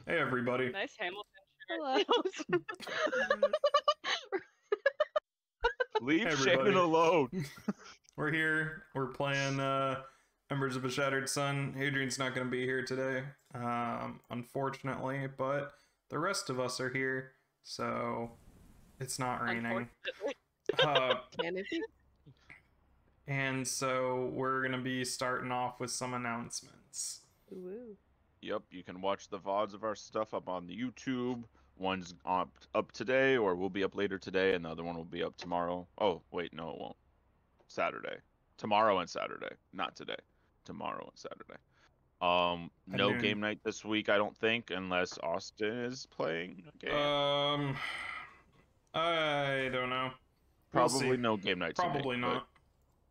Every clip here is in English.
Hey, everybody. Nice Hamilton Hello. shirt. Leave Hey, Shaman everybody. alone. We're here. We're playing Embers of a Shattered Sun. Adrian's not going to be here today, unfortunately, but the rest of us are here, so it's not raining. Can it be? And so we're going to be starting off with some announcements. Woo. Yep, you can watch the VODs of our stuff up on the YouTube. One's up today, or will be up later today, and the other one will be up tomorrow. Oh, wait, no, it won't. Saturday. Tomorrow and Saturday. Not today. Tomorrow and Saturday. No game night this week, I don't think, unless Austin is playing a game. I don't know. Probably no game night today. Probably not.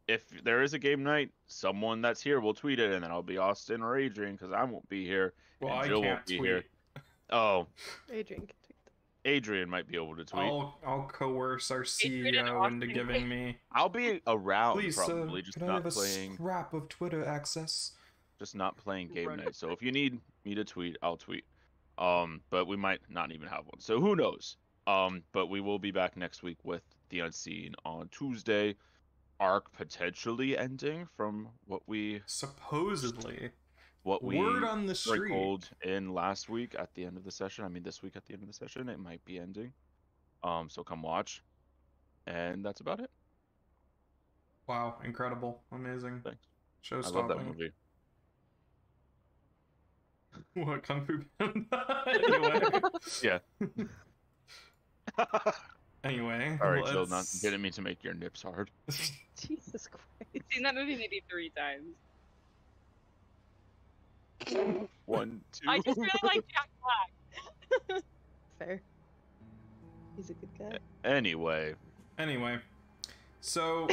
If there is a game night, someone that's here will tweet it, and then I'll be Austin or Adrian, because I won't be here. Well, and I Jill can't won't be tweet. here. Oh, Adrian can tweet them. Adrian might be able to tweet. I'll coerce our Adrian and CEO into Austin giving can- me. I'll be around Please, probably, just can I not have playing. a scrap of Twitter access? Just not playing game Run. night. So if you need me to tweet, I'll tweet. But we might not even have one. So who knows? But we will be back next week with The Unseen on Tuesday. Arc potentially ending from what we Supposedly. word on the street. sprinkled in last week at the end of the session. I mean, this week at the end of the session, it might be ending. So come watch. And that's about it. Wow, incredible, amazing. Thanks. Show I stopping. love that movie. What, Kung Fu Panda? Anyway. Yeah. Anyway. All right, Jill, not let's- getting me to make your nips hard. Jesus Christ. I've seen that movie maybe 3 times. 1, 2. I just really like Jack Black. Fair. He's a good guy. Anyway, Anyway, so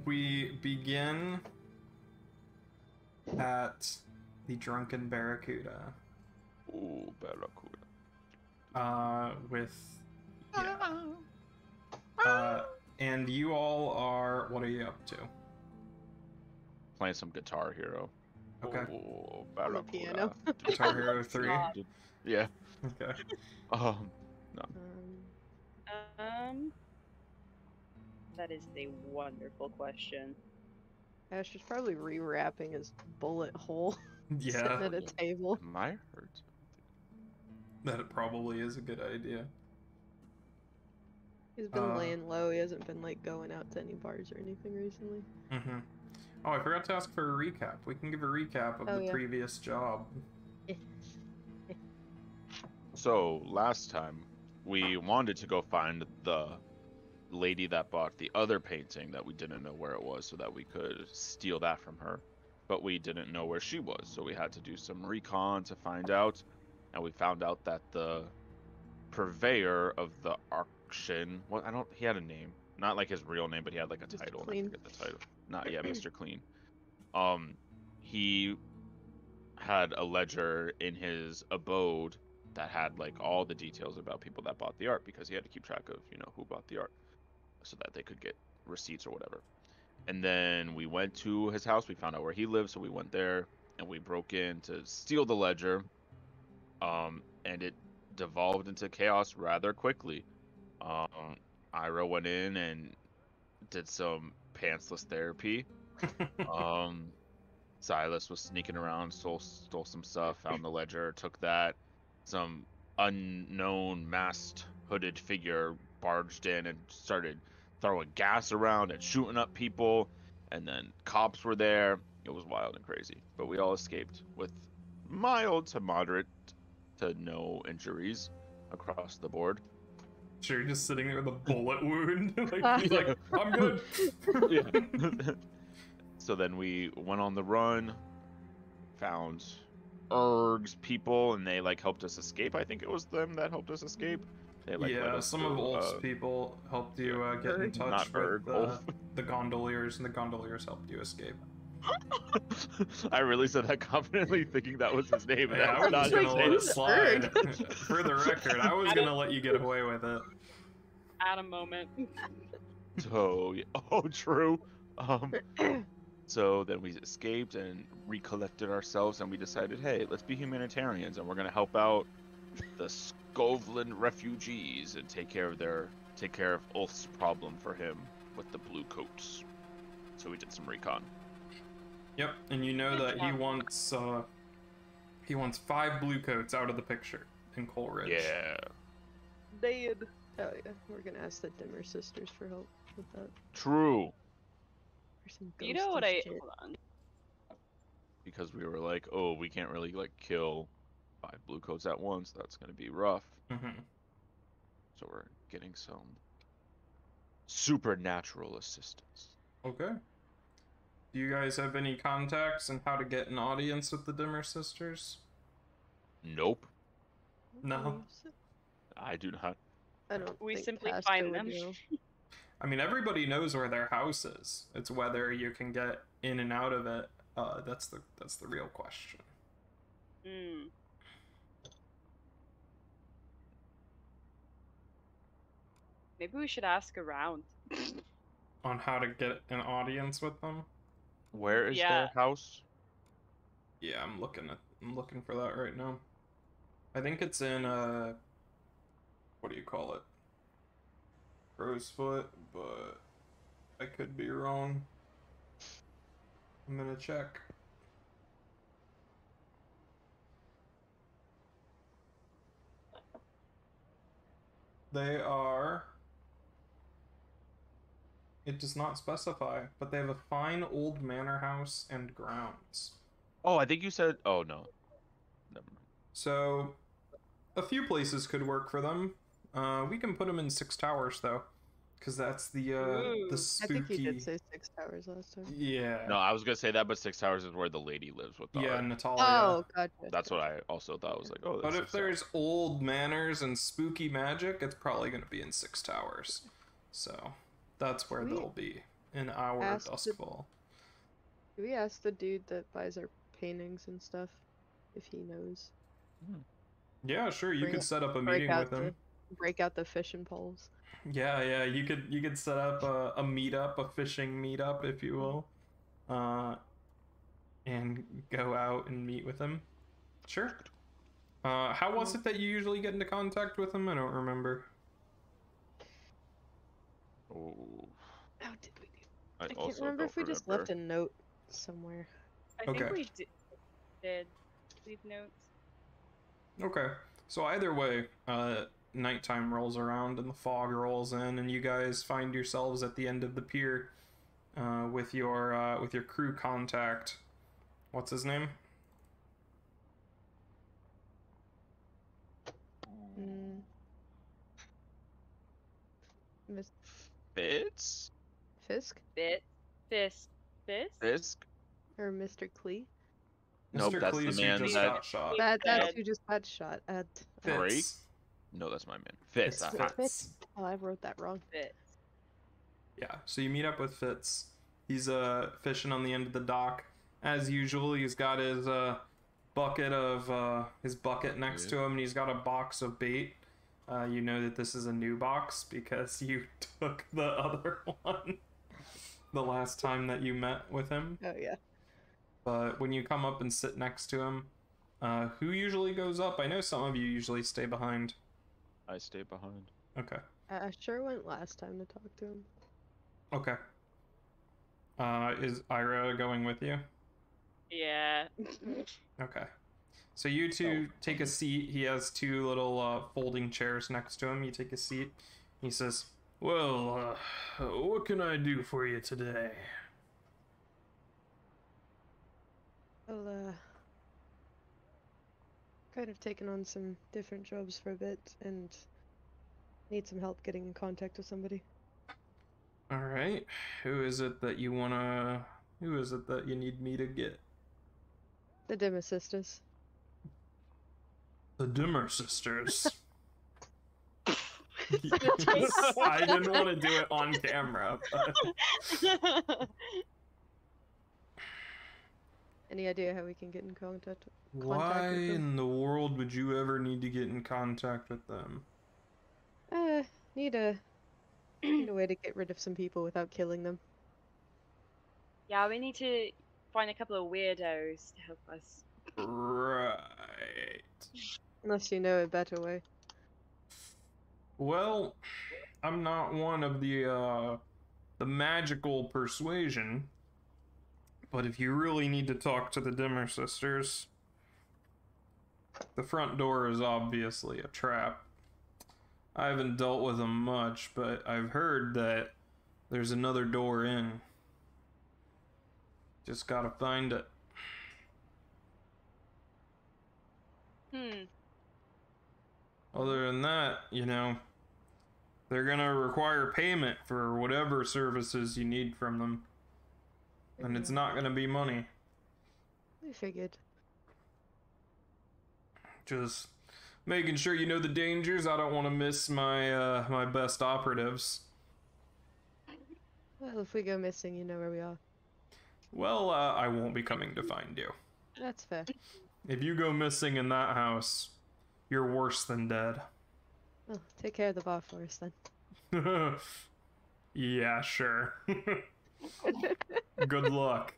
we begin at the Drunken Barracuda. ooh, Barracuda. With and you all are, what are you up to? Playing some Guitar Hero. Okay. Ooh, On the Barracuda. piano. Guitar Hero 3. Stop. Yeah. Okay. No. That is a wonderful question. Ash is probably rewrapping his bullet hole Yeah, sitting at a table. Am I hurt? that probably is a good idea. He's been laying low. He hasn't been like going out to any bars or anything recently. Mm-hmm. Oh, I forgot to ask for a recap. We can give a recap of Oh, the yeah. previous job. So, last time, we wanted to go find the lady that bought the other painting that we didn't know where it was so that we could steal that from her. But we didn't know where she was, so we had to do some recon to find out. And we found out that the purveyor of the auction, he had a name. Not like his real name, but he had like a Mr. title. Clean. And I forget the title. Not yet, Mr. Clean. He had a ledger in his abode that had like all the details about people that bought the art, because he had to keep track of, who bought the art so that they could get receipts or whatever. And then we went to his house. We found out where he lived, so we went there and we broke in to steal the ledger. And it devolved into chaos rather quickly. Ira went in and did some pantsless therapy. Silas was sneaking around, stole some stuff, found the ledger, took that. Some unknown masked hooded figure barged in and started throwing gas around and shooting up people, and then cops were there. It was wild and crazy, but we all escaped with mild to moderate to no injuries across the board. Sure, you're just sitting there with a bullet wound. He's like, I'm good. Yeah. So then we went on the run, found Erg's people, and they like helped us escape. I think it was them that helped us escape. They, like, led Yeah, us some to, of Ulf's people helped you get in Erg. touch Not with Erg, Ulf. the gondoliers, and the gondoliers helped you escape. I really said that confidently, thinking that was his name. And Yeah, I was that's just not gonna let his it name. slide. For the record, I was gonna let you get away with it. At a moment. So, yeah. Oh, true. So then we escaped and recollected ourselves, and we decided, hey, let's be humanitarians, and we're gonna help out the Skovland refugees and take care of Ulf's problem for him with the blue coats. So we did some recon. Yep, and you know Good that he job. wants 5 blue coats out of the picture in Coleridge. Yeah. Dead. Oh yeah, we're gonna ask the Dimmer sisters for help with that. True. For some You know what ghosty shit. hold on. Because we were like, oh, we can't really like kill 5 blue coats at once. That's gonna be rough. Mm-hmm. So we're getting some supernatural assistance. Okay. Do you guys have any contacts on how to get an audience with the Dimmer sisters? Nope, No. I do not. I don't. We think simply Pastor find would them. know. I mean, everybody knows where their house is. It's whether you can get in and out of it. That's the real question. Hmm. Maybe we should ask around. On how to get an audience with them. Where is Yeah. their house? Yeah, I'm looking for that right now. I think it's in what do you call it? Rosefoot, but I could be wrong. I'm gonna check. They are. It does not specify, but they have a fine old manor house and grounds. Oh, I think you said. Oh no. Never mind. So, a few places could work for them. We can put them in 6 Towers though, because that's the Ooh. spooky. I think you did say 6 towers last time. Yeah. No, I was gonna say that, but 6 Towers is where the lady lives with the Yeah, art. Natalia. Oh, gotcha. That's what I also thought. I was like, oh, But that's if there's old manors and spooky magic, it's probably going to be in 6 Towers. So that's where We they'll be in our asked the- Duskfall. Do we ask the dude that buys our paintings and stuff if he knows? Yeah, sure. You Bring could it- set up a break meeting out with him. Break out the fishing poles. Yeah. You could set up a meetup, a fishing meetup, if you will, and go out and meet with him. Sure. How was it that you usually get into contact with him? I don't remember. Oh, How did we do? I I can't also remember don't if we just remember. left a note somewhere. I think Okay. we did leave notes. Okay. So either way, nighttime rolls around and the fog rolls in, and you guys find yourselves at the end of the pier with your crew contact. What's his name? Mm. Miss Fitz? Fisk Fist. Fisk? or Mr. Clee? Nope, Mr. that's the Cleese, who man just that- got shot. That's dead. who just got shot at. Drake? Fitz. No, that's my man. Fitz. It's aha. Fitz. Oh, I wrote that wrong. Fist. Yeah, so you meet up with Fitz. He's fishing on the end of the dock. As usual, he's got his bucket next to him, and he's got a box of bait. You know that this is a new box because you took the other one the last time that you met with him. Oh yeah. But when you come up and sit next to him, who usually goes up? I know some of you usually stay behind. I stay behind. Okay. I sure went last time to talk to him. Okay. Is Ira going with you? Yeah. Okay. So you two take a seat. He has 2 little folding chairs next to him. You take a seat. He says, "Well, what can I do for you today?" Well, kind of taken on some different jobs for a bit and need some help getting in contact with somebody. All right. Who is it that you need me to get? The Dimmer sisters. The Dimmer sisters. I didn't want to do it on camera, but Any idea how we can get in contact why with them? in the world would you ever need to get in contact with them? Need a way to get rid of some people without killing them. Yeah, we need to find a couple of weirdos to help us. Right. Unless you know a better way. Well, I'm not one of the magical persuasion, but if you really need to talk to the Dimmer sisters, the front door is obviously a trap. I haven't dealt with them much, but I've heard that there's another door in. Just gotta find it. Other than that, you know, they're gonna require payment for whatever services you need from them. And it's not gonna be money. We figured. Just making sure you know the dangers. I don't want to miss my my best operatives. Well, if we go missing, you know where we are. Well, I won't be coming to find you. That's fair. If you go missing in that house, you're worse than dead. Well, take care of the bar for us then. Yeah, sure. Good luck.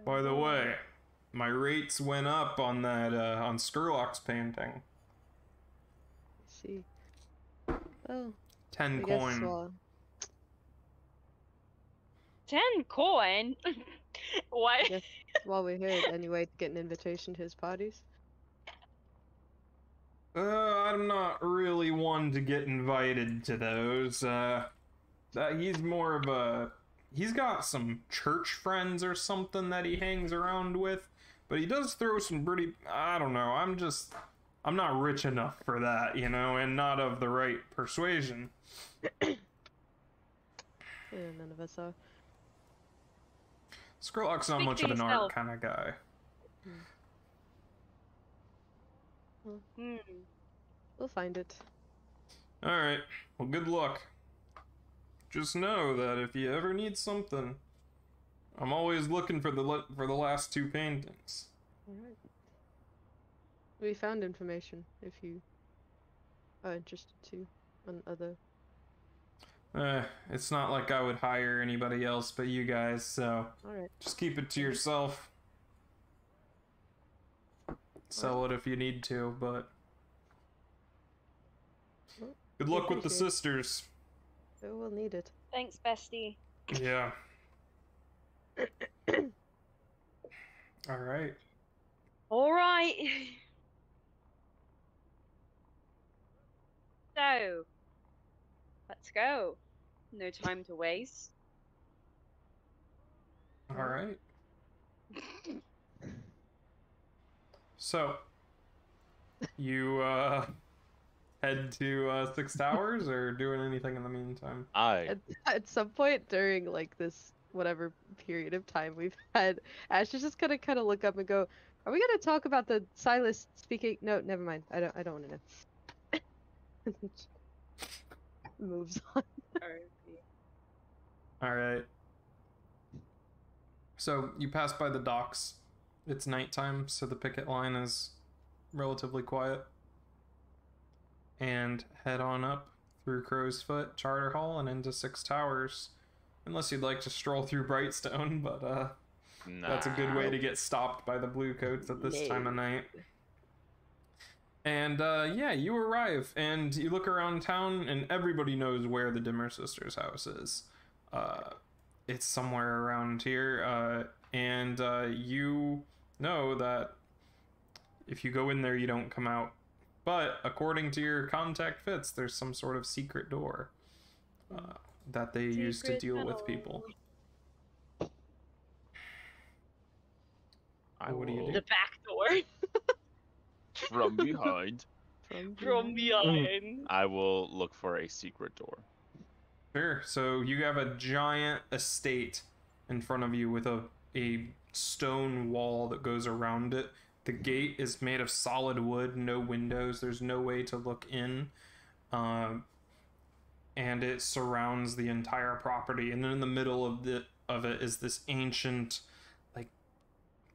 By the way, my rates went up on that on Skurlock's painting. Let's see. Well, 10 I guess coin. 10 coin? What? I guess while we're here, any way to get an invitation to his parties? I'm not really one to get invited to those. He's more of a... He's got some church friends or something that he hangs around with, but he does throw some pretty... I don't know, I'm not rich enough for that, you know, and not of the right persuasion. Yeah, none of us are. Skurlock's not Speak much for of an art yourself. kind of guy. We'll find it. Alright, well, good luck. Just know that if you ever need something, I'm always looking for the last two paintings. Alright. We found information, if you are interested to, on other... It's not like I would hire anybody else but you guys, so Alright. just keep it to yourself. Sell it if you need to, but... Well, Good luck with the sisters. So we'll need it. Thanks, bestie. Yeah. Alright. Alright. So, let's go. No time to waste. Alright. So, you, head to, Six Towers, or doing anything in the meantime? At some point during, like, this whatever period of time we've had, Ash is just gonna kind of look up and go, are we gonna talk about the Silas speaking? No, never mind. I don't want to know. Moves on. Alright. So, you pass by the docks. It's nighttime, so the picket line is relatively quiet. And head on up through Crow's Foot, Charter Hall, and into Six Towers. Unless you'd like to stroll through Brightstone, but that's a good way to get stopped by the Bluecoats at this time of night. And yeah, you arrive, and you look around town, and everybody knows where the Dimmer Sisters' house is. It's somewhere around here, and you know that if you go in there, you don't come out. But according to your contact Fitz, there's some sort of secret door that they use to deal with people. What do you do? The back door. From behind. From behind. I will look for a secret door. Sure. So you have a giant estate in front of you with a stone wall that goes around it. The gate is made of solid wood, no windows. There's no way to look in. And it surrounds the entire property. And then in the middle of it is this ancient, like,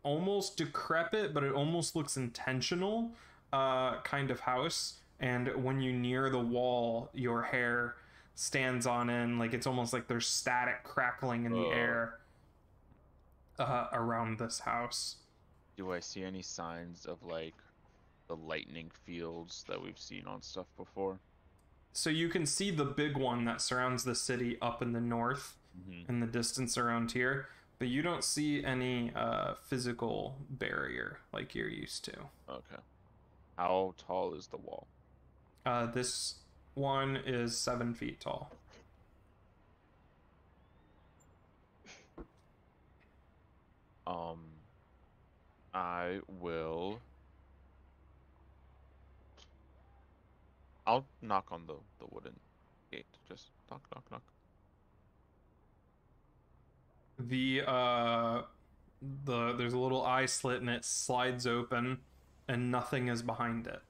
almost decrepit, but it almost looks intentional kind of house. And when you near the wall, your hair stands on end. Like it's almost like there's static crackling in the air around this house. Do I see any signs of like the lightning fields that we've seen on stuff before? So you can see the big one that surrounds the city up in the north, in the distance around here, but you don't see any physical barrier like you're used to. Okay. How tall is the wall? This one is 7 feet tall. I'll knock on the wooden gate. Just knock, knock, knock. There's a little eye slit and it slides open and nothing is behind it.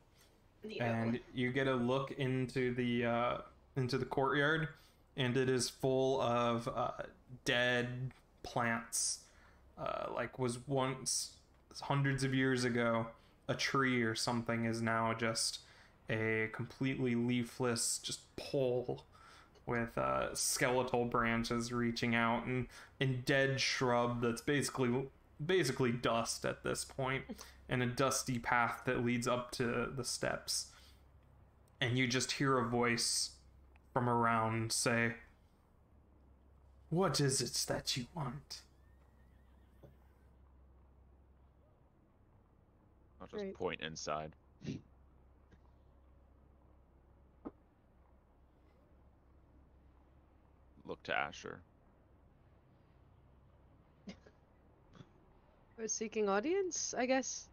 And you get a look into the courtyard, and it is full of dead plants. Like was once hundreds of years ago a tree or something is now just a completely leafless just pole with skeletal branches reaching out, and dead shrub that's basically dust at this point, and a dusty path that leads up to the steps. And you just hear a voice from around say, "What is it that you want?" I'll just point inside. Look to Asher. We're seeking audience, I guess.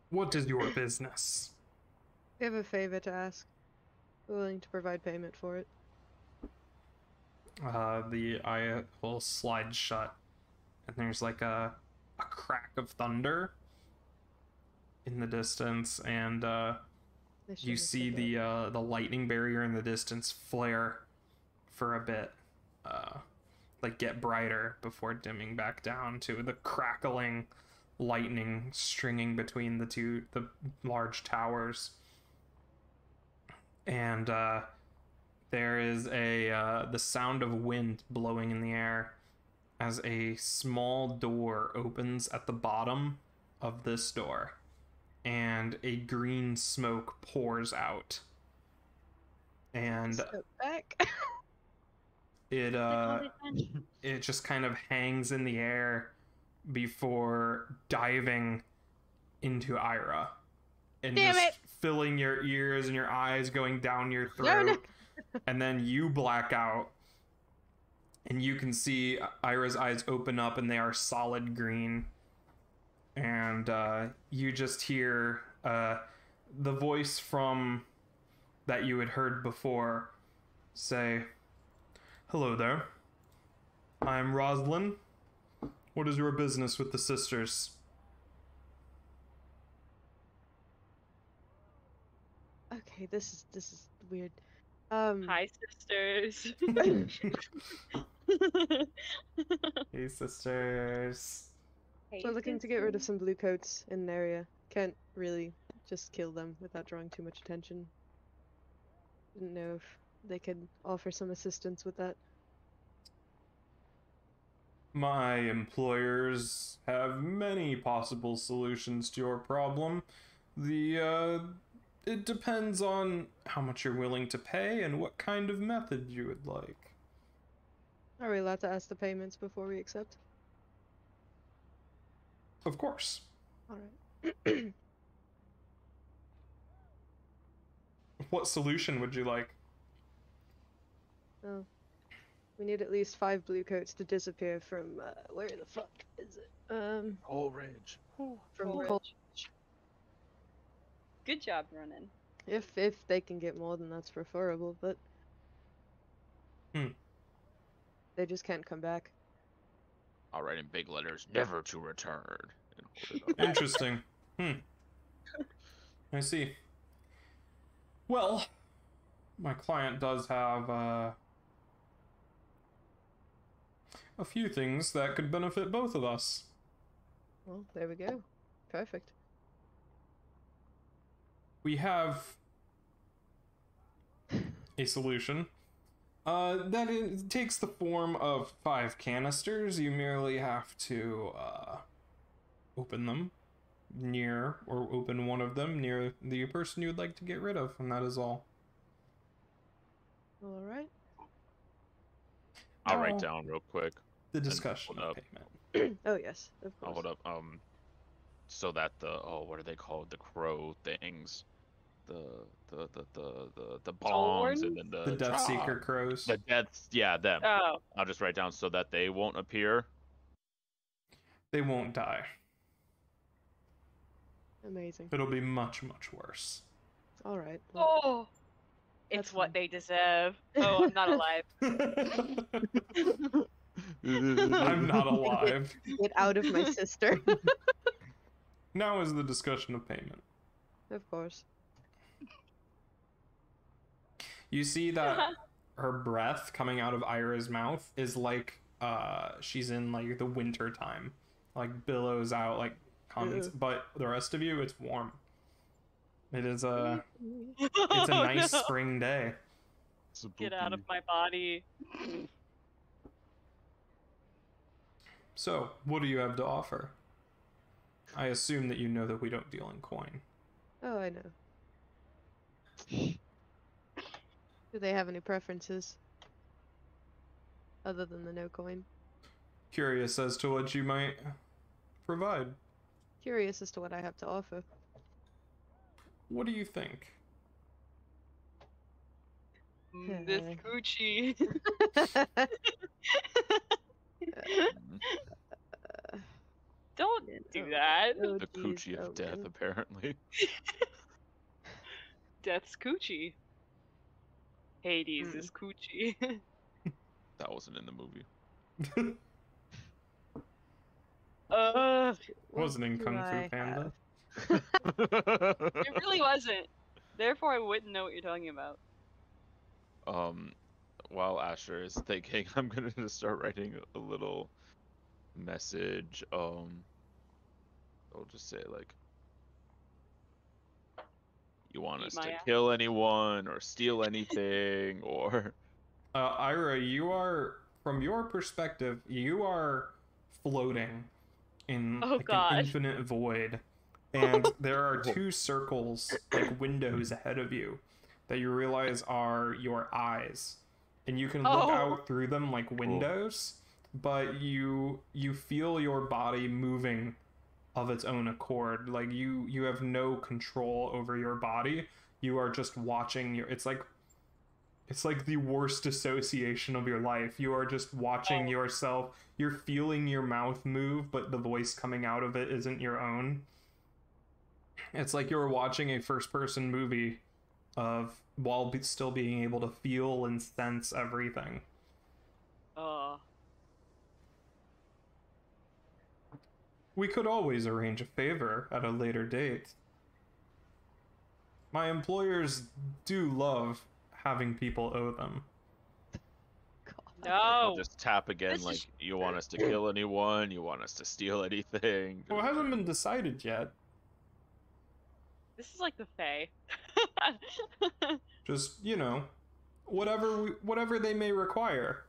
What is your business? We have a favor to ask. We're willing to provide payment for it. The eye will slide shut, and there's like a crack of thunder in the distance, and you see the lightning barrier in the distance flare for a bit, like get brighter before dimming back down to the crackling lightning stringing between the large towers. And there is the sound of wind blowing in the air as a small door opens at the bottom of this door, and a green smoke pours out. And Step back. it just kind of hangs in the air before diving into Ira, and Damn just it! filling your ears and your eyes, going down your throat. No. And then you black out, and you can see Ira's eyes open up, and they are solid green. And you just hear the voice from that you had heard before say, "Hello there. I'm Roslyn. What is your business with the sisters?" Okay, this is weird. Hi, sisters. Hey, sisters. Hey, We're looking to get rid of sisters. some blue coats in an area. Can't really just kill them without drawing too much attention. Didn't know if they could offer some assistance with that. My employers have many possible solutions to your problem. It depends on how much you're willing to pay and what kind of method you would like. Are we allowed to ask the payments before we accept? Of course. Alright. What solution would you like? Oh. We need at least 5 blue coats to disappear from, where the fuck is it? Whole Ridge. From Coal Coal. Good job running. If they can get more, then that's preferable, but... They just can't come back. I'll write in big letters, never to return. And hold it up. Interesting. I see. Well, my client does have a few things that could benefit both of us. Well, there we go. Perfect. We have a solution. It takes the form of 5 canisters. You merely have to open them near, or open one of them near the person you would like to get rid of, and that is all. All right. I'll write down real quick. The discussion hold of up. payment. Oh yes, of I'll course. hold up. So that the what are they called? The crow things, the bombs, and then The Death Seeker crows. The deaths, yeah, them. Oh. I'll just write down so that they won't appear. They won't die. Amazing. It'll be much, much worse. All right. Well, Oh. It's That's what fine. they deserve. Oh, I'm not alive. I'm not alive. get out of my sister. Now is the discussion of payment. Of course. You see that her breath coming out of Ira's mouth is like she's in like the winter time, like billows out, like comes. But the rest of you, it's warm. It is it's a nice spring day. Get out of my body. So, what do you have to offer? I assume that you know that we don't deal in coin. Oh, I know. Do they have any preferences? Other than the no coin? Curious as to what you might provide. Curious as to what I have to offer. What do you think? This coochie. Don't do that. Oh, The geez, coochie oh, of death, man. apparently. Death's coochie. Hades is coochie. That wasn't in the movie. What Wasn't in do Kung Fu I Panda. have? It really wasn't. Therefore, I wouldn't know what you're talking about. While Asher is thinking, I'm gonna just start writing a little message. I'll just say like, you want Eat us my to ass. kill anyone or steal anything or Ira, you are, from your perspective, you are floating in Oh, like God. an infinite void, and there are 2 circles, like windows ahead of you, that you realize are your eyes, and you can look Oh. out through them like windows, but you feel your body moving of its own accord. Like you have no control over your body. You are just watching your. It's like the worst dissociation of your life. You are just watching yourself. You're feeling your mouth move, but the voice coming out of it isn't your own. It's like you're watching a first-person movie while still being able to feel and sense everything. We could always arrange a favor at a later date. My employers do love having people owe them. I'll No. just tap again This like, is- you want us to kill anyone? You want us to steal anything? Well, it hasn't been decided yet. This is like the Fae. Just, you know, whatever they may require.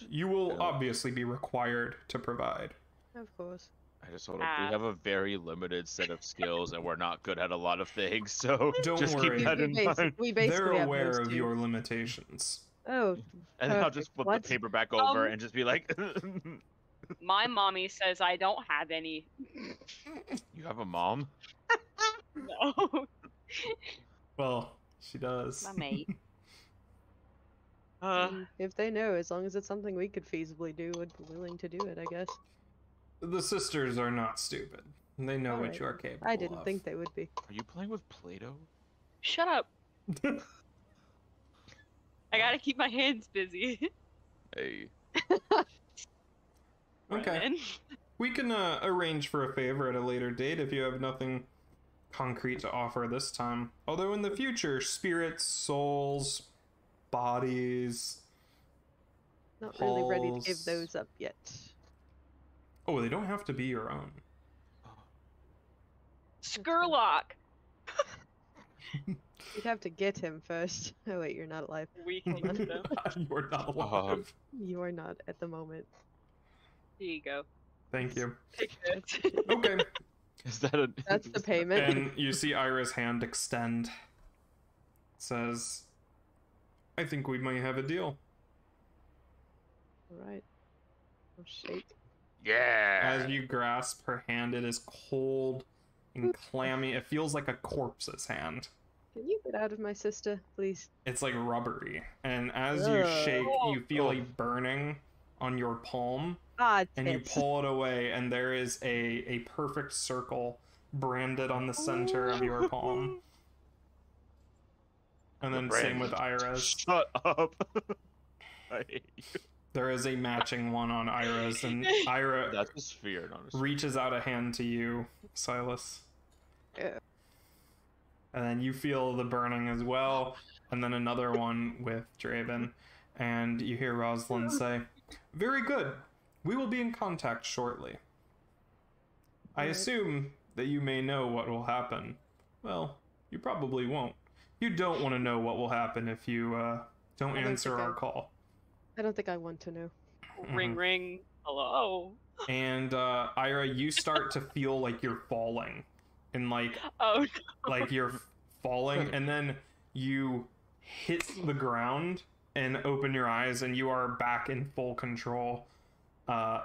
You will Yeah. obviously be required to provide. Of course. I just want to. We have a very limited set of skills, and we're not good at a lot of things. So Don't just worry. keep that in mind. We basically They're have aware those of two. your limitations. Oh, And then I'll perfect. just flip What? the paper back over Um, and just be like, My mommy says I don't have any. "You have a mom?" No. Well, she does. My mate. If they know, as long as it's something we could feasibly do, would be willing to do it, I guess. The sisters are not stupid. They know what Alright. you are capable I didn't of. think they would be. Are you playing with Play-Doh? Shut up. I gotta keep my hands busy. Hey, Okay. Brennan. We can arrange for a favor at a later date if you have nothing concrete to offer this time. Although in the future, spirits, souls, bodies... Not really ready to give Halls. those up yet. Oh, they don't have to be your own. Skurlock. We'd have to get him first. Oh wait, you're not alive. We Hold can on. use them. You're not alive. You are not at the moment. Here you go. Thank you. Take this. Okay. Is that a? That's the payment. And you see Ira's hand extend. It says, I think we might have a deal. Alright. Oh shake. Yeah. As you grasp her hand, it is cold and clammy. It feels like a corpse's hand. Can you get out of my sister, please? It's like rubbery. And as you Ugh. shake, you feel a burning on your palm. Ah, And you tits. pull it away, and there is a perfect circle branded on the center of your palm. And then same with Ira's. Shut up. I hate you. There is a matching one on Ira's, and Ira That's a sphere, not a sphere. reaches out a hand to you, Silas. Yeah. And then you feel the burning as well, and then another one with Draven. And you hear Rosalind say, very good. We will be in contact shortly. I Alright. assume that you may know what will happen. Well, you probably won't. You don't want to know what will happen if you don't I don't answer think our I- call. I don't think I want to know. Ring, ring. Hello. And Ira, you start to feel like you're falling. And like Oh, you're falling, and then you hit the ground and open your eyes, and you are back in full control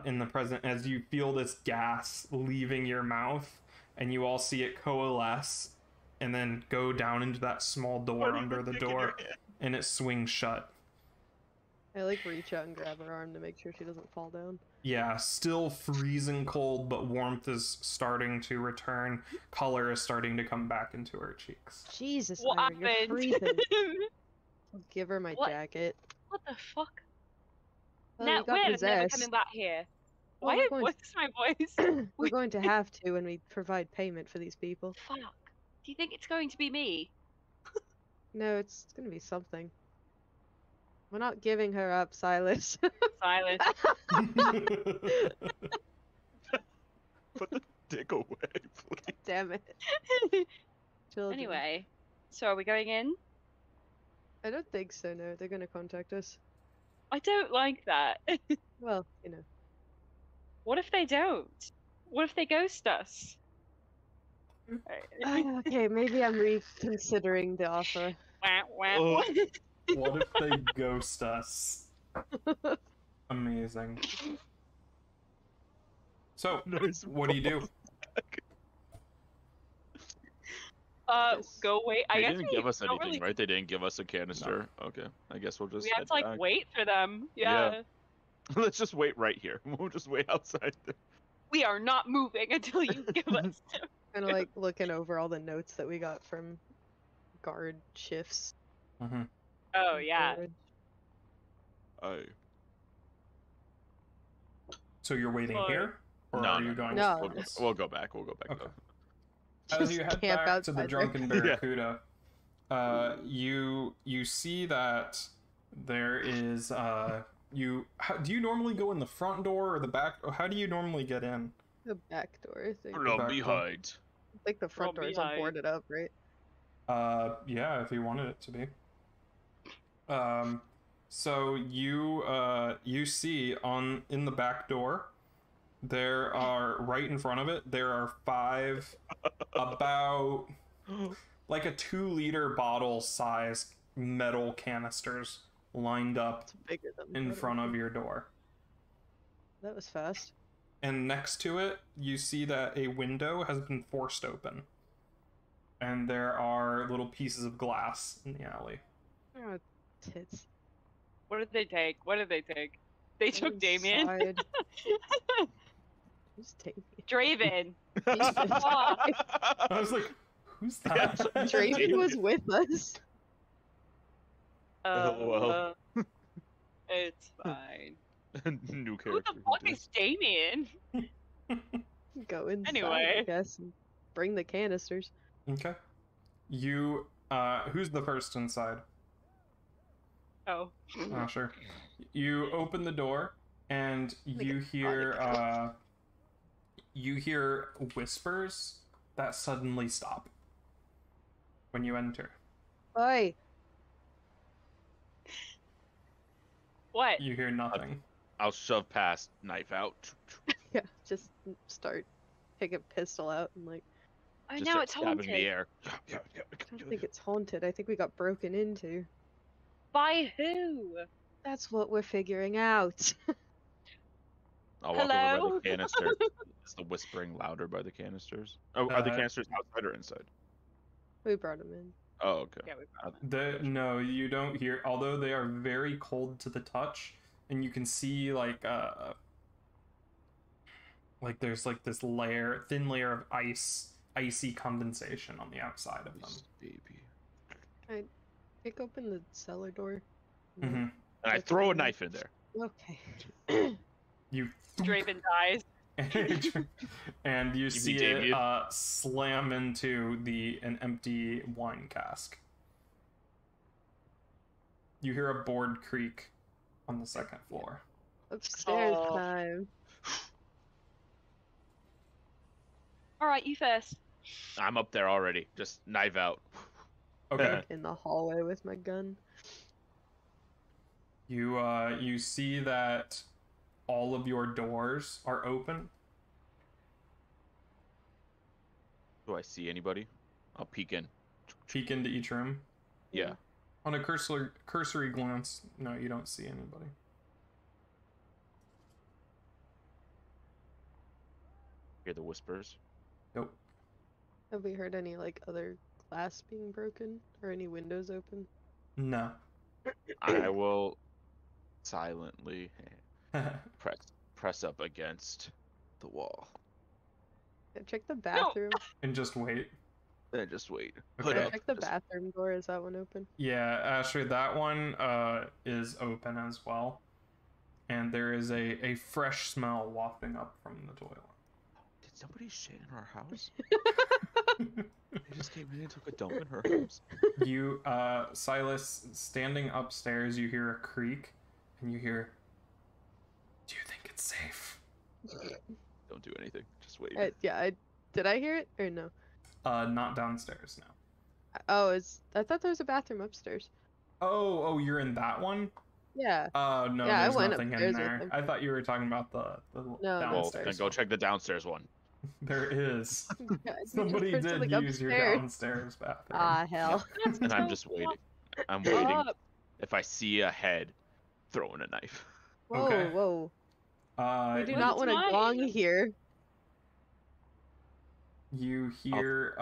in the present as you feel this gas leaving your mouth, and you all see it coalesce and then go down into that small door under the door, and it swings shut. I like reach out and grab her arm to make sure she doesn't fall down. Yeah, still freezing cold, but warmth is starting to return. Color is starting to come back into her cheeks. Jesus, what Ira, you're happened? freezing. I'll give her my What? jacket. What the fuck? Well, Now, you got we're never possessed. coming back here. Well, Why? we're going What's my voice? We're going to have to when we provide payment for these people. Fuck. Do you think it's going to be me? No, it's gonna be something. We're not giving her up, Silas. Silence. Put the dick away, please. Damn it. Children. Anyway, so are we going in? I don't think so, no. They're gonna contact us. I don't like that. Well, you know. What if they don't? What if they ghost us? Okay, maybe I'm reconsidering the offer. Wah, wah, Oh. wah. What if they ghost us? Amazing. So, Nice what do you do? Yes. Go wait. I They guess didn't we give us don't anything, really- right? They didn't give us a canister. Okay, I guess we'll just We have head to like back. wait for them. Yeah. Let's just wait right here. We'll just wait outside there. We are not moving until you give us. Kind of like looking over all the notes that we got from guard shifts. Mm-hmm. Oh yeah. forward. I So you're waiting Or- here? Or no, are no, you going? No. we'll go back. We'll go back. Okay. though. As you Just head camp back to the outside there. Drunken Yeah. Barracuda, you see that there is do you normally go in the front door or the back? How do you normally get in? The back door, I think. From back behind. I think the front From door is all behind. boarded up, right? Yeah, if you wanted it to be. So you see in the back door, there are right in front of it, there are 5 about like a 2-liter bottle size metal canisters lined up It's bigger than the in front front one. of your door. That was fast. And next to it, you see that a window has been forced open. And there are little pieces of glass in the alley. Oh, tits. What did they take? What did they take? They took Damien. Inside. Who's Damien? Draven. Jesus. I was like, who's that? Draven was with us. Oh, well. It's fine. New Who character. the fuck is Damien? Go inside, I Anyway. guess, and bring the canisters. Okay. You, who's the first inside? Oh. Oh, sure. You open the door, and you Like a hear, you hear whispers that suddenly stop when you enter. Oi! What? You hear nothing. I'll shove past, knife out. Yeah, just start taking a pistol out and like. Oh, Just now start it's stabbing haunted. the air. I don't think it's haunted. I think we got broken into. By who? That's what we're figuring out. I'll walk over by Hello? the canister. Is the whispering louder by the canisters? Oh, are the canisters outside or inside? We brought him in. Oh, okay. Yeah, we found No, you don't hear. Although they are very cold to the touch, and you can see like there's like this thin layer of icy condensation on the outside of them. Baby. Kick open the cellar door. Mm-hmm. And I throw a knife in there. Okay. You Draven dies. and you see Damien? it slam into an empty wine cask. You hear a board creak on the second floor. Upstairs Oh. time. Alright, you first. I'm up there already. Just knife out. Okay. In the hallway with my gun. You see that all of your doors are open. Do I see anybody? I'll peek in. Peek into each room. Yeah. On a cursory glance, no, you don't see anybody. Hear the whispers. Nope. Have we heard any like other glass being broken or any windows open? No. I will silently press up against the wall Check the bathroom. And just wait. and just wait. Okay. Put up. Check the just- bathroom door. Is that one open? Yeah, Asher, that one is open as well. And there is a fresh smell wafting up from the toilet. Did somebody shit in our house? They just came in and took a dump in her house. You, Silas, standing upstairs, you hear a creak, and you hear, "Do you think it's safe?" Don't do anything. Just wait. Yeah. Did I hear it or no? Not downstairs, no. Oh, I thought there was a bathroom upstairs. Oh, you're in that one? Yeah. No, Yeah, I there's went nothing in upstairs with there. them. I thought you were talking about the No, Well, downstairs. then go check the downstairs one. There is. Yeah, I just Somebody heard did something use your upstairs. downstairs bathroom. Ah, hell. And I'm just waiting. I'm waiting. Up. If I see a head, throwing a knife. Whoa, Okay. whoa. We do Well, not it's want a gong mine. here. You hear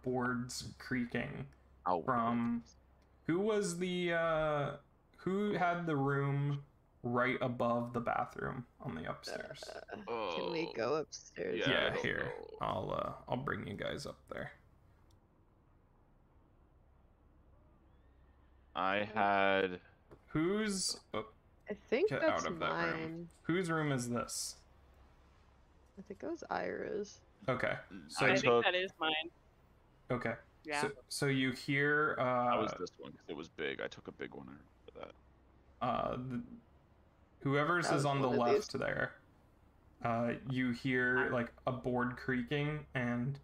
boards creaking I'll from who had the room right above the bathroom on the upstairs. Can we go upstairs? Yeah, I Yeah, don't here. know. I'll bring you guys up there. I had. Whose I think Get that's out of that room. mine. whose room is this? I think it was Ira's. Okay. So I I think took. that is mine. okay. Yeah. So you hear That was this one 'cause it was big. I took a big one. I remember that. whoever's That is was on the one of left there, you hear like a board creaking and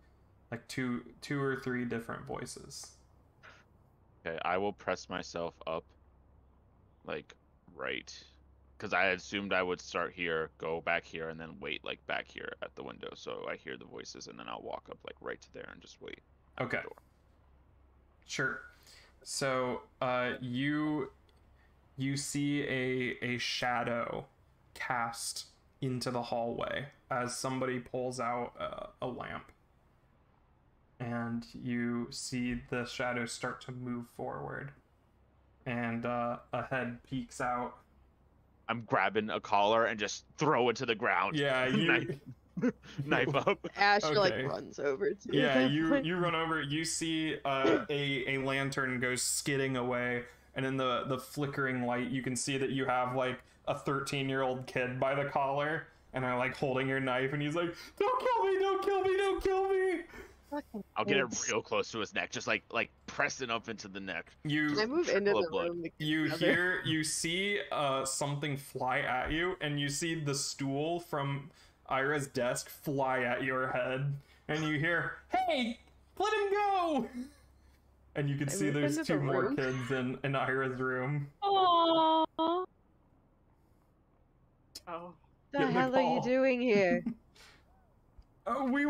like two or three different voices. Okay, I will press myself up, like right, because I assumed I would start here, go back here, and then wait like back here at the window. So I hear the voices, and then I'll walk up like right to there and just wait. at the Okay. door. Sure. So you see a shadow cast into the hallway as somebody pulls out a lamp. And you see the shadow start to move forward. And a head peeks out. I'm grabbing a collar and just throw it to the ground. Yeah, you Knife up. Ash Okay. like runs over to Yeah, that you point. run over. You see a lantern goes skidding away, and in the flickering light, you can see that you have like a 13-year-old kid by the collar, and are like holding your knife, and he's like, "Don't kill me! Don't kill me! Don't kill me!" Fucking I'll get it kids. real close to his neck, just like pressing up into the neck. Can I You move into trickle the of blood. room? to get you another- you see something fly at you, and you see the stool from Ira's desk fly at your head, and you hear, "Hey, let him go!" And you can I see move there's into two the more room. kids in Ira's room. Oh. Oh. The Get the hell are you call. doing here? We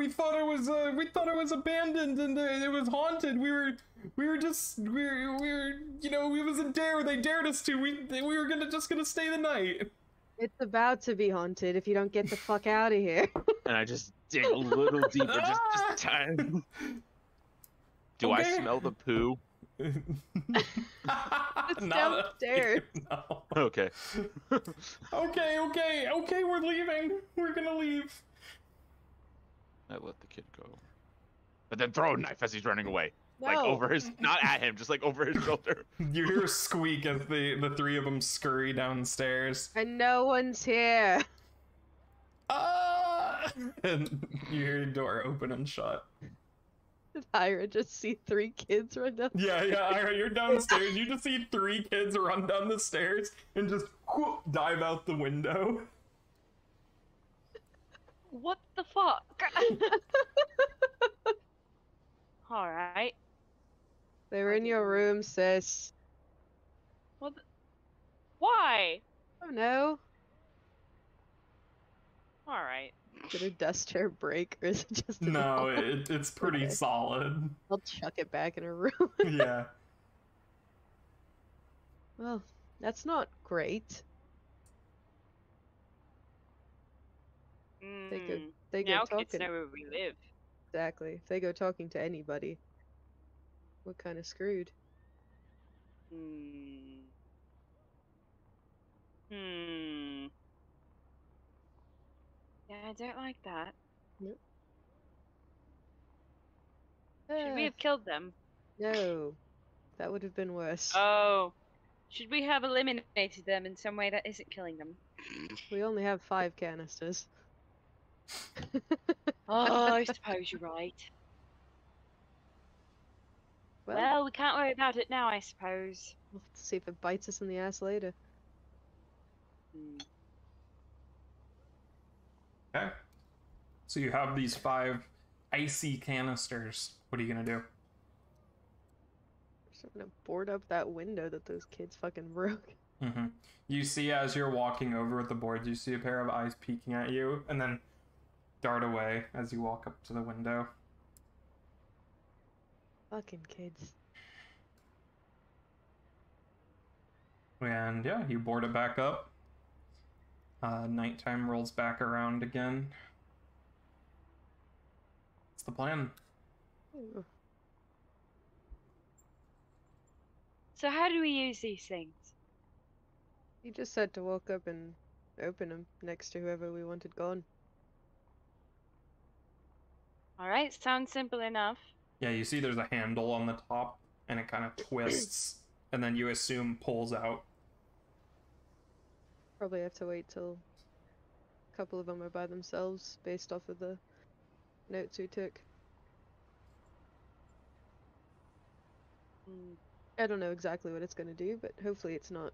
thought it was abandoned and it was haunted. We were you know, we was a dare. They dared us to. We were just gonna stay the night. It's about to be haunted if you don't get the fuck out of here. And I just dig a little deeper, just time. Do I Okay. smell the poo? It's Now that- downstairs. No. Okay. Okay, we're leaving. We're gonna leave. I let the kid go. But then throw a knife as he's running away. Like No. over his, not at him, just like over his shoulder. You hear a squeak as the three of them scurry downstairs. And no one's here. Ah! And you hear a door open and shut. Did Ira just see 3 kids run down? Yeah, Ira, you're downstairs. You just see 3 kids run down the stairs and just whoop, dive out the window. What the fuck? Alright. They were in your room, sis. What? Why? Oh no. Alright. Did her dust chair break, or is it just in the No, wall? it's pretty Okay. solid. I'll chuck it back in her room. Yeah. Well, that's not great. They go Now talking. kids know where we live. Exactly. If they go talking to anybody, we're kind of screwed. Yeah, I don't like that. Nope. Should we have killed them? No, that would have been worse. Oh. Should we have eliminated them in some way that isn't killing them? We only have 5 canisters. Oh, I suppose you're right. Well, we can't worry about it now, I suppose. We'll have to see if it bites us in the ass later. Okay. So you have these 5 icy canisters. What are you gonna do? I'm gonna board up that window that those kids fucking broke. Mm-hmm. You see as you're walking over with the boards, you see a pair of eyes peeking at you, and then dart away as you walk up to the window. Fucking kids. And yeah, you board it back up. Nighttime rolls back around again. What's the plan? Ooh. So how do we use these things? You just said to walk up and open them next to whoever we wanted gone. Alright, sounds simple enough. Yeah, you see there's a handle on the top, and it kind of twists, and then you assume pulls out. Probably have to wait till a couple of them are by themselves, based off of the notes we took. I don't know exactly what it's gonna do, but hopefully it's not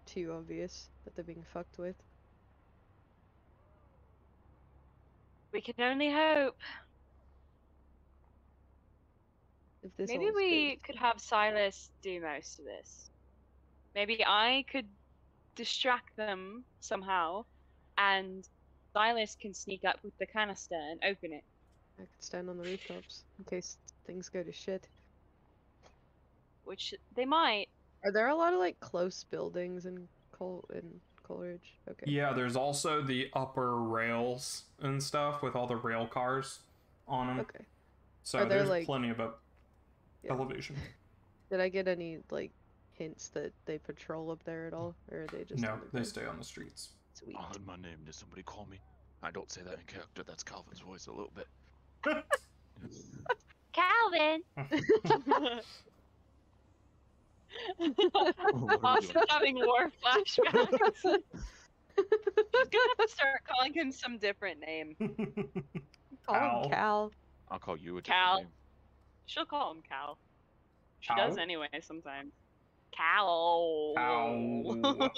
too obvious that they're being fucked with. We can only hope. If this Maybe holds we good. could have Silas do most of this. Maybe I could distract them somehow, and Silas can sneak up with the canister and open it. I could stand on the rooftops in case things go to shit. Which they might. Are there a lot of like close buildings in Coleridge? Okay. Yeah, there's also the upper rails and stuff with all the rail cars on them. Okay. So Are there, there's like- plenty of Yeah. elevation. Did I get any like hints that they patrol up there at all, or are they just No, on the they ground? stay on the streets. Sweet. Oh, my name. Did somebody call me? I don't say that in character. That's Calvin's voice a little bit. Calvin! Also having war flashbacks. She's gonna have to start calling him some different name. Call Cal. him Cal. I'll call you a different Cal. name. She'll call him Cal. She Cal? does anyway sometimes. Cal. Ow.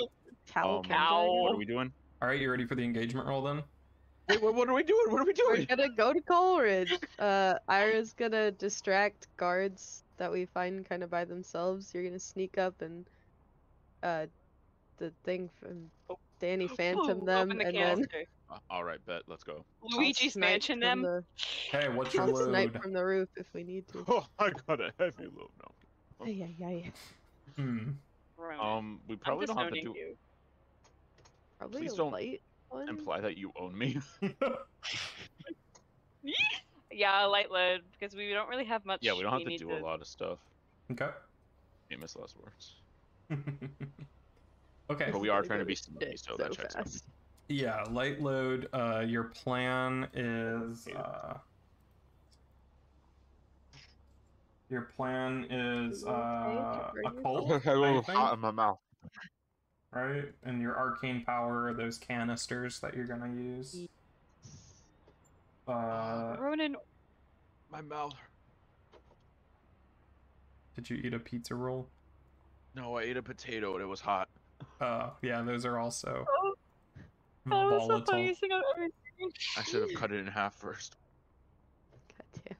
Cal. Um, Cal. What are we doing? All right, you ready for the engagement roll then? Wait, what are we doing? What are we We're doing? gonna go to Coleridge. Ira's gonna distract guards that we find kind of by themselves. You're gonna sneak up and the thing from Danny Phantom Ooh, them, open the and then canister. All right, bet. Let's go. I'll Luigi's snipe Mansion from them. the Hey, what's your I'll snipe load? from the roof if we need to. Oh, I got a heavy load. No. Ay, ay, ay. Hmm. Ronan, We I'm probably don't have to disowning do. you. Probably Please a don't light one. Imply that you own me. Yeah, light load, because we don't really have much. Yeah, we don't have to need do a lot of stuff. Okay. Famous last words. Okay. But we are trying to be sneaky, Shit, so that checks out. fast. Yeah, light load. Your plan is. Your plan is a cult, I think, Hot in my mouth. right? And your arcane power are those canisters that you're gonna use. Ronan, My mouth. Did you eat a pizza roll? No, I ate a potato and it was hot. Yeah, those are also that was the volatile. funniest thing I've ever seen. I should have cut it in half first. God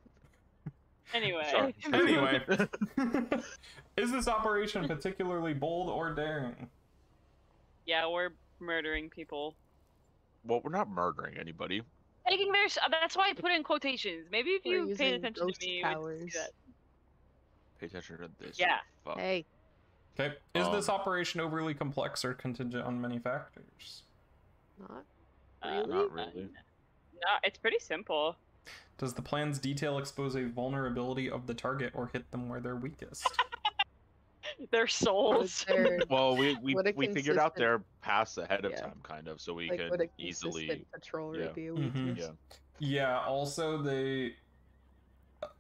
Anyway. Sorry. Anyway, is this operation particularly bold or daring? Yeah, we're murdering people. Well, we're not murdering anybody. Taking their. That's why I put in quotations. Maybe if We're you paid using attention ghost to me, you would see powers. that. Pay attention to this. Yeah. Fuck. Hey, Okay. Is this operation overly complex or contingent on many factors? not Uh, really. Not really. No, it's pretty simple. Does the plan's detail expose a vulnerability of the target or hit them where they're weakest? Their souls. Well, we Would a figured out consistent- their paths ahead of Yeah. time, kind of, so we Like, would can a easily. consistent patrol yeah. route be a Mhm. weakness? Yeah. Yeah, also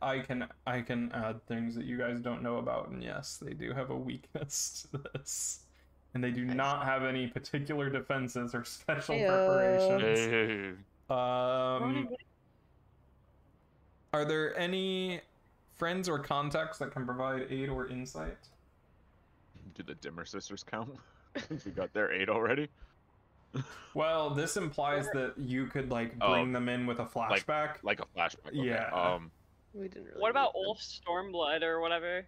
I can add things that you guys don't know about, and yes, they do have a weakness to this. And they do Nice. not have any particular defenses or special Heyo. preparations. Ronan, Are there any friends or contacts that can provide aid or insight? Do the Dimmer sisters count? We got their 8 already. Well, this implies that you could like bring them in with a flashback. Like a flashback. Okay. Yeah. We didn't really. what about need them. Ulf Stormblood or whatever?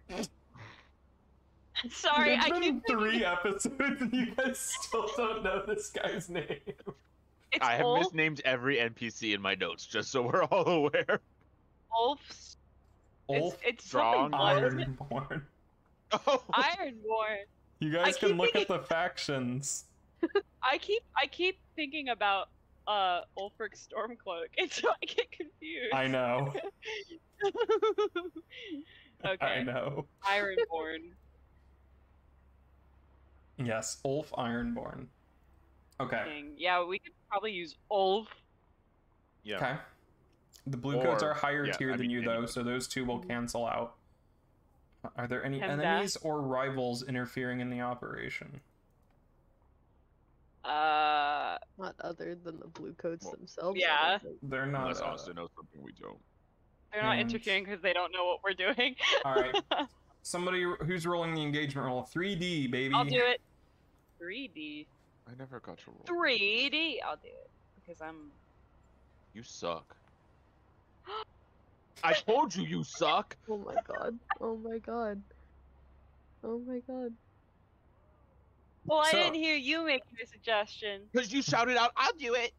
Sorry, It's I been keep thinking 3 episodes and you guys still don't know this guy's name. it's I have Ulf. misnamed every NPC in my notes, just so we're all aware. Ulf's. Ulf It's Strong something blood, isn't it? Ironborn. Oh. Ironborn. You guys I can keep look at thinking- the factions. I keep thinking about Ulfric Stormcloak, and so I get confused. I know. Okay. I know. Ironborn. Yes, Ulf Ironborn. Okay. Thing. Yeah, we could probably use Ulf. Yeah. Okay. The blue coats Or- are higher yeah, tier I than mean, you, though, anybody. so those two will cancel out. Are there any Hemda. enemies or rivals interfering in the operation? Not other than the blue coats Well, themselves. yeah. They're not. Unless Austin knows something we don't. They're not And- interfering because they don't know what we're doing. Alright. Somebody who's rolling the engagement roll. 3D, baby. I'll do it. 3D. I never got to roll. 3D. I'll do it because I'm. You suck. I told you you suck. Oh my god. Oh my god. Oh my god. Well, I So- didn't hear you making a suggestion. Because you shouted out, I'll do it.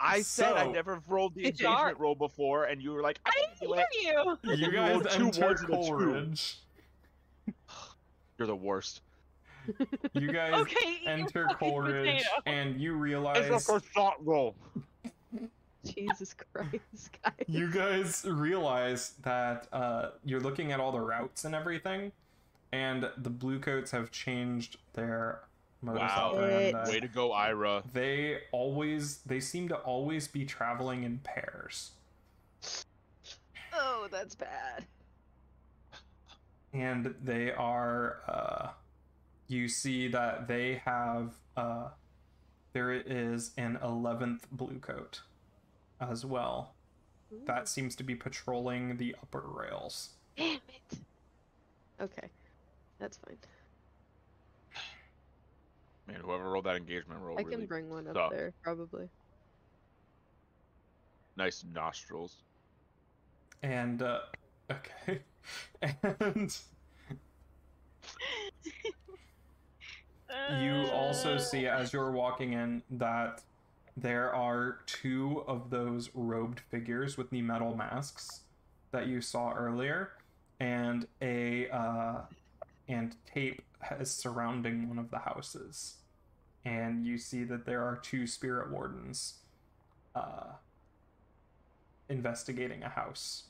I said I So- never rolled the It's engagement art. roll before, and you were like, I I can do didn't it. hear you. You You guys rolled 2 enter ones and a 2. Coleridge. You're the worst. You guys Okay, eat your enter fucking Coleridge, potato. and you It's realize a shot roll. Jesus Christ, guys. you guys realize that you're looking at all the routes and everything, and the blue coats have changed their modus Wow. operandi. Way to go, Ira. They seem to always be traveling in pairs, Oh, that's bad. and they are you see that they have there is an 11th blue coat as well that seems to be patrolling the upper rails. Damn it. Okay. That's fine. Man, whoever rolled that engagement roll I really can bring one up sucked. there, probably. Nice nostrils. And okay. And you also see as you're walking in that there are two of those robed figures with the metal masks that you saw earlier, and and tape is surrounding one of the houses. And you see that there are two spirit wardens investigating a house.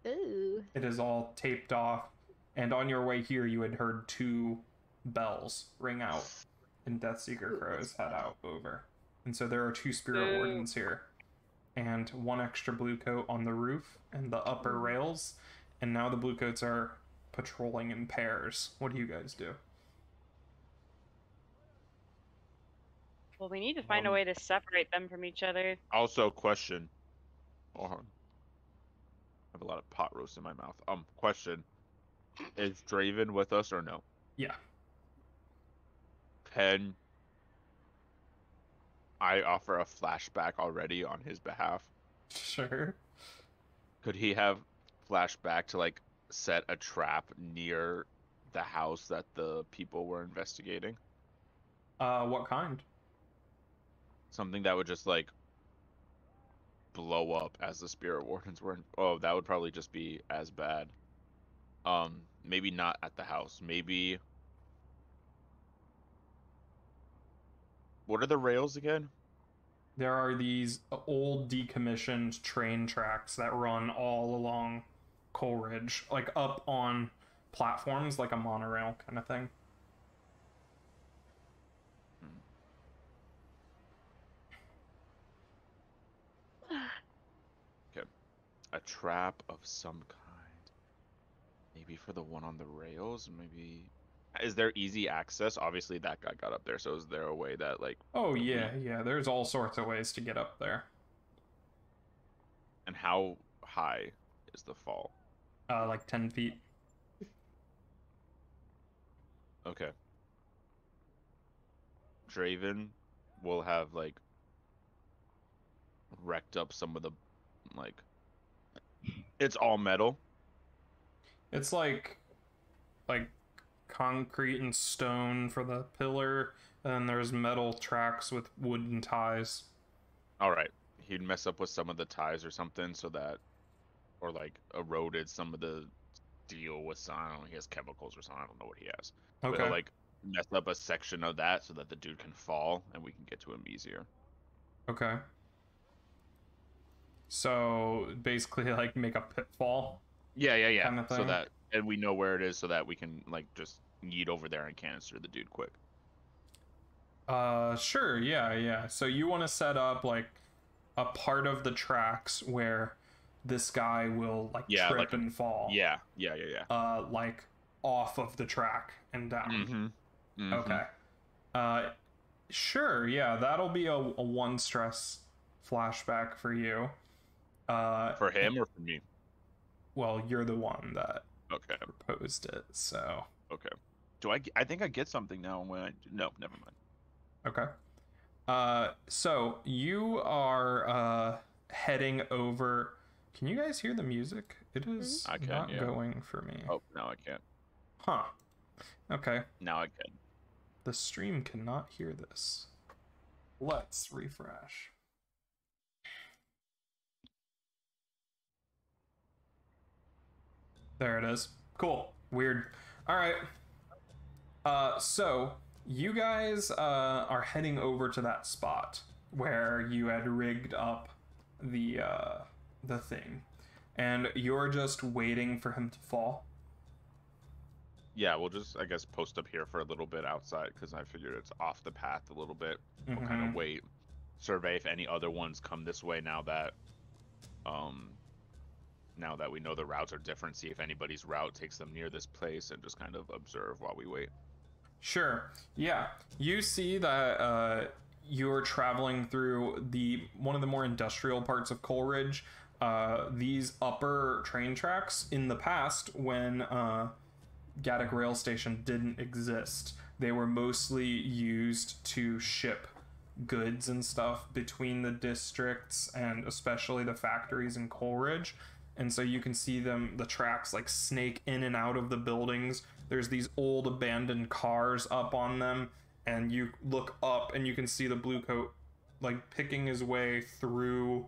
Ooh. It is all taped off, and on your way here you had heard two bells ring out, and Deathseeker crows head out over. And so there are two spirit wardens here, and one extra blue coat on the roof and the upper rails, and now the blue coats are patrolling in pairs. What do you guys do? Well, we need to find a way to separate them from each other. Also, question. Hold on. I have a lot of pot roast in my mouth. Question. Is Draven with us or no? Yeah. Can I offer a flashback already on his behalf? Sure. Could he have flashback to like set a trap near the house that the people were investigating? What kind? Something that would just like blow up as the spirit wardens were. Oh, that would probably just be as bad. Maybe not at the house. Maybe. What are the rails again? There are these old decommissioned train tracks that run all along Coleridge, like up on platforms, like a monorail kind of thing. Okay. A trap of some kind. Maybe for the one on the rails, maybe. Is there easy access? Obviously that guy got up there, so is there a way that like Oh yeah, yeah, there's all sorts of ways to get up there. And how high is the fall? Like 10 feet. Okay. Draven will have like wrecked up some of the like it's all metal. It's like concrete and stone for the pillar, and there's metal tracks with wooden ties. All right. He'd mess up with some of the ties or something so that or like eroded some of the steel with some, I don't know, he has chemicals or something. I don't know what he has. Okay. But he'll like mess up a section of that so that the dude can fall and we can get to him easier. Okay. So basically like make a pitfall. Yeah. Kind of So thing. that and we know where it is so that we can like just yeet over there and canister the dude quick. Sure, yeah. So you want to set up like a part of the tracks where this guy will like trip like, and fall. Yeah. Like off of the track and down. Okay. Sure, yeah, that'll be a one stress flashback for you. For him or for me? Well, you're the one that proposed it, so. Okay. Do I think I get something now when I no, never mind. Okay. So you are heading over. Can you guys hear the music? It is not going for me. Oh, now I can't. Huh. Okay. Now I can. The stream cannot hear this. Let's refresh. There it is. Cool. Weird. All right. So you guys are heading over to that spot where you had rigged up the thing, and you're just waiting for him to fall. Yeah, we'll just, I guess, post up here for a little bit outside because I figured it's off the path a little bit. We'll kind of wait, survey if any other ones come this way now that we know the routes are different, see if anybody's route takes them near this place and just kind of observe while we wait. Sure. Yeah. You see that you're traveling through one of the more industrial parts of Coleridge. These upper train tracks in the past when Gaddock Rail Station didn't exist. they were mostly used to ship goods and stuff between the districts and especially the factories in Coleridge. And so you can see the tracks like snake in and out of the buildings. There's these old abandoned cars up on them, and you look up and you can see the blue coat like picking his way through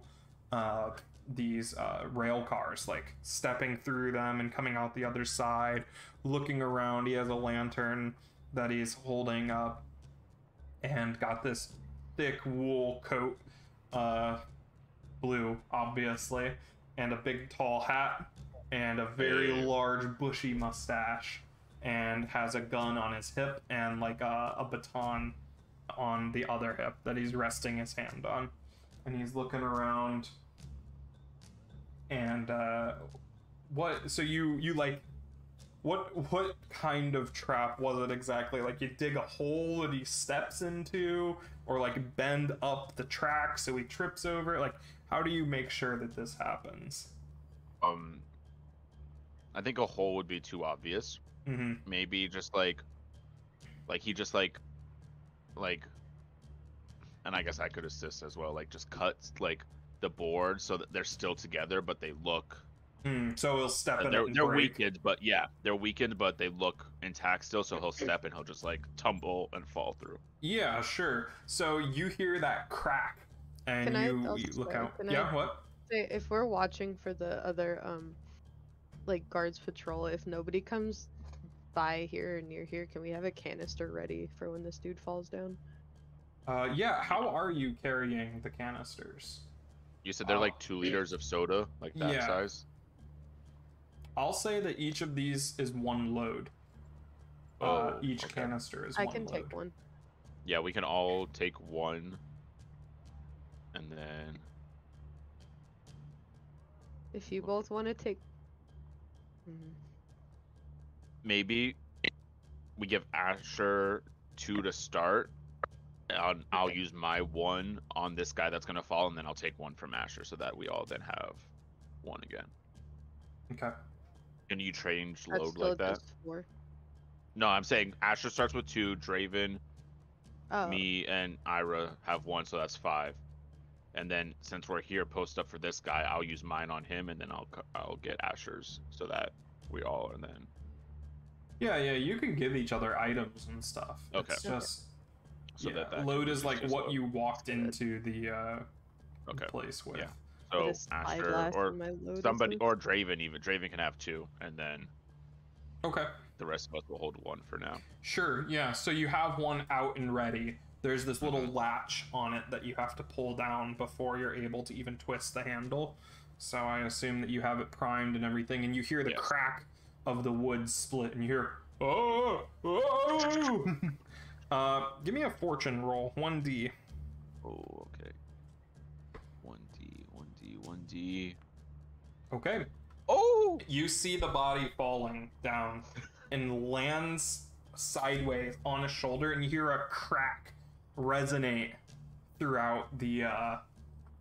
these rail cars, like stepping through them and coming out the other side, looking around. He has a lantern that he's holding up and got this thick wool coat, blue obviously, and a big tall hat and a very large bushy mustache, and has a gun on his hip and like a baton on the other hip that he's resting his hand on. And he's looking around. And so you like, what kind of trap was it exactly? Like, you dig a hole that he steps into, or like bend up the track so he trips over it? Like, how do you make sure that this happens? I think a hole would be too obvious. Mm-hmm. Maybe just like he just like, and I guess I could assist as well. Like, just cuts like the board so that they're still together, but they look. So he'll step in. They're weakened, but yeah, they're weakened, but they look intact still. So he'll step and he'll just like tumble and fall through. Yeah, sure. So you hear that crack, and you look out. Yeah, what? If we're watching for the other like guards patrol, if nobody comes by here or near here, can we have a canister ready for when this dude falls down? Yeah. How are you carrying the canisters? You said they're like 2 liters of soda, like that size? I'll say that each of these is 1 load. Each canister is 1 load. I can take 1. Yeah, we can all take 1. And then... If you both want to take... Maybe we give Asher 2 to start. I'll use my 1 on this guy that's gonna fall, and then I'll take 1 from Asher, so that we all then have 1 again. Okay. Can you change load like that? Just 4. No, I'm saying Asher starts with 2, Draven, me, and Ira have 1, so that's 5. And then since we're here, post up for this guy, I'll use mine on him, and then I'll get Asher's, so that we all are then. Yeah, you can give each other items and stuff. Okay. It's just so that load is like what you walked into the place with. Yeah. So Asher or somebody or Draven, even Draven can have 2, and then the rest of us will hold 1 for now. Sure. Yeah. So you have 1 out and ready. There's this little latch on it that you have to pull down before you're able to even twist the handle. So I assume that you have it primed and everything, and you hear the crack of the wood split, and you hear, oh! Give me a fortune roll, 1d. Oh, okay. 1d. Okay. Oh! You see the body falling down and lands sideways on his shoulder, and you hear a crack resonate throughout the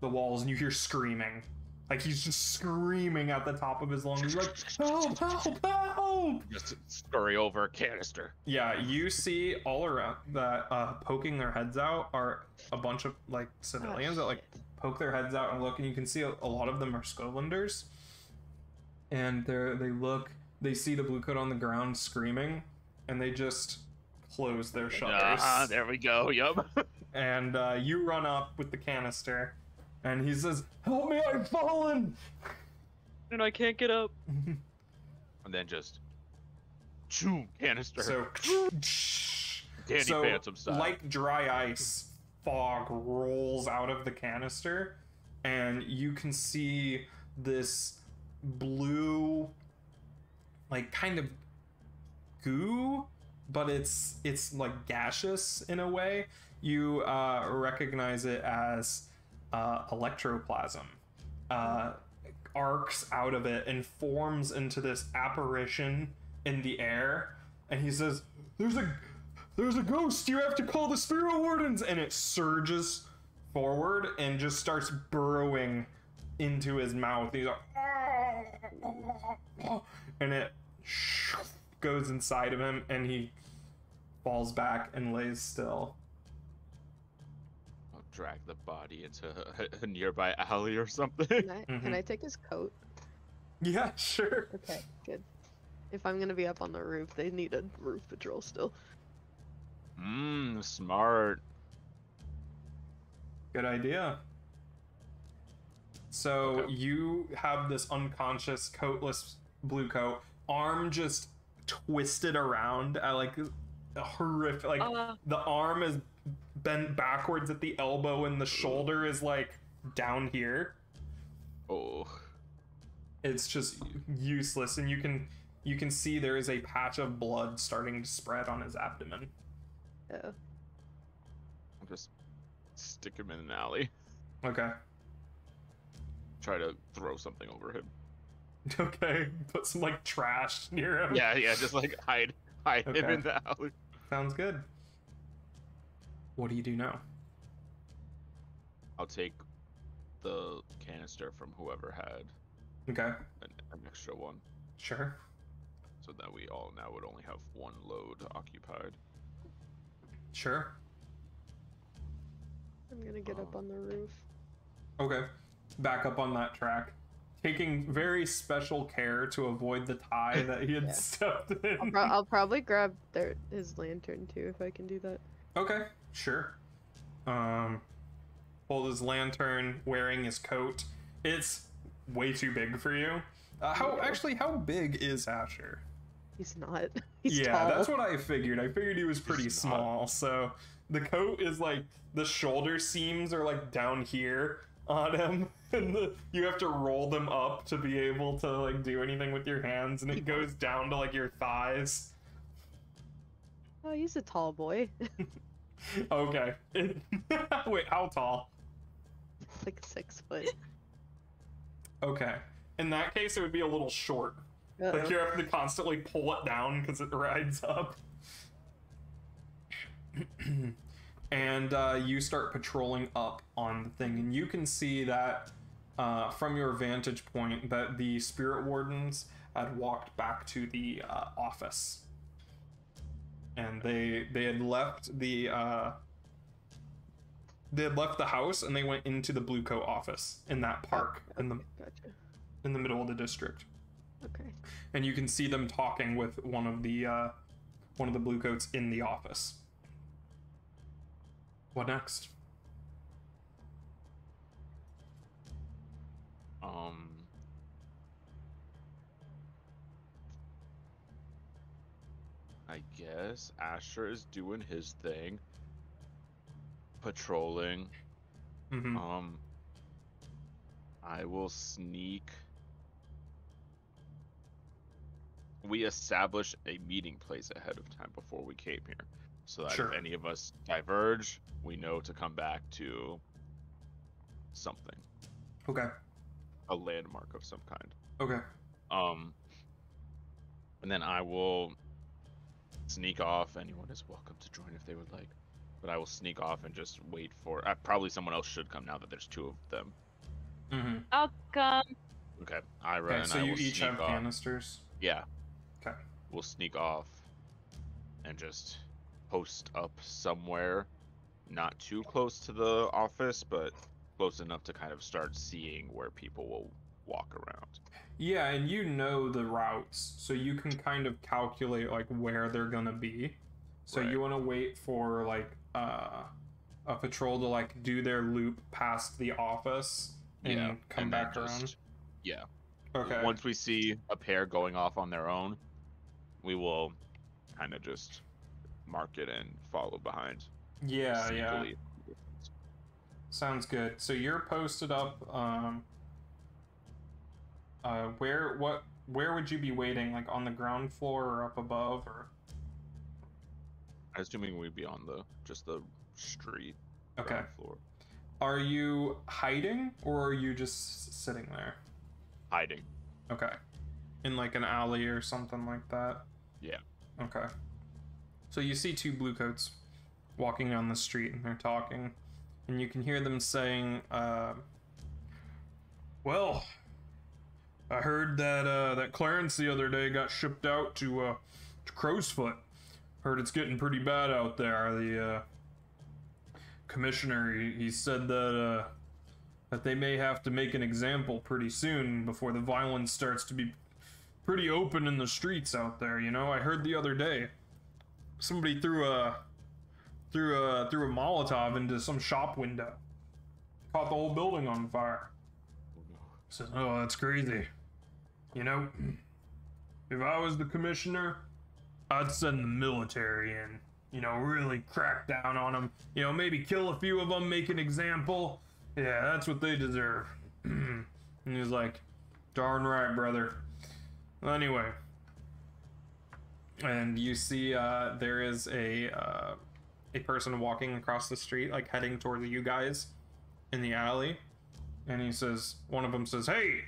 walls, and you hear screaming. Like, he's just screaming at the top of his lungs. He's like, help, help, help! Just scurry over a canister. Yeah, you see all around that poking their heads out are a bunch of like civilians that like poke their heads out and look, and you can see a lot of them are Scotlanders. And they see the blue coat on the ground screaming, and they just close their shutters. There we go, yup. And you run up with the canister, and he says, help me, I've fallen! And I can't get up. And then just... Choo, canister. So... Danny Phantom style. Like dry ice, fog rolls out of the canister, and you can see this blue, like, kind of goo, but it's like gaseous in a way. You recognize it as electroplasm. Arcs out of it and forms into this apparition in the air, and he says, there's a ghost, you have to call the Spirit Wardens, and it surges forward and just starts burrowing into his mouth. He's like, and it goes inside of him, and he falls back and lays still. I'll drag the body into a nearby alley or something. Can I take his coat? Yeah, sure. Okay, good. If I'm gonna be up on the roof, they need a roof patrol still. Smart. Good idea. So Okay. you have this unconscious, coatless blue coat, arm just twisted around at like a horrific, like the arm is bent backwards at the elbow and the shoulder is like down here. Oh. It's just useless, and you can see there is a patch of blood starting to spread on his abdomen. Yeah. I'll just stick him in an alley. Okay. Try to throw something over him. Okay. Put some like trash near him. Yeah, just like hide him Okay. in the alley. Sounds good. What do you do now? I'll take the canister from whoever had Okay. an extra one, Sure. so that we all now would only have one load occupied. Sure. I'm gonna get up on the roof. Okay. Back up on that track. Taking very special care to avoid the tie that he had Yeah. stepped in. I'll probably grab his lantern too if I can do that. Okay, sure. Hold his lantern, wearing his coat. It's way too big for you. How big is Asher? He's not. He's Yeah, tall. that's what I figured. I figured he was pretty He's not. small. So the coat is like the shoulder seams are like down here on him, and you have to roll them up to be able to like do anything with your hands, and it goes down to like your thighs. Oh, he's a tall boy. Okay. Wait, how tall? Like 6 foot. Okay. In that case, it would be a little short. Uh-oh. Like you have to constantly pull it down because it rides up. And you start patrolling up on the thing, and you can see that from your vantage point that the spirit wardens had walked back to the office, and they had left the house, and they went into the Blue Coat office in that park in the Gotcha. in the middle of the district. Okay. And you can see them talking with one of the blue coats in the office. What next? I guess Asher is doing his thing, patrolling. Mm-hmm. I will sneak. We established a meeting place ahead of time before we came here, so that Sure. if any of us diverge, we know to come back to something, Okay. a landmark of some kind. Okay. And then I will sneak off. Anyone is welcome to join if they would like, but I will sneak off and just wait for. Probably someone else should come now that there's two of them. Mm-hmm. I'll come. Okay, I run. Okay, and so I you will each sneak have off. canisters. Yeah. Okay. We'll sneak off and just post up somewhere, not too close to the office, but close enough to kind of start seeing where people will walk around. Yeah, and you know the routes, so you can kind of calculate like where they're gonna be. So Right. you want to wait for like a patrol to like do their loop past the office and come and then back around. just- Yeah. Okay. Once we see a pair going off on their own, we will kind of just mark it and follow behind. Yeah, yeah. sneakily. Sounds good. So you're posted up. Where would you be waiting? Like on the ground floor or up above, or? I'm assuming we'd be on just the street. Okay. ground floor. Are you hiding or are you just sitting there? Hiding. Okay. In like an alley or something like that? Yeah. Okay. So you see two blue coats walking down the street and they're talking. And you can hear them saying, well, I heard that that Clarence the other day got shipped out to Crow's Foot. Heard it's getting pretty bad out there. The commissioner, he said that they may have to make an example pretty soon before the violence starts to be pretty open in the streets out there. You know, I heard the other day somebody threw a Molotov into some shop window, caught the whole building on fire. So, oh, that's crazy. You know, if I was the commissioner, I'd send the military in. You know, really crack down on them. You know, maybe kill a few of them, make an example. Yeah, that's what they deserve. And he's like, darn right, brother. Well, anyway. And you see there is a person walking across the street, like heading towards you guys in the alley. And he says, one of them says, hey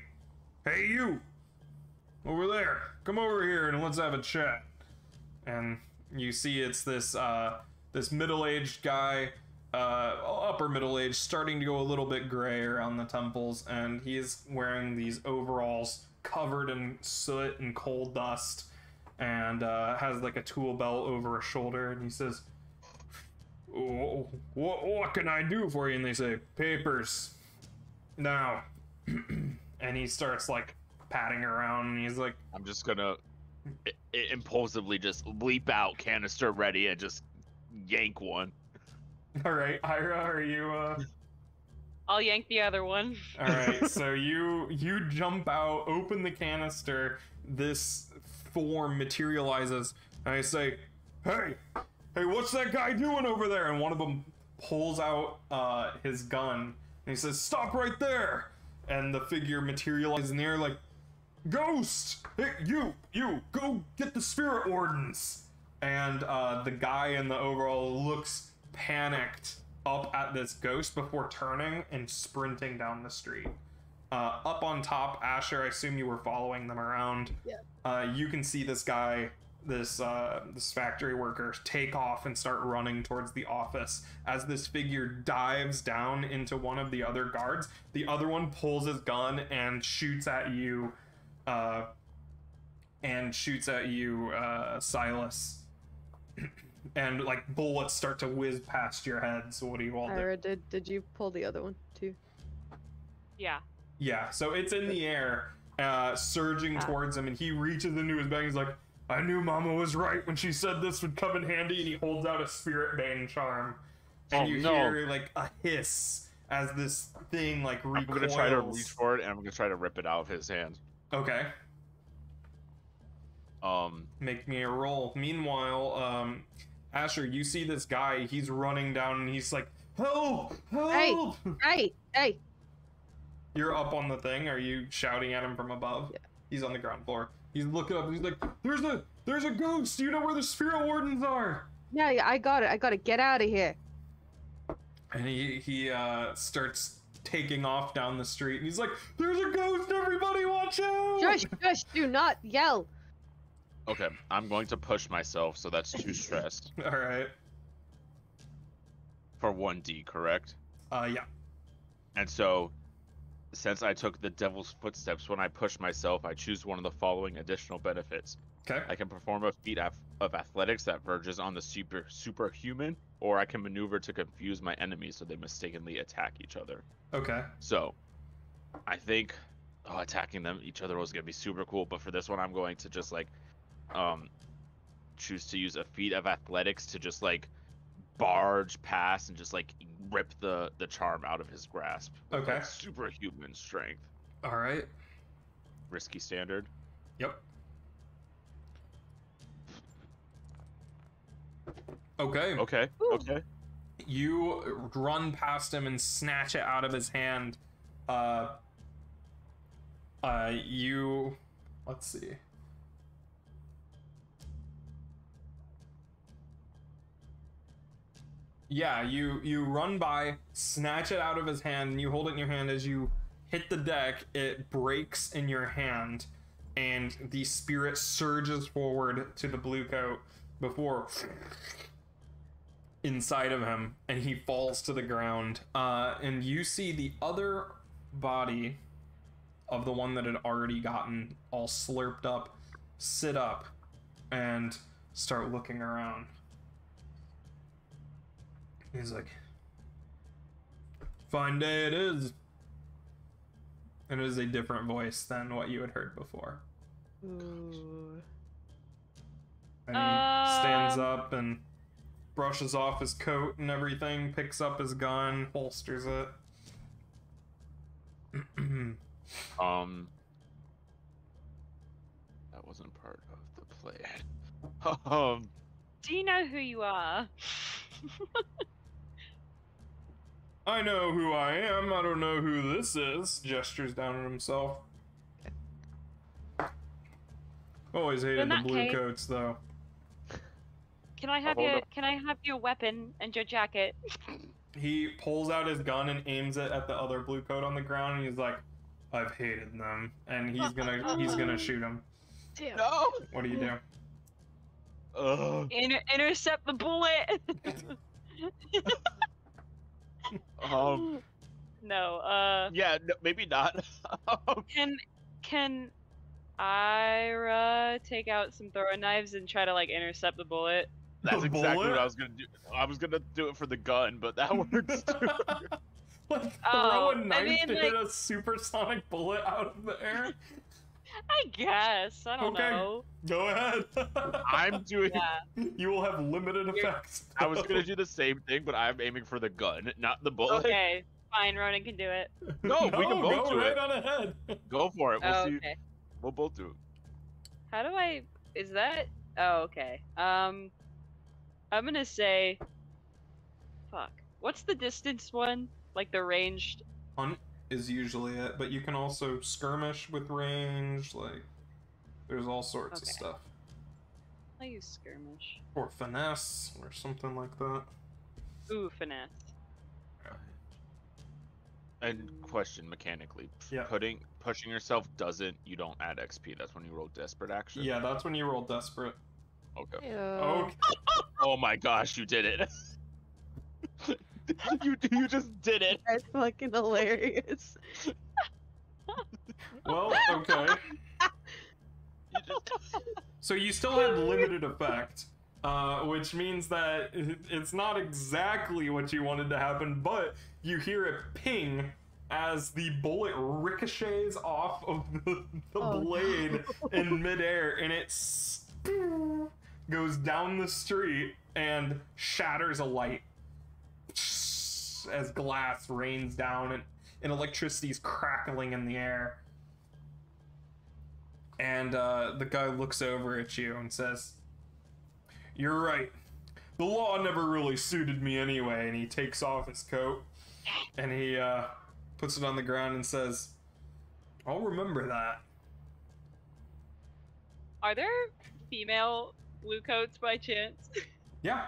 you, over there, come over here and let's have a chat. And you see it's this this middle-aged guy, upper middle-aged, starting to go a little bit gray around the temples, and he's wearing these overalls covered in soot and coal dust, and has like a tool belt over his shoulder, and he says, oh, what can I do for you? And they say, papers. Now. And he starts like patting around, and he's like, I'm just gonna impulsively just leap out, canister ready, and just yank one. all right, Ira, are you I'll yank the other one. all right, so you jump out, open the canister, this form materializes, and I say, hey, what's that guy doing over there? And one of them pulls out his gun, and he says, stop right there. And the figure materializes in the air like, ghost, hey, you go get the spirit wardens. And the guy in the overall looks panicked up at this ghost before turning and sprinting down the street. Up on top, Asher, I assume you were following them around. Yeah. You can see this guy, this factory worker, take off and start running towards the office. As this figure dives down into one of the other guards, the other one pulls his gun and shoots at you, Silas. And like bullets start to whiz past your head. So what do you all do? Ira, did you pull the other one too? Yeah. Yeah, so it's in the air, surging towards him, and he reaches into his bag. He's like, I knew Mama was right when she said this would come in handy, and he holds out a Spirit Bane charm. And you hear like a hiss as this thing like recoils. I'm gonna try to reach for it, and I'm gonna try to rip it out of his hand. Okay. Make me a roll. Meanwhile, Asher, you see this guy, he's running down, and he's like, help! Help! Hey! You're up on the thing. Are you shouting at him from above? Yeah. He's on the ground floor. He's looking up, and he's like, there's a ghost! Do you know where the spirit wardens are? Yeah, I got it. Get out of here. And he starts taking off down the street, and he's like, there's a ghost! Everybody watch out! Shush, do not yell. Okay, I'm going to push myself, so that's 2 stress. Alright. For 1d, correct? Yeah. And so, since I took the devil's footsteps, when I push myself, I choose one of the following additional benefits. Okay. I can perform a feat of athletics that verges on the superhuman, or I can maneuver to confuse my enemies so they mistakenly attack each other. Okay. So, I think attacking each other was going to be super cool, but for this one, I'm going to just, like, choose to use a feat of athletics to just, like, barge past and just, like, rip the charm out of his grasp. With, Okay. like, superhuman strength. Alright. Risky standard. Yep. Okay. Okay. Ooh. Okay. You run past him and snatch it out of his hand. Let's see. Yeah, you run by, snatch it out of his hand, and you hold it in your hand. As you hit the deck, it breaks in your hand, and the spirit surges forward to the blue coat before inside of him, and he falls to the ground. And you see the other body of the one that had already gotten all slurped up sit up, and start looking around. He's like, "Fine day it is." And it is a different voice than what you had heard before. Ooh. And he stands up and brushes off his coat and everything, picks up his gun, holsters it. That wasn't part of the plan. Do you know who you are? I know who I am, I don't know who this is. Gestures down at himself. Always hated In the that blue case- coats, though. Can I have hold your up. Can I have your weapon and your jacket? He pulls out his gun and aims it at the other blue coat on the ground, and he's like, "I've hated them," and he's gonna shoot him. Damn. No. What do you do? Intercept the bullet. No. Yeah, no, maybe not. Can Ira take out some throwing knives and try to like intercept the bullet? That's The exactly bullet? what I was gonna do. I was gonna do it for the gun, but that works too. Like Oh, throw a I knife mean, to like- hit a supersonic bullet out of the air? I guess. I don't Okay. know. Go ahead. I'm doing. Yeah. You will have limited effects. I was gonna do the same thing, but I'm aiming for the gun, not the bullet. Okay. Fine. Ronan can do it. No, we can both go do right it. on ahead. Go for it. We'll Oh, see. okay. We'll both do it. How do I? Is that? Oh, okay. I'm gonna say. Fuck. What's the distance one? Like the ranged. Hunt is usually it, but you can also skirmish with range. Like, there's all sorts of Okay. stuff. I use skirmish. Or finesse, or something like that. Ooh, finesse. And question mechanically, Yeah. pushing yourself you don't add XP. That's when you roll desperate action. Yeah, that's when you roll desperate. Okay. Yeah. Okay. Oh my gosh, you did it. you just did it. That's fucking hilarious. Well, okay. You just... So you still have limited effect, which means that it's not exactly what you wanted to happen, but you hear it ping as the bullet ricochets off of the Oh, blade no. in midair, and it goes down the street and shatters a light as glass rains down and electricity's crackling in the air. And the guy looks over at you and says, "You're right. The law never really suited me anyway." And he takes off his coat and he puts it on the ground and says, "I'll remember that." Are there female blue coats by chance? Yeah.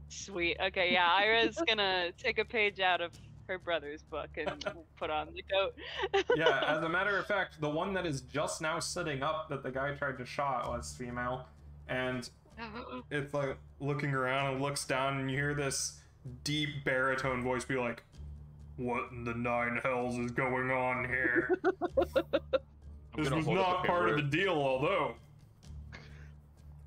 Sweet. Okay, yeah. Ira's gonna take a page out of her brother's book and put on the coat. Yeah, as a matter of fact, the one that is just now sitting up that the guy tried to shot was female. And it's like looking around and looks down and you hear this deep baritone voice be like, "What in the nine hells is going on here? I'm This gonna was hold up not the part of paper. the deal, although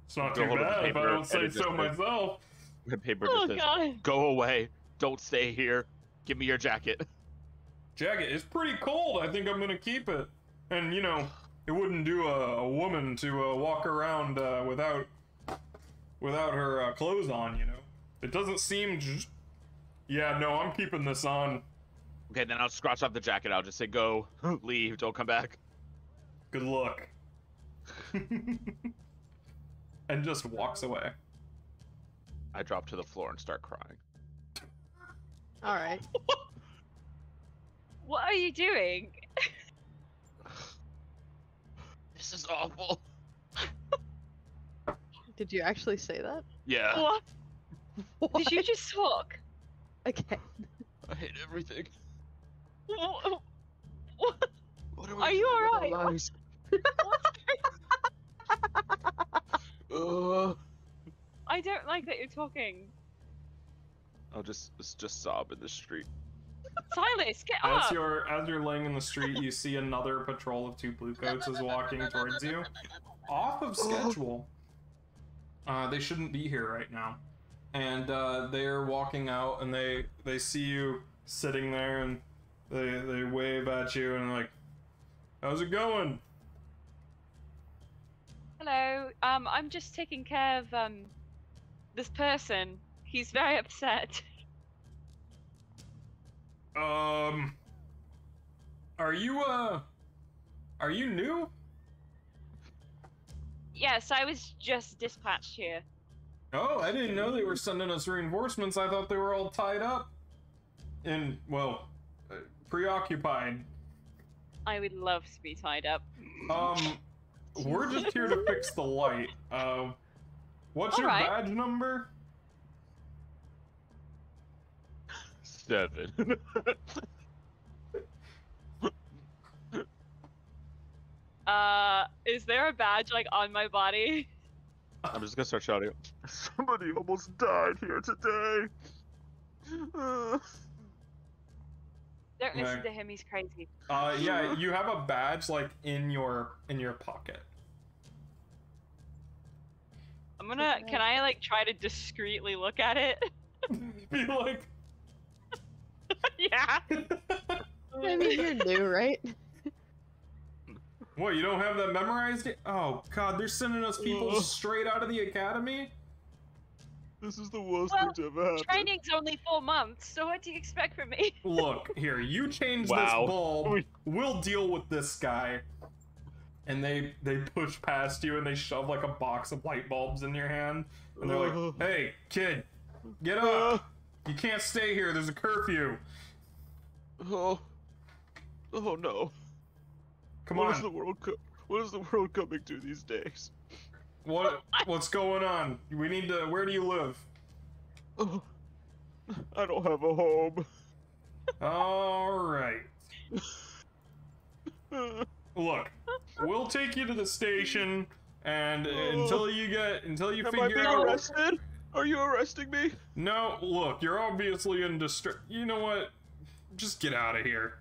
it's not I'm too gonna hold up bad the if I paper don't say and it so just says- myself." The paper Oh just says, god. "Go away. Don't stay here. Give me your jacket." Jacket is pretty cold. I think I'm gonna keep it. And you know, it wouldn't do a woman to walk around without her clothes on. You know, it doesn't seem. Yeah, no, I'm keeping this on. Okay, then I'll scratch off the jacket. I'll just say, "Go, leave, don't come back." Good luck. And just walks away. I drop to the floor and start crying. All right. What are you doing? This is awful. Did you actually say that? Yeah, What? What? Did you just talk? Okay. I hate everything. What? What Are you doing with our alright? lives? I don't like that you're talking. I'll just sob in the street. Silas, get As up! you're laying in the street, you see another patrol of two bluecoats is walking towards you, off of schedule. They shouldn't be here right now. And they're walking out, and they see you sitting there, and they wave at you, and like, how's it going? Hello. I'm just taking care of this person. He's very upset. Are you new? Yes, I was just dispatched here. Oh, I didn't know they were sending us reinforcements. I thought they were all tied up and, well, preoccupied. I would love to be tied up. We're just here to fix the light. What's your badge number? 7. Is there a badge like on my body? I'm just gonna start shouting. Somebody almost died here today. Don't listen to him, he's crazy. Yeah, you have a badge like in your pocket. Can I like try to discreetly look at it? Be like, yeah. I mean, you're new, right? what, you don't have that memorized yet? Oh god, they're sending us people straight out of the academy? This is the worst thing to ever happen. Training's only 4 months, so what do you expect from me? Look, here, you change this bulb, we'll deal with this guy. And they push past you and they shove like a box of light bulbs in your hand. And they're like, hey, kid, get up. You can't stay here, there's a curfew. Oh no. Come on. What is the world coming to these days? What's going on? We need to, where do you live? Oh, I don't have a home. Alright. Look, we'll take you to the station, and until you figure out. Am I being arrested? Are you arresting me? No, look, you're obviously in distress. You know what? Just get out of here.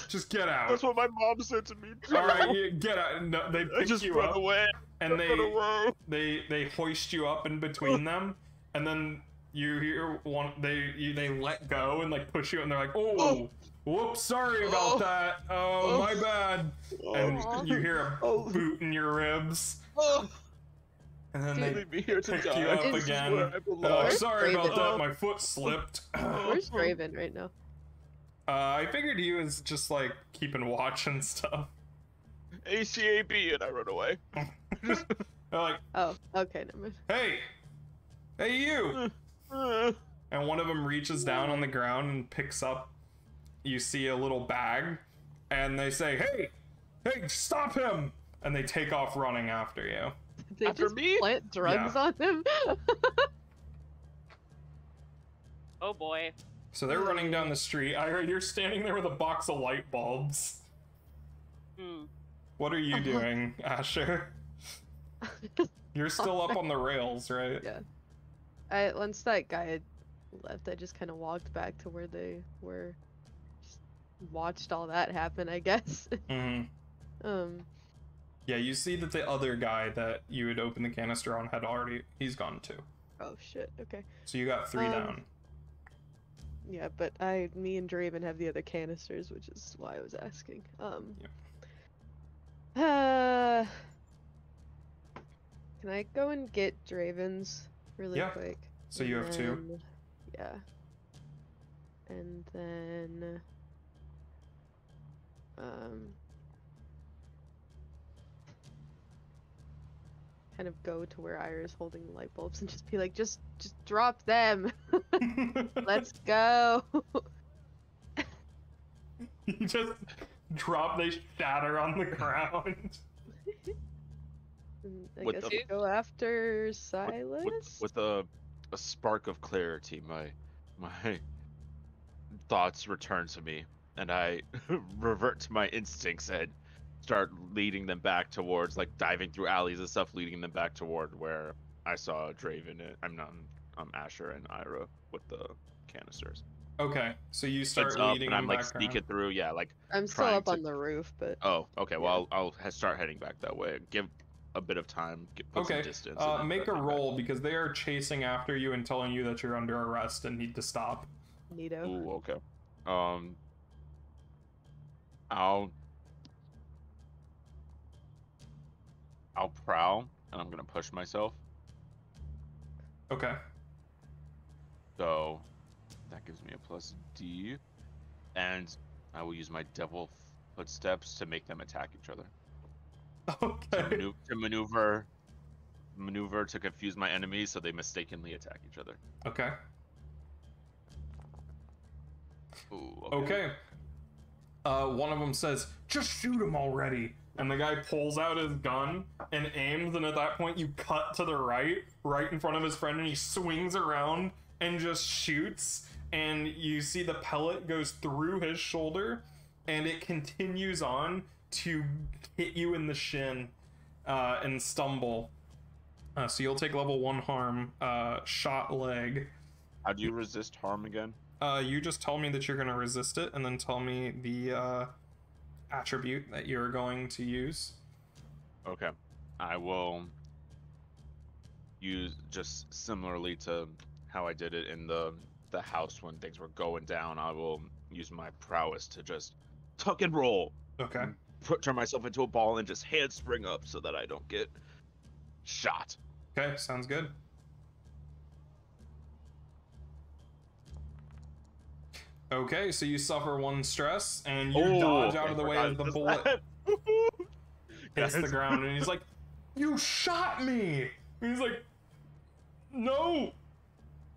Just get out. That's what my mom said to me. All right, get out. No, they pick you up, away. and they hoist you up in between them, and then you hear one. They let go and like push you, and they're like, oh. Whoops, sorry about that. Oh, my bad. And you hear a boot in your ribs. And then they pick you up again. Oh, sorry about that, my foot slipped. Where's Draven right now? I figured he was just like keeping watch and stuff. ACAB, and I run away. They're like, oh, okay, never mind. Hey you! And one of them reaches down on the ground and picks up. You see a little bag, and they say, hey, stop him! And they take off running after you. They after just me? plant drugs on him? Oh boy. So they're running down the street. I heard you're standing there with a box of light bulbs. What are you doing, Asher? You're still up on the rails, right? Yeah. Once that guy had left, I just kind of walked back to where they were. Watched all that happen, I guess. Yeah, you see that the other guy that you had opened the canister on he's gone too. Oh shit, okay. So you got 3 down. Yeah, but me and Draven have the other canisters, which is why I was asking. Can I go and get Draven's really quick? So you have 2? Yeah. And then kind of go to where Ira's holding the light bulbs and just be like, just drop them. Let's go. You just drop, they shatter on the ground. I guess we go after Silas? With a spark of clarity, my thoughts return to me, and I revert to my instincts and start leading them back towards, like, diving through alleys and stuff, leading them back toward where I saw Draven and Asher and Ira with the canisters. Okay, so you start up, leading and I'm them like back sneaking around. through, yeah, like I'm still up on the roof, but oh, okay, well I'll start heading back that way. a bit of time, put some Okay. distance. and then Make a come back. roll because they are chasing after you and telling you that you're under arrest and need to stop. Neato. Ooh, okay. I'll prowl, and I'm gonna push myself. Okay. So that gives me a plus D, and I will use my devil footsteps to make them attack each other. Okay. To maneuver to confuse my enemies so they mistakenly attack each other. Okay. Ooh, Okay. One of them says, "Just shoot him already." And the guy pulls out his gun and aims, and at that point you cut to the right in front of his friend, and he swings around and just shoots, and you see the pellet goes through his shoulder, and it continues on to hit you in the shin and stumble. So you'll take level 1 harm, shot leg. How do you resist harm again? You just tell me that you're going to resist it, and then tell me the attribute that you're going to use. Okay. I will use, just similarly to how I did it in the house when things were going down, I will use my prowess to just tuck and roll. Okay. Turn myself into a ball and just handspring up so that I don't get shot. Okay, sounds good. Okay, so you suffer 1 stress, and you dodge out of the way as the bullet hits the ground, and he's like, "You shot me!" And he's like, "No!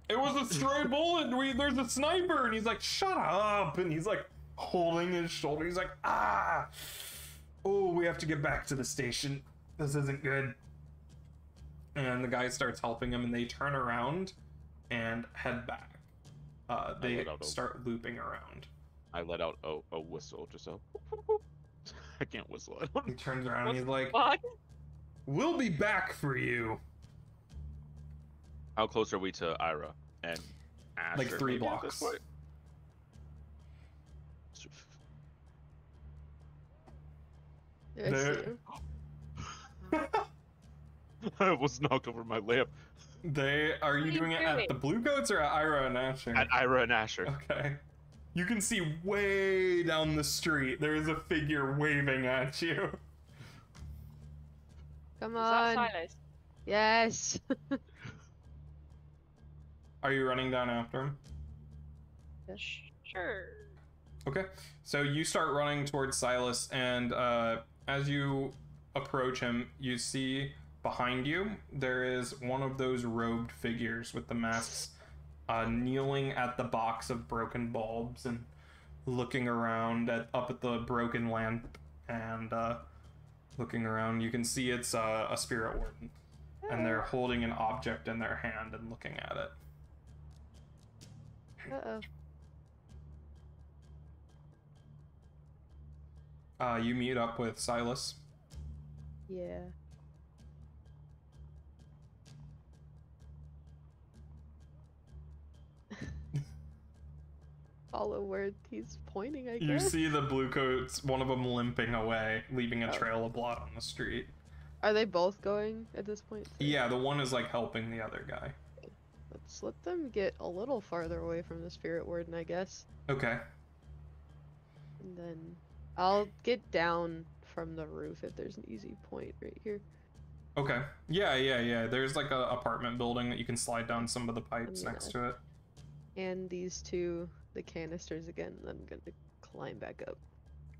It was a stray bullet! There's a sniper!" And he's like, "Shut up!" And he's like, holding his shoulder. He's like, "Ah! Oh, we have to get back to the station. This isn't good." And the guy starts helping him, and they turn around and head back. They start looping around. I let out a whistle, just a... I can't whistle. He turns around and he's like, Fuck? "We'll be back for you." How close are we to Ira and Asher? Like 3 maybe at this blocks. point? I see you. I almost knocked over my lamp. Are you What are you doing it at doing? the Blue Coats or at Ira and Asher? At Ira and Asher. Okay. You can see way down the street, there is a figure waving at you. Come Is that on. Silas? Yes. Are you running down after him? Sure. Okay. So you start running towards Silas, and as you approach him, you see behind you there is one of those robed figures with the masks kneeling at the box of broken bulbs and looking around up at the broken lamp and looking around. You can see it's a spirit warden, and they're holding an object in their hand and looking at it. Uh-oh. You meet up with Silas. Yeah. Follow where he's pointing, I guess. You see the blue coats, one of them limping away, leaving a trail of blood on the street. Are they both going at this point? Yeah, the one is like helping the other guy. Let's let them get a little farther away from the spirit warden, I guess. Okay. And then I'll get down from the roof if there's an easy point right here. Okay. Yeah. There's like a apartment building that you can slide down some of the pipes Yeah. next to it. And these two, the canisters again, and I'm gonna climb back up.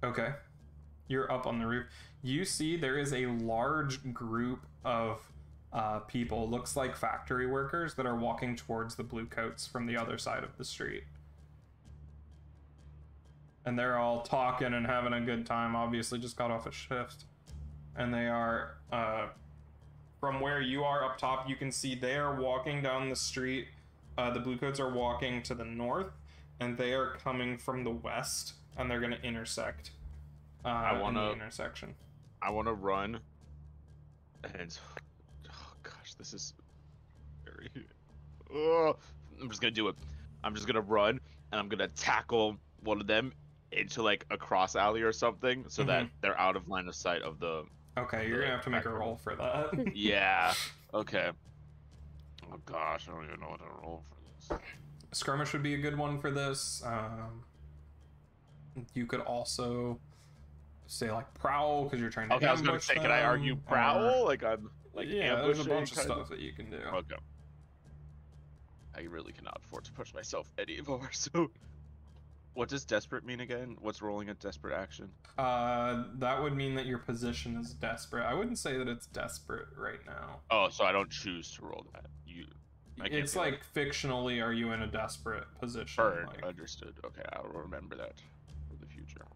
Okay. You're up on the roof. You see there is a large group of people, looks like factory workers, that are walking towards the blue coats from the other side of the street. And they're all talking and having a good time, obviously just got off a shift. And they are, from where you are up top, you can see they are walking down the street. The blue coats are walking to the north, and they are coming from the west, and they're going to intersect in the intersection. I want to run, and oh gosh, this is very. I'm just gonna do it. I'm just gonna run, and I'm gonna tackle one of them into like a cross alley or something, so that they're out of line of sight of the Okay, you're gonna have to make a roll for that. Yeah. Okay. Oh gosh, I don't even know what to roll for this. Skirmish would be a good one for this. You could also say like prowl because you're trying to Okay, I was gonna say, can I argue them, prowl? Like I'm like yeah, there's a ambushing bunch of kind stuff that you can do. Okay. I really cannot afford to push myself anymore. So, what does desperate mean again? What's rolling a desperate action? That would mean that your position is desperate. I wouldn't say that it's desperate right now. Oh, so I don't choose to roll that. It's like fictionally, are you in a desperate position? Burn. Like... Understood. Okay, I'll remember that for the future.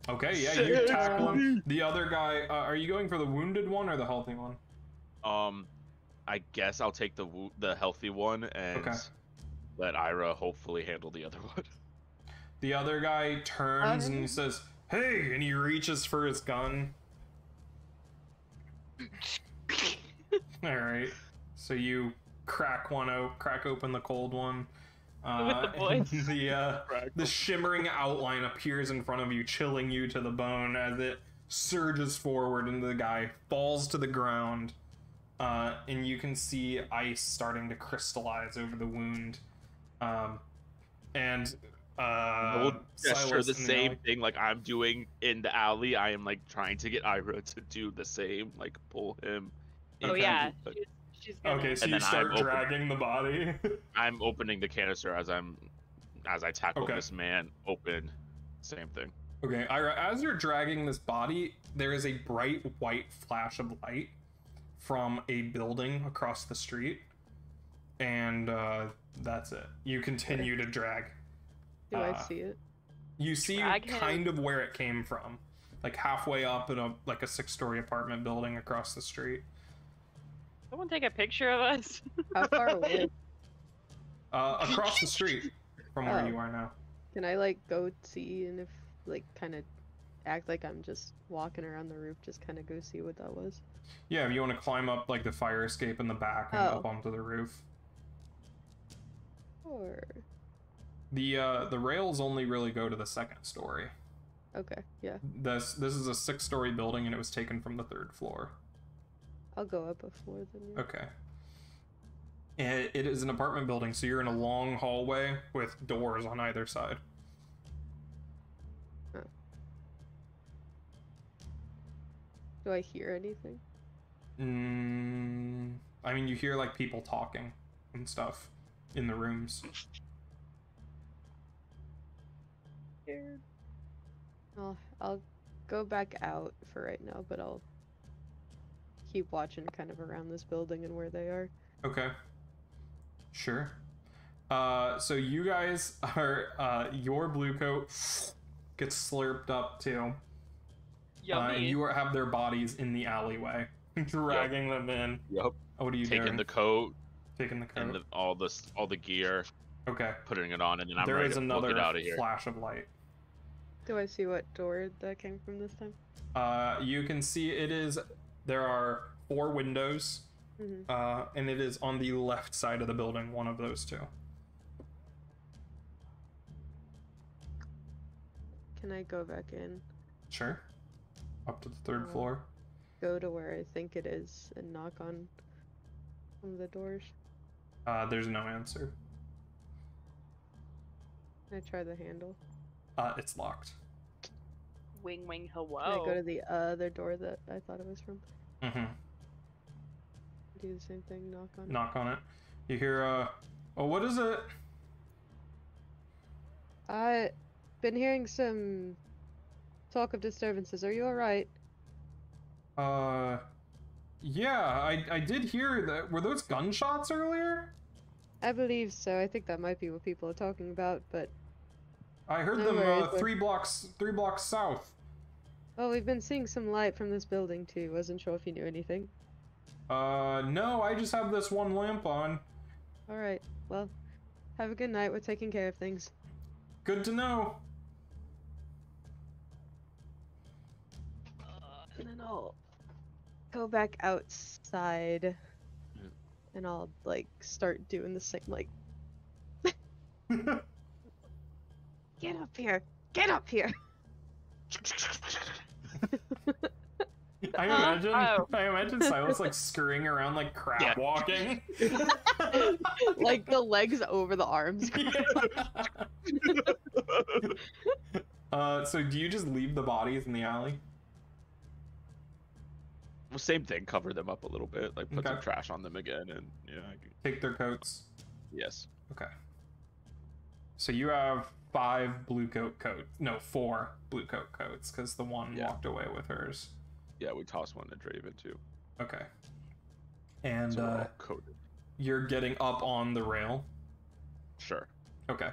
Okay, yeah, you tackle him. The other guy, are you going for the wounded one or the healthy one? I guess I'll take the healthy one and let Ira hopefully handle the other one. The other guy turns and he says, "Hey!" and he reaches for his gun. All right, so you crack open the cold one. With the boys. The shimmering outline appears in front of you, chilling you to the bone as it surges forward, and the guy falls to the ground. And you can see ice starting to crystallize over the wound. We'll gesture the same thing like I'm doing in the alley. I am like trying to get Ira to do the same, like pull him. Oh yeah, she's gonna... Okay, so you start dragging the body. I'm opening the canister as I tackle this man. Open, same thing. Okay, Ira, as you're dragging this body, there is a bright white flash of light from a building across the street, and that's it. You continue to drag. Do I see it? You see kind of where it came from, like halfway up in a 6-story apartment building across the street. Someone take a picture of us. How far away? Across the street from where you are now. Can I go see and if kind of act like I'm just walking around the roof, just kind of go see what that was? Yeah, if you want to climb up the fire escape in the back and up onto the roof. Or the rails only really go to the 2nd story. Okay, yeah. This is a 6-story building and it was taken from the 3rd floor. I'll go up a floor then. Yeah. Okay. It is an apartment building, so you're in a long hallway with doors on either side. Huh. Do I hear anything? I mean, you hear people talking and stuff in the rooms. Scared. I'll go back out for right now, but I'll keep watching kind of around this building and where they are. Okay. Sure. So you guys are, your blue coat gets slurped up too. And you have their bodies in the alleyway, dragging them in. Yep. What are you doing? Taking the coat. Taking the coat. And all the gear. Okay. Putting it on, and then I'm ready to book it out of here. There is another flash of light. Do I see what door that came from this time? You can see there are 4 windows, and it is on the left side of the building, one of those 2. Can I go back in? Sure. Up to the 3rd floor. Go to where I think it is and knock on one of the doors. There's no answer. Can I try the handle? It's locked. Wing wing hello. Can I go to the other door that I thought it was from? Do the same thing, knock on it. Knock on it. You hear, oh, what is it? I've been hearing some talk of disturbances. Are you alright? Yeah, I did hear that. Were those gunshots earlier? I believe so. I think that might be what people are talking about, but... I heard them 3 blocks south. Oh, we've been seeing some light from this building too. Wasn't sure if you knew anything. No, I just have this one lamp on. Alright, well, have a good night. We're taking care of things. Good to know. And then I'll go back outside. And I'll, start doing the same, Get up here! Get up here! I imagine Silas like scurrying around like crab walking. Like the legs over the arms. So do you just leave the bodies in the alley? Well, same thing. Cover them up a little bit, like put some Okay. trash on them again, and yeah. Take their coats. Yes. Okay. So you have 4 blue coat coats, because the one walked away with hers. Yeah, we tossed one to Draven too. Okay. And So we're all coated. you're getting up on the rail. Sure. Okay.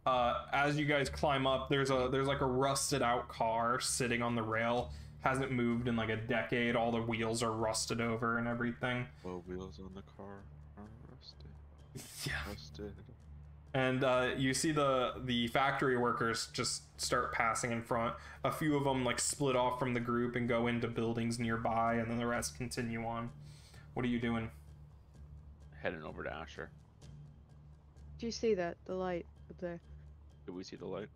As you guys climb up, there's like a rusted out car sitting on the rail. Hasn't moved in like a decade. All the wheels are rusted over and everything. Well, wheels on the car are rusted. Yeah. Rusted. And you see the factory workers just start passing in front. A few of them like split off from the group and go into buildings nearby, and then the rest continue on. What are you doing? Heading over to Asher. Did you see that? The light up there. Did we see the light?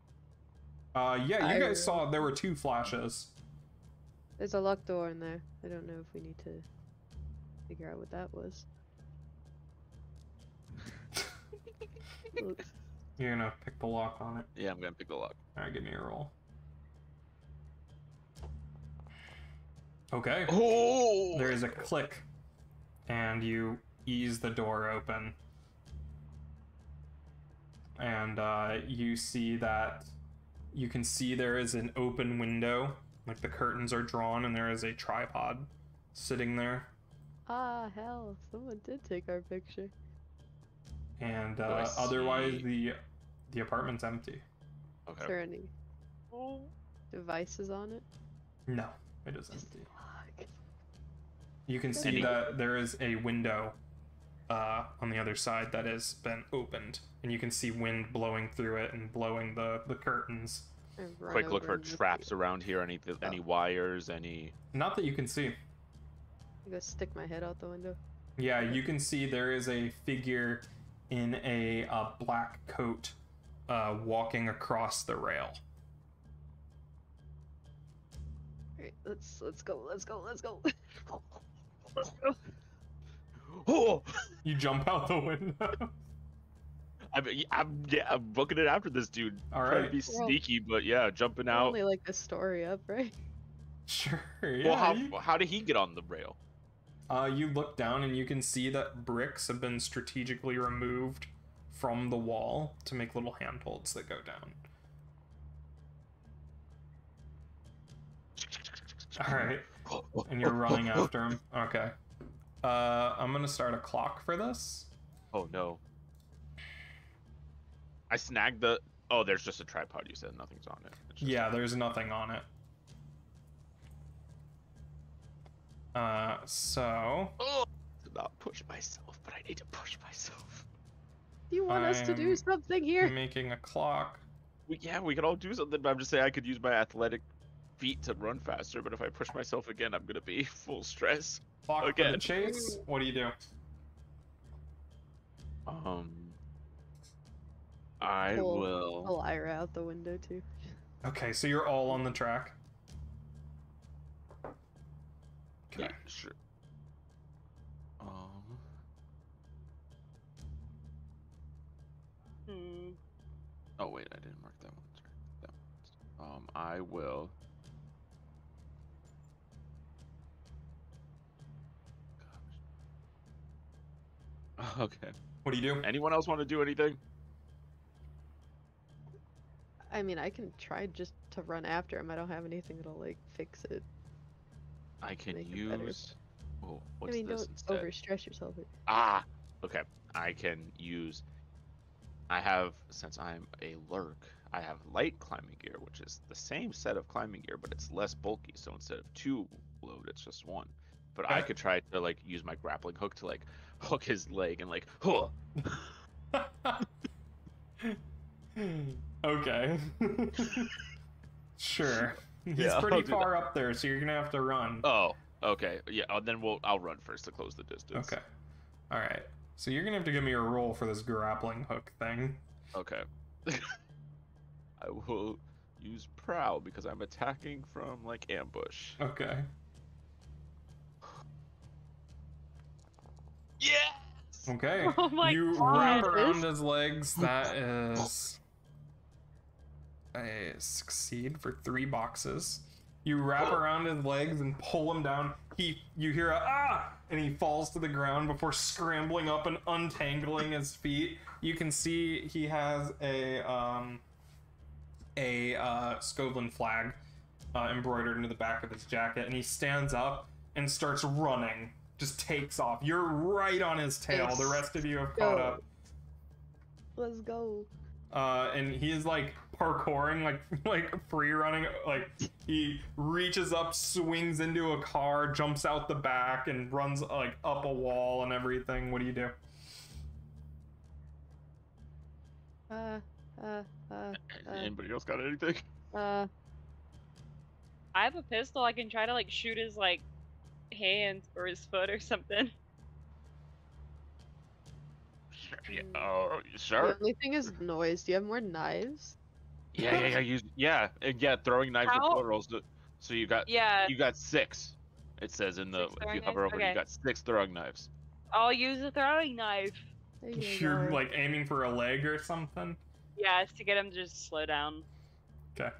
Yeah, you guys saw there were 2 flashes. There's a locked door in there. I don't know if we need to figure out what that was. Oops. You're gonna pick the lock on it. Yeah, I'm gonna pick the lock. Alright, give me a roll. Okay. Oh! There is a click, and you ease the door open. And you see that you can see there is an open window, like the curtains are drawn, and there is a tripod sitting there. Ah, hell. Someone did take our picture. And I otherwise, see? the apartment's empty. Is Okay. there any devices on it? No, it is empty. Fuck. You can see Any- that there is a window on the other side that has been opened, and you can see wind blowing through it and blowing the curtains. I run Quick look over for and look traps around here. Any wires? Any? Not that you can see. I go stick my head out the window. Yeah, you can see there is a figure in a black coat walking across the rail. Alright, let's go. Oh! You jump out the window. I'm booking it after this dude. All Trying right. to be sneaky, but yeah, jumping We're out. only like a story up, right? Sure. Yeah. Well, how did he get on the rail? You look down and you can see that bricks have been strategically removed from the wall to make little handholds that go down. All right. And you're running after him. Okay. I'm gonna start a clock for this. Oh no. I snagged the. Oh, there's just a tripod. You said nothing's on it. It's just- Yeah, there's nothing on it. So Oh, to not push myself, but I need to push myself. Do you want us to do I'm something here? making a clock. We could all do something, but I'm just saying I could use my athletic feet to run faster. But if I push myself again, I'm gonna be full stress. Clock for Again. the chase. What do you do? I Pull- will. Pull Ira out the window too. Okay, so you're all on the track. Yeah, Okay. sure. Hmm. Oh wait, I didn't mark that one. Sorry. That one. I will. Gosh. Okay. What do you do? Anyone else want to do anything? I mean, I can try just to run after him. I don't have anything that'll like fix it. I can Make it better. use. Oh, what's I mean, this don't instead? overstress yourself. Ah, okay. I can use. I have, since I'm a lurk, I have light climbing gear, which is the same set of climbing gear, but it's less bulky. So instead of 2 load, it's just 1. But I Okay. could try to like use my grappling hook to like hook his leg and like, huh. Okay. Sure. He's Yeah, I'll pretty do far up there, so you're gonna have to run. Oh, okay. Yeah, then I'll run first to close the distance. Okay. All right. So you're gonna have to give me a roll for this grappling hook thing. Okay. I will use prowl because I'm attacking from like ambush. Okay. Okay. Oh my You God. wrap around his legs. That is a succeed for 3 boxes. You wrap around his legs and pull him down. You hear a ah, and he falls to the ground before scrambling up and untangling his feet. You can see he has a Scotland flag embroidered into the back of his jacket, and he stands up and starts running. Just takes off. You're right on his tail. Yes. The rest of you have caught up. Let's go. And he is like parkouring, like free running. Like he reaches up, swings into a car, jumps out the back, and runs like up a wall and everything. What do you do? Anybody else got anything? I have a pistol. I can try to like shoot his like hand or his foot or something. Yeah, oh, The sure. only thing is noise. Do you have more knives? Yeah. Throwing knives How? are plural. So you got Yeah, you got 6. It says in the 6 if throwing you hover knives? over, Okay. you got 6 throwing knives. I'll use a throwing knife. There you You're go. like aiming for a leg or something. Yeah, it's to get him to just slow down. Okay.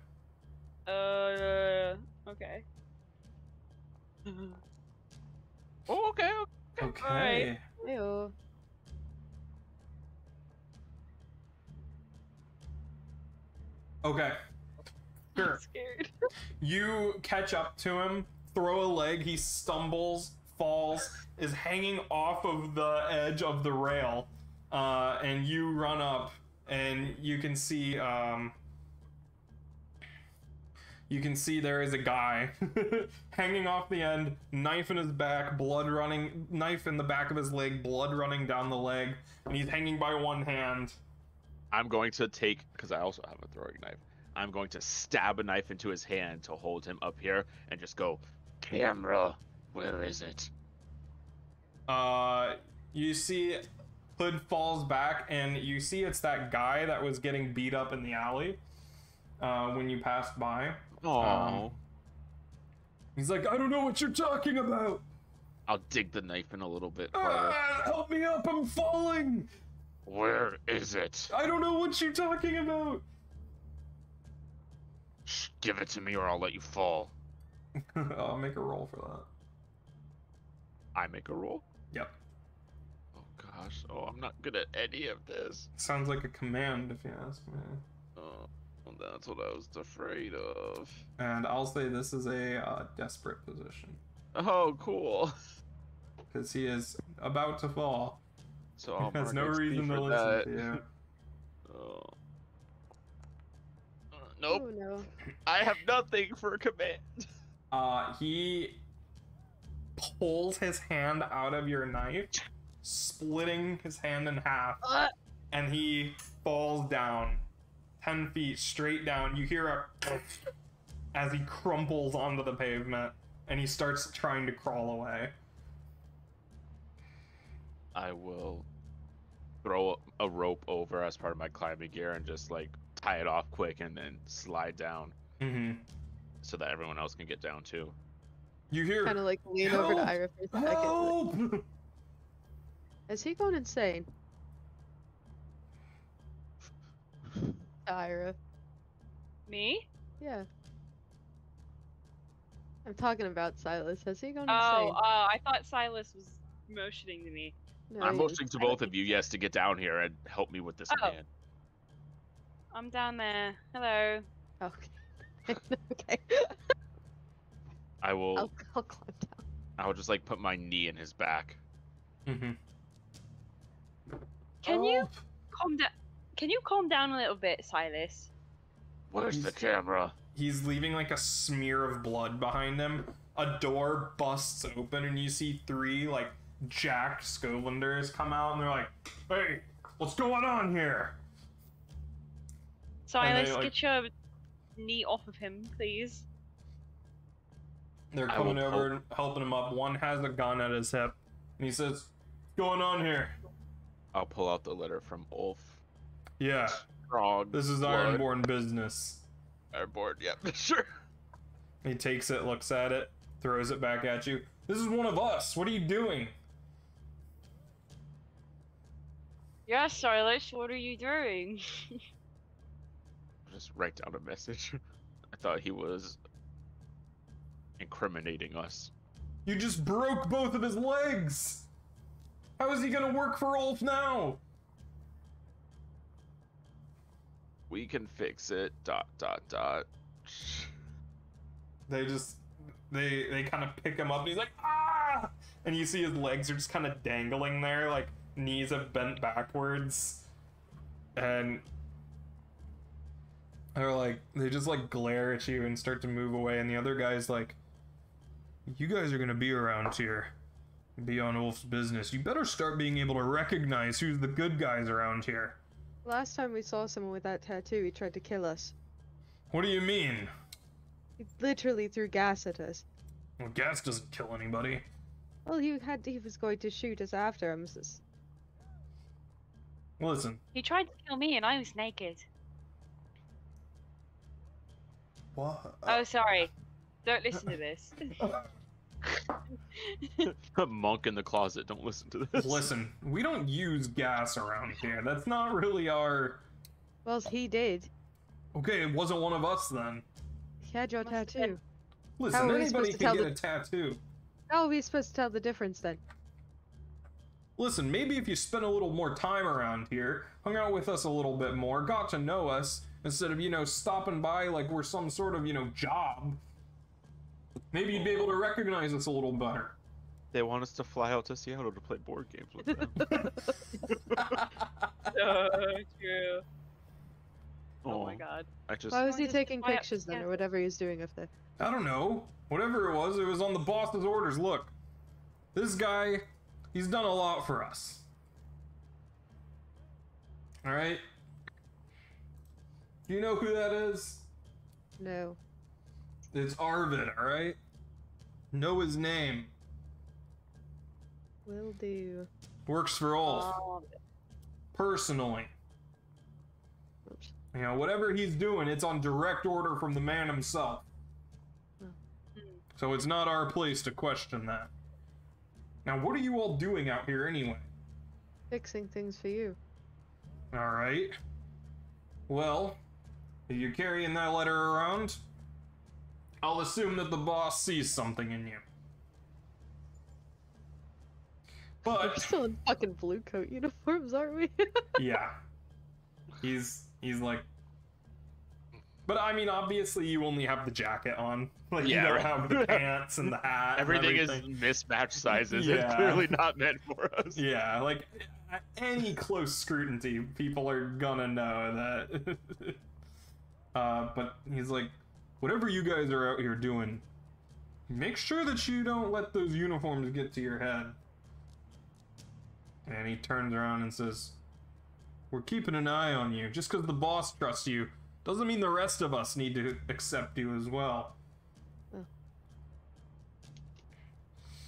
Okay. Oh, okay. Okay. Alright. Ew. Okay. I'm Sure. scared. You catch up to him, throw a leg, he stumbles, falls, is hanging off of the edge of the rail, and you run up, and you can see there is a guy hanging off the end, knife in his back, blood running, knife in the back of his leg, blood running down the leg, and he's hanging by one hand. I'm going to take, because I also have a throwing knife, I'm going to stab a knife into his hand to hold him up here and just go, camera, where is it? You see Hood falls back, and you see it's that guy that was getting beat up in the alley when you passed by. Oh, He's like, I don't know what you're talking about. I'll dig the knife in a little bit farther. Ah, help me up, I'm falling. Where is it? I don't know what you're talking about. Shh, give it to me or I'll let you fall. I'll make a roll for that. I make a roll? Yep. Oh gosh, I'm not good at any of this. Sounds like a command, if you ask me. Oh, that's what I was afraid of. And I'll say this is a desperate position. Oh, cool. Because he is about to fall. So I'll Has mark no XP reason to for listen that. to you. Oh. Nope, Oh no. I have nothing for a command. He pulls his hand out of your knife, splitting his hand in half, and he falls down 10 feet straight down. You hear a as he crumples onto the pavement, and he starts trying to crawl away. I will throw a rope over as part of my climbing gear and just like tie it off quick and then slide down so that everyone else can get down too. You hear Kind of like lean over to "Help! Ira for a second. Help! Is he going insane? Ira. Me? Yeah. I'm talking about Silas. Has he gone Oh, insane? I thought Silas was motioning to me. No, I'm he- motioning to both of you, yes, to get down here and help me with this Oh. man. I'm down there. Hello. Okay. Okay. I will. I'll climb down. I'll just like put my knee in his back. Can you calm down? Can you calm down a little bit, Silas? Where's the camera? He's leaving like a smear of blood behind him. A door busts open, and you see 3 like jacked Scotlanders come out, and they're like, "Hey, what's going on here?" Silas, like- get your knee off of him, please. They're I will coming over and helping him up. One has a gun at his hip, and he says, "What's going on here?" I'll pull out the letter from Ulf. Yeah, Strong. this is blood. Ironborn business. Ironborn, yep, sure. He takes it, looks at it, throws it back at you. This is one of us. What are you doing? Yeah, Starlight, what are you doing? Just write down a message. I thought he was incriminating us. You just broke both of his legs! How is he gonna work for Ulf now? We can fix it. ... They kind of pick him up and he's like, ah! And you see his legs are just kind of dangling there, like knees have bent backwards. And they're like, they just like glare at you and start to move away. And the other guy's like, you guys are gonna be around here, be on Ulf's business. You better start being able to recognize who's the good guys around here. Last time we saw someone with that tattoo, he tried to kill us. What do you mean? He literally threw gas at us. Well, gas doesn't kill anybody. Well, he was going to shoot us after him. Listen. He tried to kill me and I was naked. What? Oh, sorry. Don't listen to this. A monk in the closet. Don't listen to this. Listen, we don't use gas around here. That's not really our... Well, he did. Okay, it wasn't one of us then. He had your Must have tattoo. Listen, How are we anybody supposed to can tell get a tattoo. How are we supposed to tell the difference then? Listen, maybe if you spent a little more time around here, hung out with us a little bit more, got to know us, instead of, you know, stopping by like we're some sort of, you know, job, maybe you'd be able to recognize us a little better. They want us to fly out to Seattle to play board games with them. So true. Oh my Aw, god. I just... Why was he Just taking fly up pictures then, together. or whatever he was doing up there? I don't know. Whatever it was on the boss's orders. Look, this guy, he's done a lot for us. Alright? Do you know who that is? No. It's Arvid, alright? Know his name. Will do. Works for Ulf. Personally. Oops. You know, whatever he's doing, it's on direct order from the man himself. So it's not our place to question that. Now, what are you all doing out here anyway? Fixing things for you. Alright. Well, if you're carrying that letter around, I'll assume that the boss sees something in you. We're But, still in fucking blue coat uniforms, aren't we? yeah. He's like... But I mean, obviously you only have the jacket on. Like, you Yeah, don't right. have the pants and the hat. Everything and is mismatched sizes. Yeah. It's clearly not meant for us. Yeah, like, at any close scrutiny, people are gonna know that. But he's like, whatever you guys are out here doing, make sure that you don't let those uniforms get to your head. And he turns around and says, we're keeping an eye on you. Just because the boss trusts you doesn't mean the rest of us need to accept you as well.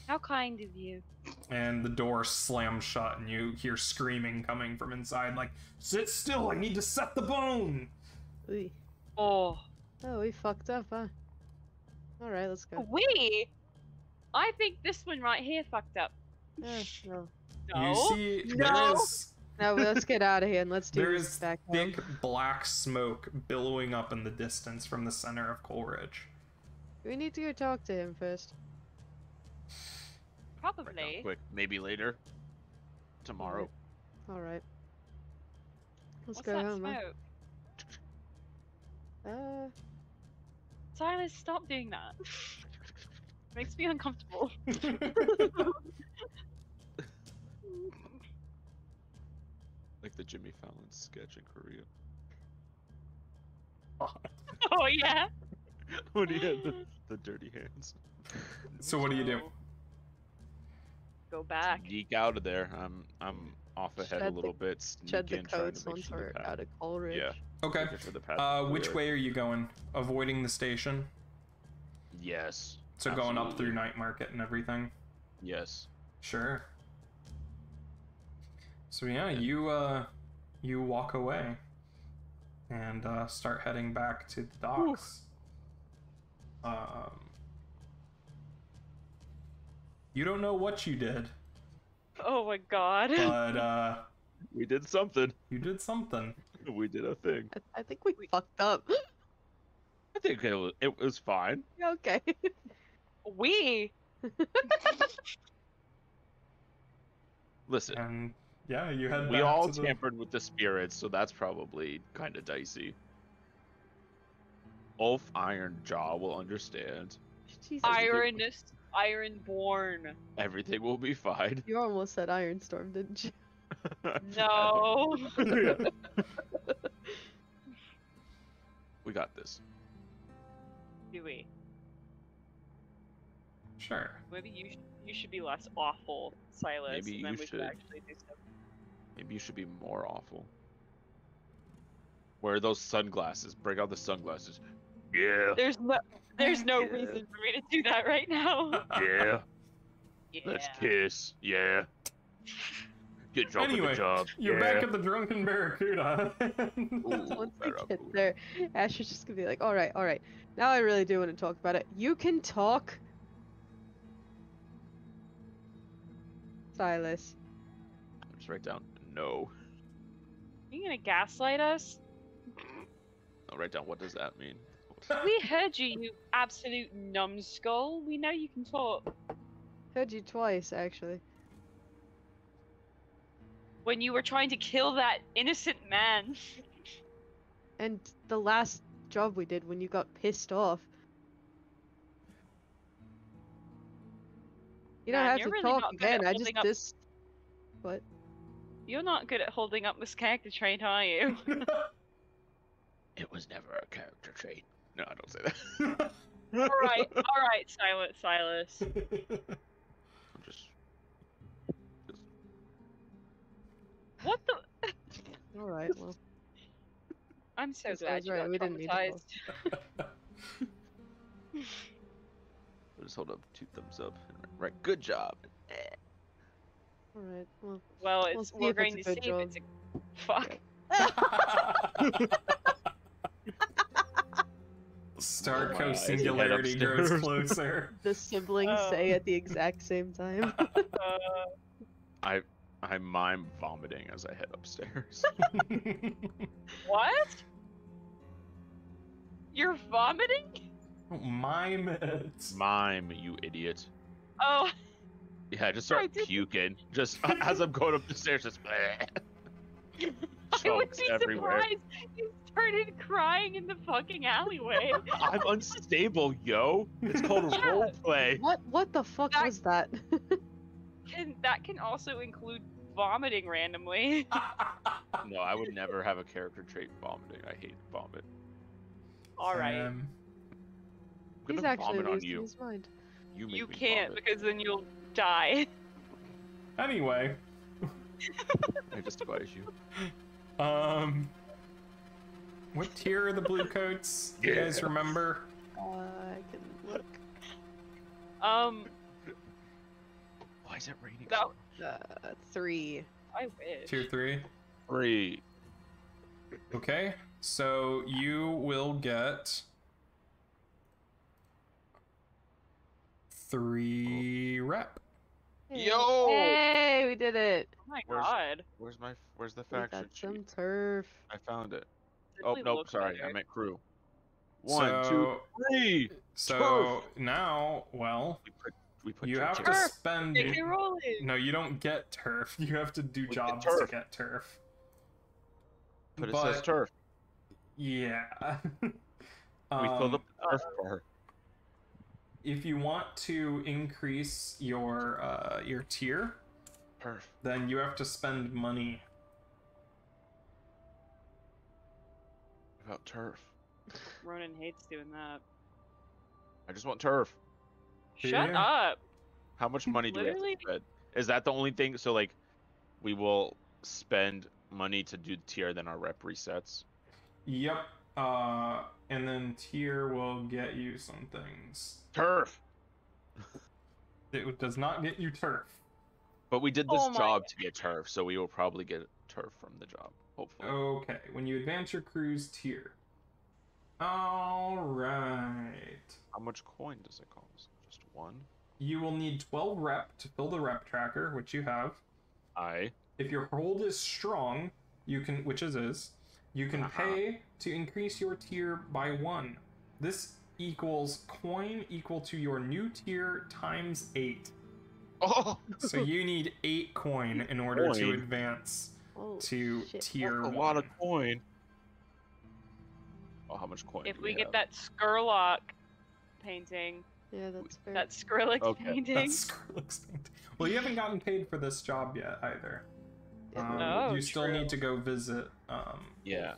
How kind of you. And the door slams shut and you hear screaming coming from inside, like, sit still, I need to set the bone! Oy. Oh. Oh, we fucked up, huh? Alright, let's go. We? I think this one right here fucked up. No. No. You see, No. No, let's get out of here and let's do there this is back thick home. black smoke billowing up in the distance from the center of Coleridge. We need to go talk to him first. Right now, Probably. quick. Maybe later. Tomorrow. Alright. Let's What's go that home, smoke? Silas, stop doing that. Makes me uncomfortable. Like the Jimmy Fallon sketch in Korea. Oh yeah. When he had the dirty hands. So what do you do? Go back. Geek out of there. I'm off ahead a Shed the- little bit. Shed Sneak the in, trying codes to make once sure we're the path. out of Coleridge. Yeah. Okay. Making sure the path is Which clear. way are you going? Avoiding the station? Yes. So going up through absolutely. Night Market and everything? Yes. Sure. So yeah, you walk away and start heading back to the docks. You don't know what you did, Oh my god. but We did something. You did something. We did a thing. I think we fucked up. I think it was fine. Yeah, okay. We. Listen, And yeah, you head we back all to the... tampered with the spirits, so that's probably kind of dicey. Ulf Ironjaw will understand. Jesus. Ironborn. Everything will be fine. You almost said Ironstorm, didn't you? No. We got this. Do we? Sure. Maybe you should be less awful, Silas. Maybe and then you we should. actually do stuff. Maybe you should be more awful. Wear those sunglasses. Break out the sunglasses. Yeah. There's no Yeah. reason for me to do that right now. Yeah. Yeah. Let's kiss. Yeah. Get drunk with Anyway, the job. you're yeah. back at the Drunken Barracuda. Ooh, Once we Barracuda. get there, Ash is just gonna be like, all right. Now I really do want to talk about it. You can talk. Silas. Just write down no. Are you gonna gaslight us? I'll write down what does that mean. We heard you, you absolute numbskull. We know you can talk. Heard you twice, actually. When you were trying to kill that innocent man. And the last job we did when you got pissed off. You don't Man, have you're to really talk not good at again. I holding just up- What? You're not good at holding up this character trait, are you? It was never a character trait. No, I don't say that. Alright, Silas. I'm just What the? All right. Well, I'm so Yes, I glad was you right, got we didn't need to traumatized. I'll just hold up 2 thumbs up. Right, good job. all right. Well. Well, We'll it's see we're if going it's to a see good if it's a fuck. Star My Coast eyes, you head singularity grows upstairs. closer. The siblings Oh. say at the exact same time. I mime vomiting as I head upstairs. What? You're vomiting? Mime it. Mime, you idiot. Oh, Yeah, just I start didn't- puking. Just as I'm going up the stairs, just I would chunks be everywhere. surprised. You started crying in the fucking alleyway. I'm unstable, yo. It's called Yeah. roleplay. What the fuck That- was that? That can also include vomiting randomly. No, I would never have a character trait vomiting. I hate vomit. Alright. I'm He's gonna actually vomit on losing you. his mind. You make You me can't vomit. because then you'll die. Anyway, I despise you. what tier are the blue coats? Do you guys Yeah. remember? I can look. Why is it raining? That- so much? 3. I wish. Tier 3. 3. Okay, so you will get 3 rep. Yo! Hey, we did it. Oh my Where's- god. Where's the We faction got some sheet? turf. I found it. Did Oh we nope, look sorry, better? I meant crew. 1, 2, 3. So now, well, We put you your have to Turf! spend. Get me rolling. No, you don't get turf. You have to do get jobs to turf. get turf. But it says turf. Yeah. We filled up the turf uh, bar. If you want to increase your tier, Turf. then you have to spend money. About turf. Ronan hates doing that. I just want turf. Shut Yeah. up. How much money do we have Literally- to spend? Is that the only thing? So like, we will spend money to do tier, then our rep resets. Yep. And then tier will get you some things. Turf. It does not get you turf. But we did this Oh my job to get turf, so we will probably get turf from the job. Hopefully. Okay, when you advance your crew's tier. Alright. How much coin does it cost? Just 1? You will need 12 rep to fill the rep tracker, which you have. If your hold is strong, you can, which is, you can pay to increase your tier by 1. This equals coin equal to your new tier times 8. Oh, So you need 8 coin in order to advance to tier 1. a lot of coin. Oh, how much coin? If do we get have? that Skurlock painting, Yeah, that's fair. that Skrillex Okay. painting. That's Skrillex painting. Well, you haven't gotten paid for this job yet either. Oh, you still true. need to go visit. Yeah.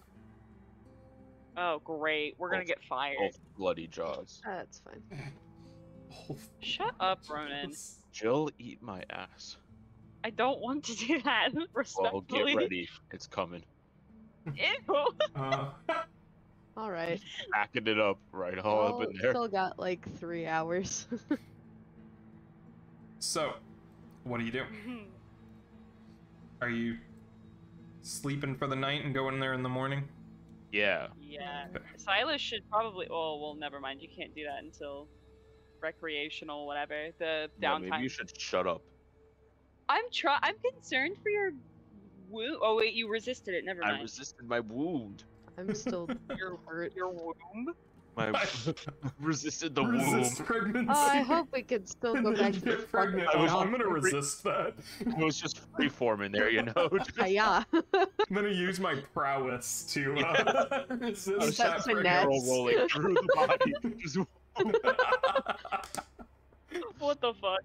Oh, great. We're gonna get fired. Oh, bloody jaws. That's fine. Shut up, Ronan. Jill, eat my ass. I don't want to do that. Well, Respectfully. get ready. It's coming. Ew. All right. Backing it up right all up in there. Still got like 3 hours. So, what do you do? Are you sleeping for the night and going there in the morning? Yeah. Yeah. Silas should probably. Oh, well, never mind. You can't do that until recreational, whatever. The Yeah, downtime. maybe you should shut up. I'm concerned for your wound. Oh wait, you resisted it. Never I mind. resisted my wound. I'm still Your hurt. womb. My resisted the Resist womb. pregnancy. Oh, I hope we can still go back to the Get pregnant. fucking Oh, I'm house. gonna resist that. It was just freeforming there, you know. Yeah. I'm gonna use my prowess to resist Is that that finesse? pregnancy. rolling through the body. Just What the fuck?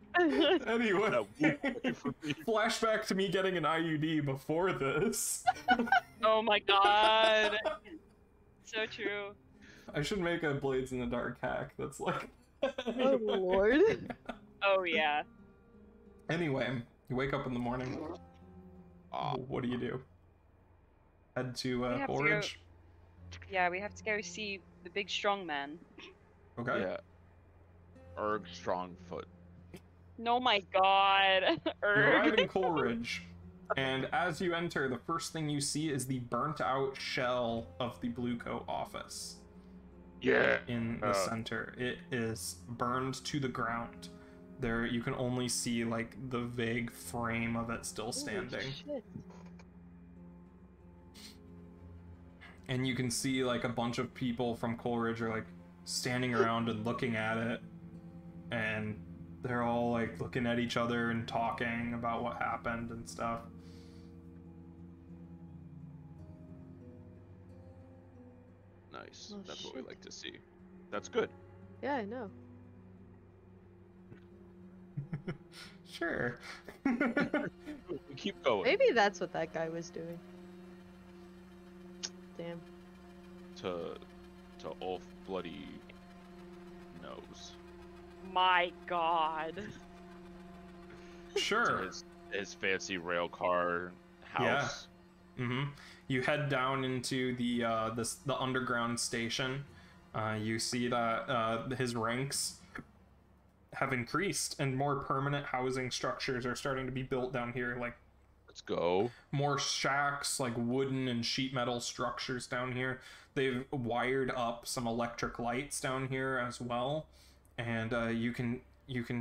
Anyway, that womb looking for me. flashback to me getting an IUD before this. Oh my god. So true. I should make a Blades in the Dark hack that's like... Oh lord. Oh yeah. Anyway, you wake up in the morning. What do you do? Head to We have to go- Coleridge? Yeah, we have to go see the big strong man. Okay. Yeah. Erg Strongfoot. No, my god. You arrive Erg. in Coleridge, and as you enter, the first thing you see is the burnt-out shell of the Blue Coat office. Yeah. In the center. It is burned to the ground. There, you can only see, like, the vague frame of it still standing. Holy shit. And you can see, like, a bunch of people from Coleridge are, like, standing around and looking at it. And they're all, like, looking at each other and talking about what happened and stuff. Nice. Oh, That's what we shit. like to see. That's good. Yeah, I know. Sure. We keep going. Maybe that's what that guy was doing. Damn. To Ulf bloody nose. My god. To Sure. his fancy rail car house. Mm-hmm. You head down into the underground station. You see that his ranks have increased, and more permanent housing structures are starting to be built down here. Like, Let's go. more shacks, like wooden and sheet metal structures down here. They've wired up some electric lights down here as well, and you can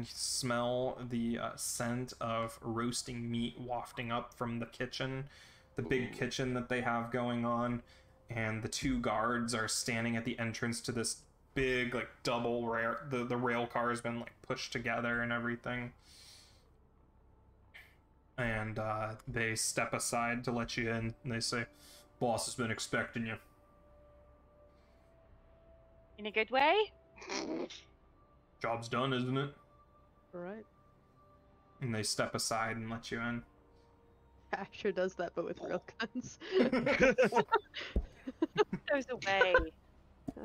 smell the scent of roasting meat wafting up from the kitchen, the big kitchen that they have going on. And the 2 guards are standing at the entrance to this big, like, double rail. The rail car has been, like, pushed together and everything. And they step aside to let you in, and they say, "Boss has been expecting you." In a good way? Job's done, isn't it? Alright. And they step aside and let you in. Asher does that, but with real guns. Goes away.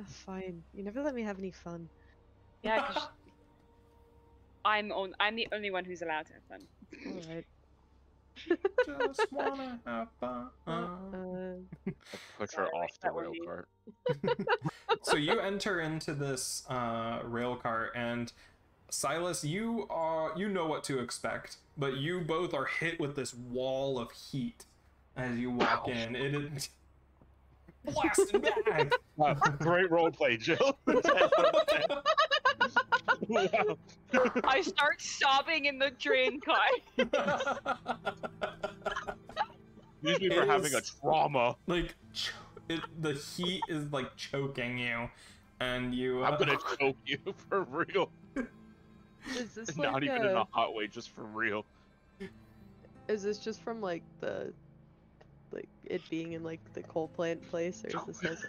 Fine. You never let me have any fun. Yeah, 'cause I'm the only one who's allowed to have fun. Alright. Just wanna have fun. Put her Sorry, off the that would rail be- cart. So you enter into this rail car, and Silas, you know what to expect, but you both are hit with this wall of heat as you walk in. It is blasting back. Wow, great roleplay, Jill. Wow. I start sobbing in the train car. Use me for It having a is- trauma. Like, the heat is like choking you, and you. I'm gonna choke you for real. Is this Not like even in a hot way, just for real. is this just from like it being in like the coal plant place, or is this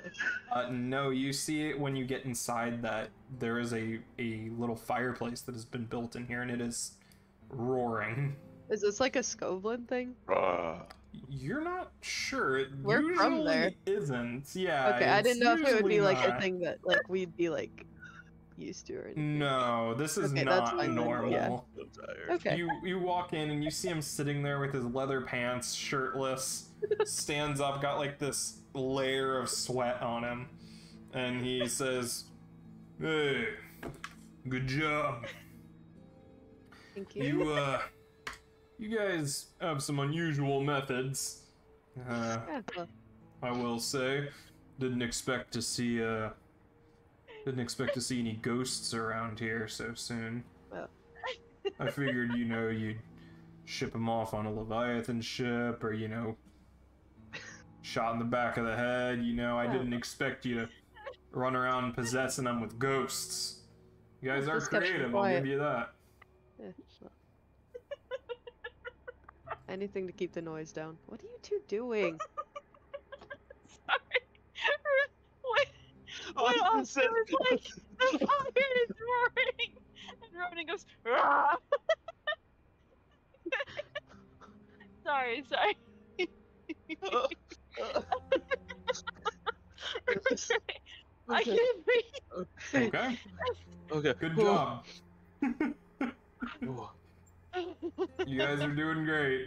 also? No, you see it when you get inside that there is a little fireplace that has been built in here, and it is roaring. Is this like a Skovlin thing? You're not sure. It We're usually from there. isn't. Yeah. Okay, I it's didn't know if it would be usually like a not. thing that like we'd be like used to or anything. No, this is Okay, that's not fine then, normal. yeah. I'm tired. Okay. You walk in and you see him sitting there with his leather pants, shirtless, stands up, got like this layer of sweat on him, and he says, "Hey, good job. Thank you. You guys have some unusual methods. Yeah, well, I will say, didn't expect to see any ghosts around here so soon. Well. I figured, you'd ship them off on a Leviathan ship, or, shot in the back of the head. I didn't expect you to run around possessing them with ghosts. You guys are Just gotta be creative, I'll quiet. give you that. yeah, well. Anything to keep the noise down. What are you two doing? Sorry. What? What Oh, also is like the fire is roaring, and Ronan goes. "Rah!" sorry. I can't breathe. Okay, Okay. good job. You guys are doing great.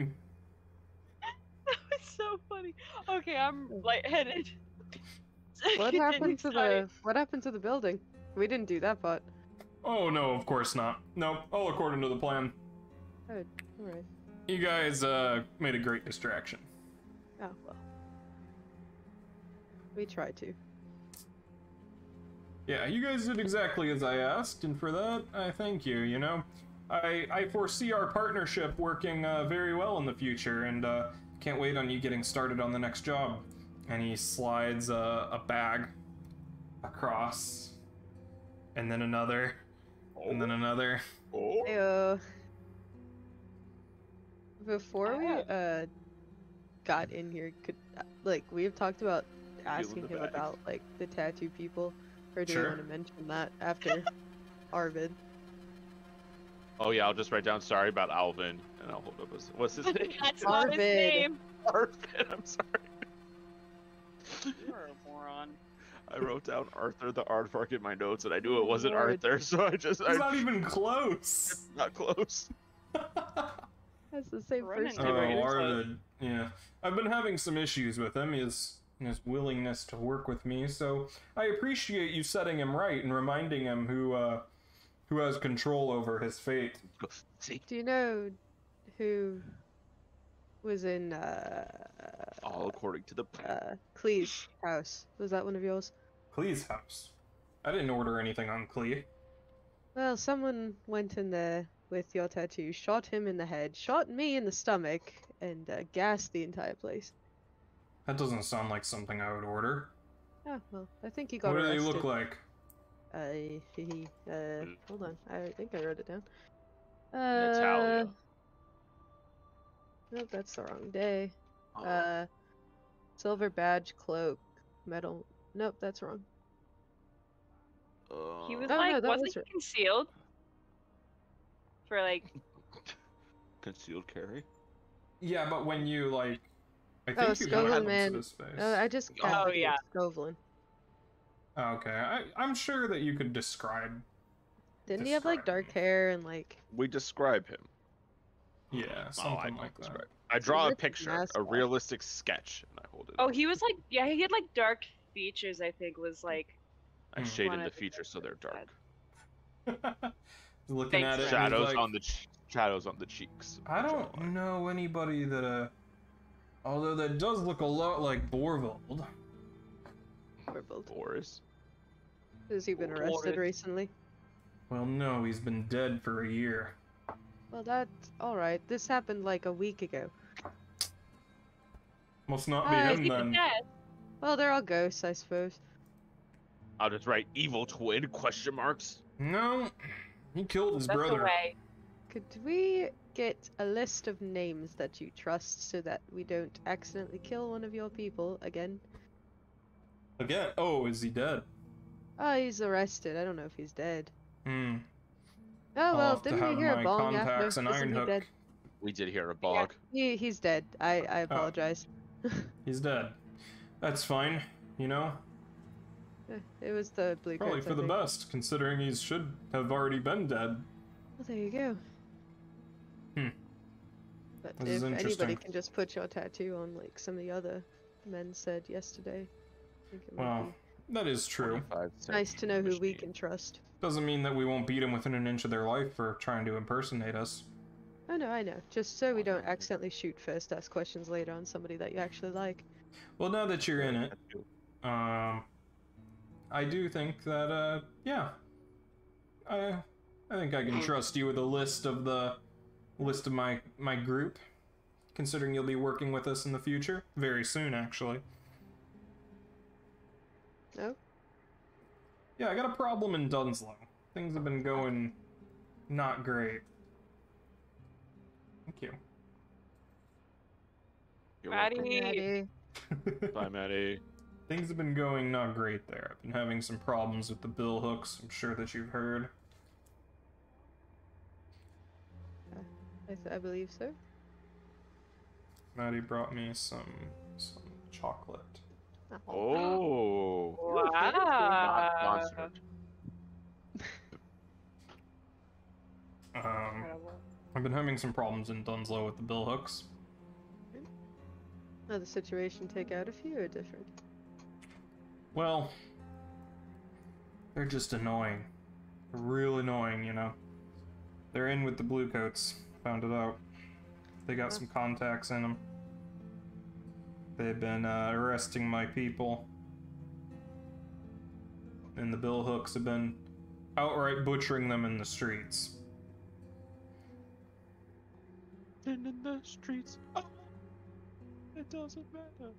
That was so funny. Okay, I'm lightheaded. What Continue, happened to sorry. the building? We didn't do that part. Oh no, of course not. Nope, all according to the plan. Good. Alright. You guys made a great distraction. Oh well. We tried to. Yeah, you guys did exactly as I asked, and for that, I thank you, I foresee our partnership working very well in the future, and can't wait on you getting started on the next job. And he slides a bag across, and then another, and then another. Oh. Hey, before we got in here, we have talked about asking the him bag. about like the tattoo people, or do Sure. we want to mention that after Arvid? Oh yeah, I'll just write down sorry about Alvin, and I'll hold up his. What's his name? That's not his Arvid. name. Arvin. I'm sorry. You're a moron. I wrote down Arthur the Aardvark in my notes, and I knew it wasn't Lord. Arthur, so I It's not even close. not close. That's the same Ronan first never name. even Arvid. Yeah, I've been having some issues with him. His willingness to work with me, so I appreciate you setting him right and reminding him who has control over his fate. See, Do you know who was in all according to the plan. Clee's house? Was that one of yours? Clee's house. I didn't order anything on Clee. Well, someone went in there with your tattoo, shot him in the head, shot me in the stomach, and gassed the entire place. That doesn't sound like something I would order. Oh, well, I think he got What do arrested. they look like? Hold on, I think I wrote it down. Natalia. Nope, that's the wrong day. Oh. Silver badge, cloak, metal. Nope, that's wrong. He was Oh, like, no, that wasn't was he right. concealed? For like, Concealed carry. Yeah, but when you like, I Oh, think you got Skovlin, glimpse man. of his face. I just Oh, can't think yeah. of Skovlin. Okay, I'm sure that you could describe. Didn't he have like Describe dark hair and like? We describe him. Yeah, I something don't like that. describe. I draw a Ripped picture, a mascot. realistic sketch, and I hold it. oh, up. he was like, yeah, he had like dark features. I think was like, I Hmm. shaded one the of the features so they're dark. Looking Thanks, at it, and he's Shadows like, on the shadows on the cheeks. I don't Jawline. know anybody that although that does look a lot like Borvold. Warbled. Boris. Has he been arrested Warbled. recently? Well, no, he's been dead for a year. Well, that's all right. This happened like a week ago. Must not be Is him Is he then. dead? Well, they're all ghosts, I suppose. I'll just write evil twin question marks. No, he killed his That's brother. away. Could we get a list of names that you trust so that we don't accidentally kill one of your people again? Again? Oh, is he dead? Oh, he's arrested. I don't know if he's dead. Hmm. Oh I'll well, have to didn't we have hear a my bong contacts after? and Isn't he Ironhook. dead? We did hear a bog. He's dead. I apologize. He's dead. That's fine. You know, It was the blue probably coats, for I the think. best, considering he should have already been dead. Well, there you go. Hmm. But This if is anybody interesting. can just put your tattoo on like some of the other men said yesterday, I think it might Well, be that is true. 25 nice to know who we machine. can trust. Doesn't mean that we won't beat him within an inch of their life for trying to impersonate us. I know. Just so we don't accidentally shoot first, ask questions later on somebody that you actually like. Well, now that you're in it, I do think that, yeah, I think I can trust you with a list of my group, considering you'll be working with us in the future, very soon, actually. No? Yeah, I got a problem in Dunslow. Things have been going not great. Thank you. You're Maddie. Maddie. welcome. Bye, Maddie. Things have been going not great there. I've been having some problems with the bill hooks. I'm sure that you've heard. I believe so. Maddie brought me some chocolate. Oh. Wow. Not sponsored. Incredible. I've been having some problems in Dunslow with the bill hooks. How the situation take out a few or different? Well, they're just annoying. They're real annoying, you know. They're in with the blue coats. Found it out. They got some contacts in them. They've been arresting my people. And the bill hooks have been outright butchering them in the streets. And in the streets, oh, it doesn't matter.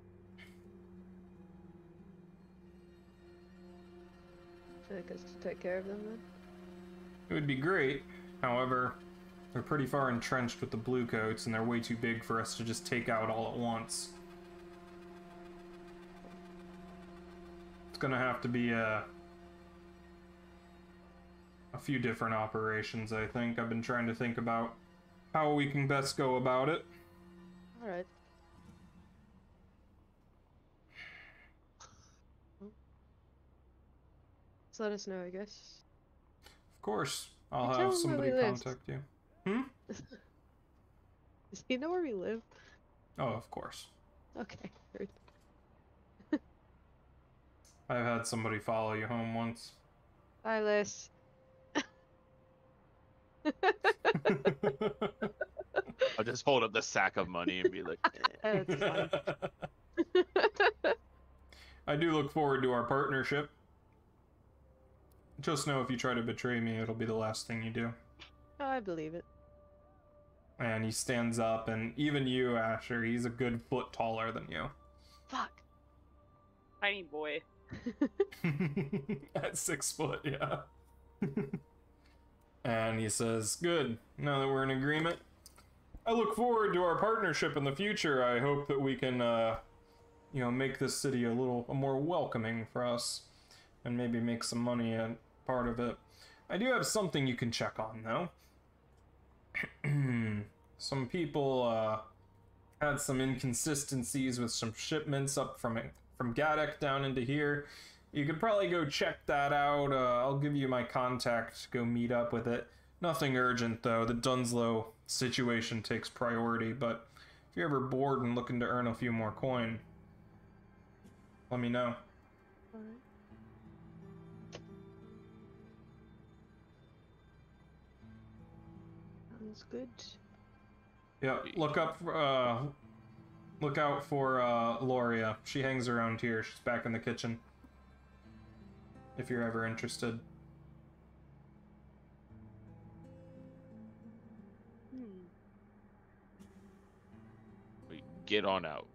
Should I just take care of them then? It would be great. However, they're pretty far entrenched with the blue coats, and they're way too big for us to just take out all at once. It's gonna have to be a few different operations, I think. I've been trying to think about how we can best go about it. Alright. Just let us know, I guess. Of course, I'll You tell have him where somebody we live. contact you. Hmm? Does he know where we live? Oh, of course. Okay. Heard. I've had somebody follow you home once. Silas. I'll just hold up the sack of money and be like, That's fine. I do look forward to our partnership. Just know if you try to betray me, it'll be the last thing you do. Oh, I believe it. And he stands up, and even you, Asher, he's a good foot taller than you. Fuck. Tiny boy. At 6 foot, yeah. And he says, good, now that we're in agreement, I look forward to our partnership in the future. I hope that we can, make this city a more welcoming for us, and maybe make some money a part of it. I do have something you can check on, though. Some people, had some inconsistencies with some shipments up from Gaddock down into here. You could probably go check that out. I'll give you my contact to go meet up with it. Nothing urgent, though. The Dunslow situation takes priority, but if you're ever bored and looking to earn a few more coin, let me know. Alright. Sounds good. Yeah, look out for Loria. She hangs around here. She's back in the kitchen. If you're ever interested. Hmm. get on out.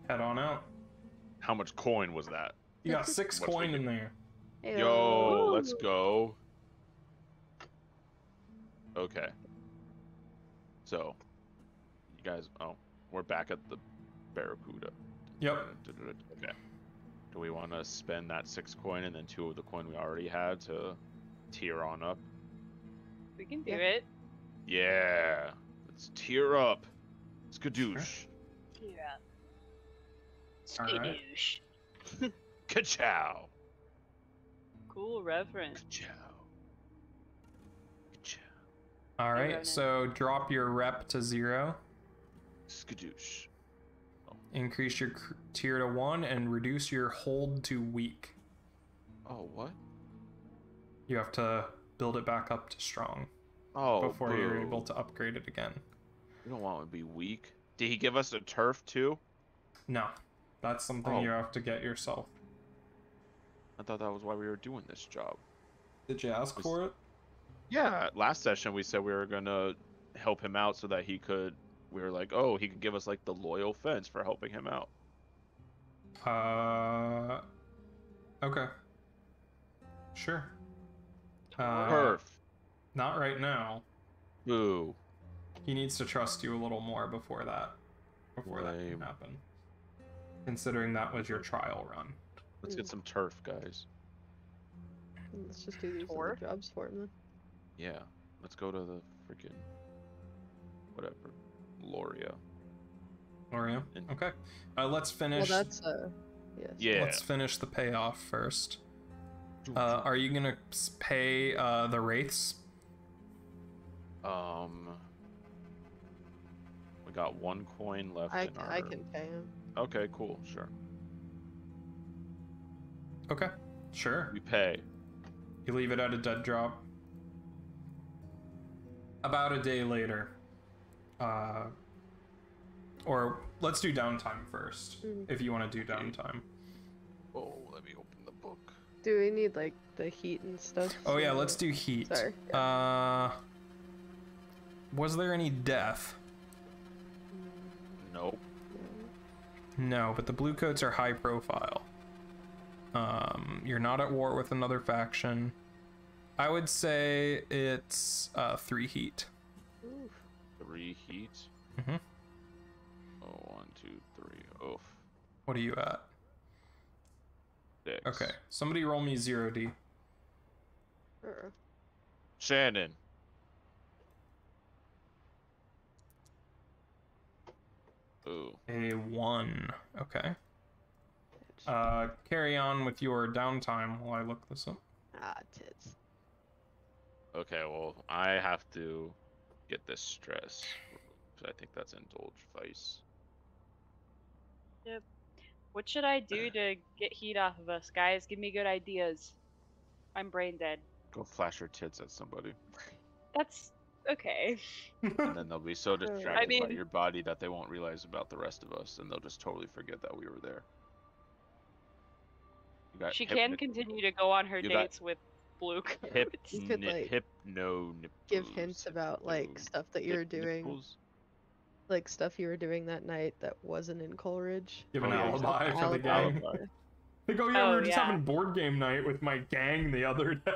head on out. How much coin was that? You got 6 What's coin we in there. Yo, let's Ooh. go. Okay. So, you guys, we're back at the Barracuda. Yep. Okay. Do we want to spend that 6 coin and then 2 of the coin we already had to tier on up? We can do Yeah. it. Yeah. Let's tier up. Skadoosh. Yeah. All right. Skadoosh. Ka-chow. Cool reference. Ka-chow. Ka-chow. All right, Ronan. so drop your rep to 0. Skadoosh. Increase your tier to 1 and reduce your hold to weak. Oh, what? You have to build it back up to strong Oh, before you're boo. able to upgrade it again. We don't want it to be weak. Did he give us a turf too? No, that's something Oh. you have to get yourself. I thought that was why we were doing this job. Did you ask for it? Yeah, last session we said we were gonna help him out so that he could. We were like, oh, he could give us like the loyal fence for helping him out. Okay. Sure. Perf. Not right now. Boo. He needs to trust you a little more before that can Lame. happen. Considering that was your trial run. Let's get some turf, guys. Let's just do these Or- other jobs for him then. Yeah. Let's go to the freaking whatever. Loria. Loria? And- Okay. Let's finish. Well, that's yes. Yeah. Let's finish the payoff first. Are you gonna pay the wraiths? We got 1 coin left in our. I can pay him. Okay, cool, sure. Okay. Sure. We pay. You leave it at a dead drop. About a day later. Or let's do downtime first, if you want to do downtime. Oh, let me open the book. Do we need like the heat and stuff? Oh yeah, let's do heat. Sorry. Was there any death? Nope. No, but the blue coats are high profile. You're not at war with another faction. I would say it's 3 heat. Oof. 3 heat. Mm-hmm. Oh, 1, 2, 3. Oof. What are you at? 6. Okay, somebody roll me 0D. Shannon. Ooh. A 1. Okay. Carry on with your downtime while I look this up. Ah, tits. Okay, well, I have to get this stress. So I think that's indulge vice. Yep. What should I do to get heat off of us, guys? Give me good ideas. I'm brain dead. Go flash your tits at somebody. That's okay. And then they'll be so distracted by mean- your body that they won't realize about the rest of us, and they'll just totally forget that we were there. You got She can continue to go on her You got dates with blue hip, coats. You could, like, hypno nipples. Give hints about like Nipples. stuff that you were Hip doing, nipples? like stuff you were doing that night that wasn't in Coleridge. Give an Oh, yeah, alibi for the Alibi. gang. Alibi. Like, oh yeah, we Oh, were just yeah. having board game night with my gang the other day.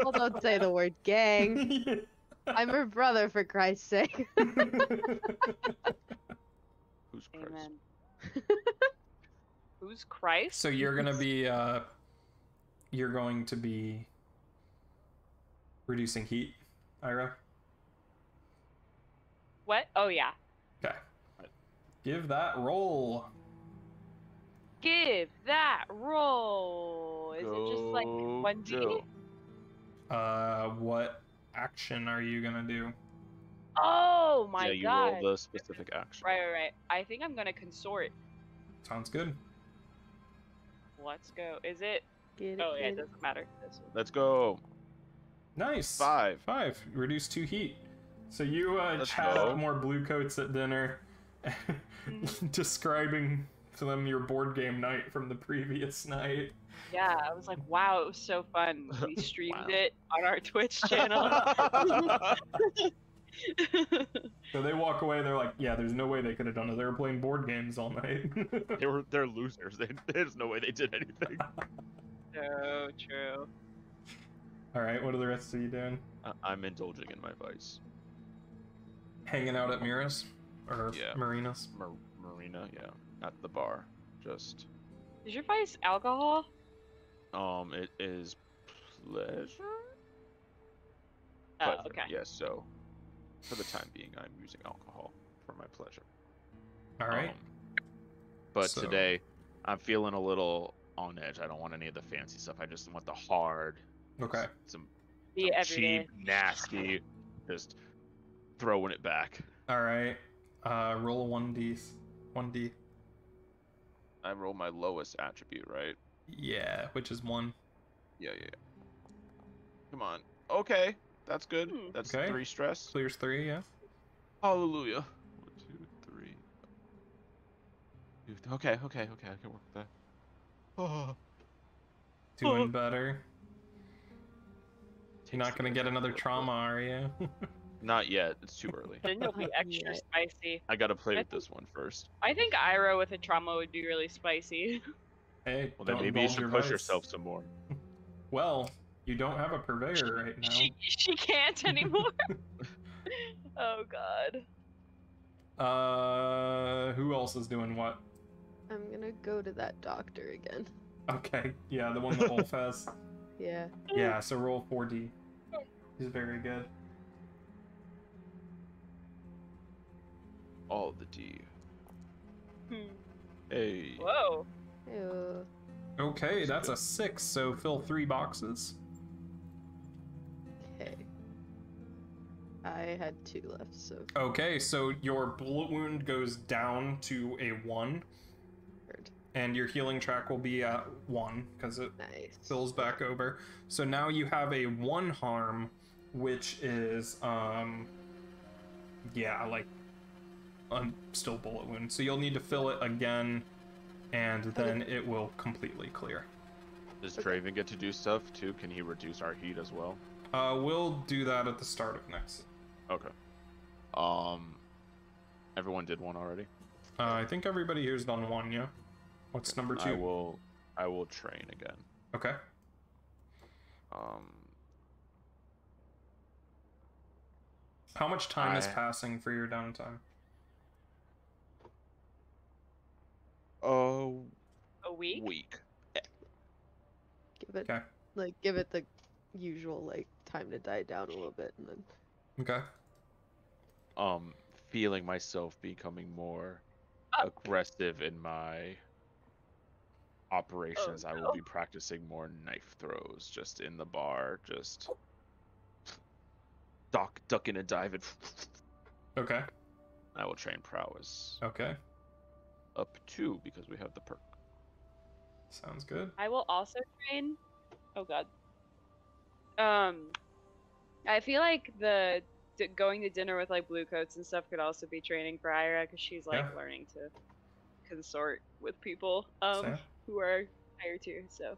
Well, don't say the word gang. I'm her brother, for Christ's sake. Who's Christ? Amen. Who's Christ? So you're gonna be you're going to be reducing heat, Ira? What? Oh yeah. Okay. Give that roll. Give that roll. Is it just like Go 1D? Joe. What action are you gonna do? Oh my Yeah, you god. roll the specific action. Right. I think I'm gonna consort. Sounds good. Let's go. Is it? Get it, Oh yeah, it get it. doesn't matter. This one. Let's go. Nice. 5. 5. Reduce 2 heat. So you Let's chat go. up more blue coats at dinner, describing to them your board game night from the previous night. Yeah, I was like, wow, it was so fun. We streamed Wow. it on our Twitch channel. So they walk away. They're like, "Yeah, there's no way they could have done it. They were playing board games all night." They're losers. There's no way they did anything. So true. All right. What are the rest of you doing? I'm indulging in my vice. Hanging out at Mira's or Yeah. Marina's. Marina, yeah, at the bar. Just Is your vice alcohol? it is pleasure. Oh, Pleasure. okay. Yes. So, for the time being, I'm using alcohol for my pleasure. All right. But So- today, I'm feeling a little on edge. I don't want any of the fancy stuff. I just want the hard, Okay. some The everyday. cheap, nasty, just throwing it back. All right. Roll a 1d. I roll my lowest attribute, right? Yeah, which is 1. Yeah. Come on. Okay, that's good. Hmm. That's Okay. 3 stress. Clears 3. Yeah. Hallelujah. 1, 2, 3. Okay, I can work with that. Oh. Doing better. You're not gonna get another trauma, are you? Not yet. It's too early. Then you'll be extra Yeah. spicy. I gotta play I with this one first. I think Ira with a trauma would be really spicy. Hey, Well, then don't maybe you indulge should your push vice. yourself some more. Well, you don't have a purveyor right now. She can't anymore. Oh god. Who else is doing what? I'm gonna go to that doctor again. Okay, yeah, the one that Ulf has. Yeah. Yeah, so roll 4d. He's very good. All the D. Hmm. Hey. Whoa. Ew. Okay, that's a 6, so fill 3 boxes. Okay. I had 2 left, so Okay, so your bullet wound goes down to a 1, third. and your healing track will be at 1, because it Nice. fills back over. So now you have a 1 harm, which is, yeah, like, still bullet wound. So you'll need to fill it again, and then it will completely clear. Does Draven get to do stuff too? Can he reduce our heat as well? We'll do that at the start of next. Okay. Everyone did one already. I think everybody here's done 1, yeah? What's number 2? I will train again. Okay. How much time is passing for your downtime? Oh, A week? Give it Okay. give it the usual time to die down a little bit and then Okay. Feeling myself becoming more aggressive in my operations. I will be practicing more knife throws just in the bar, just ducking and diving. Okay. I will train prowess Okay. up 2 because we have the perk. Sounds good. I will also train. Oh god. I feel like going to dinner with blue coats and stuff could also be training for Ira because she's Yeah. learning to consort with people Same. who are higher tier. So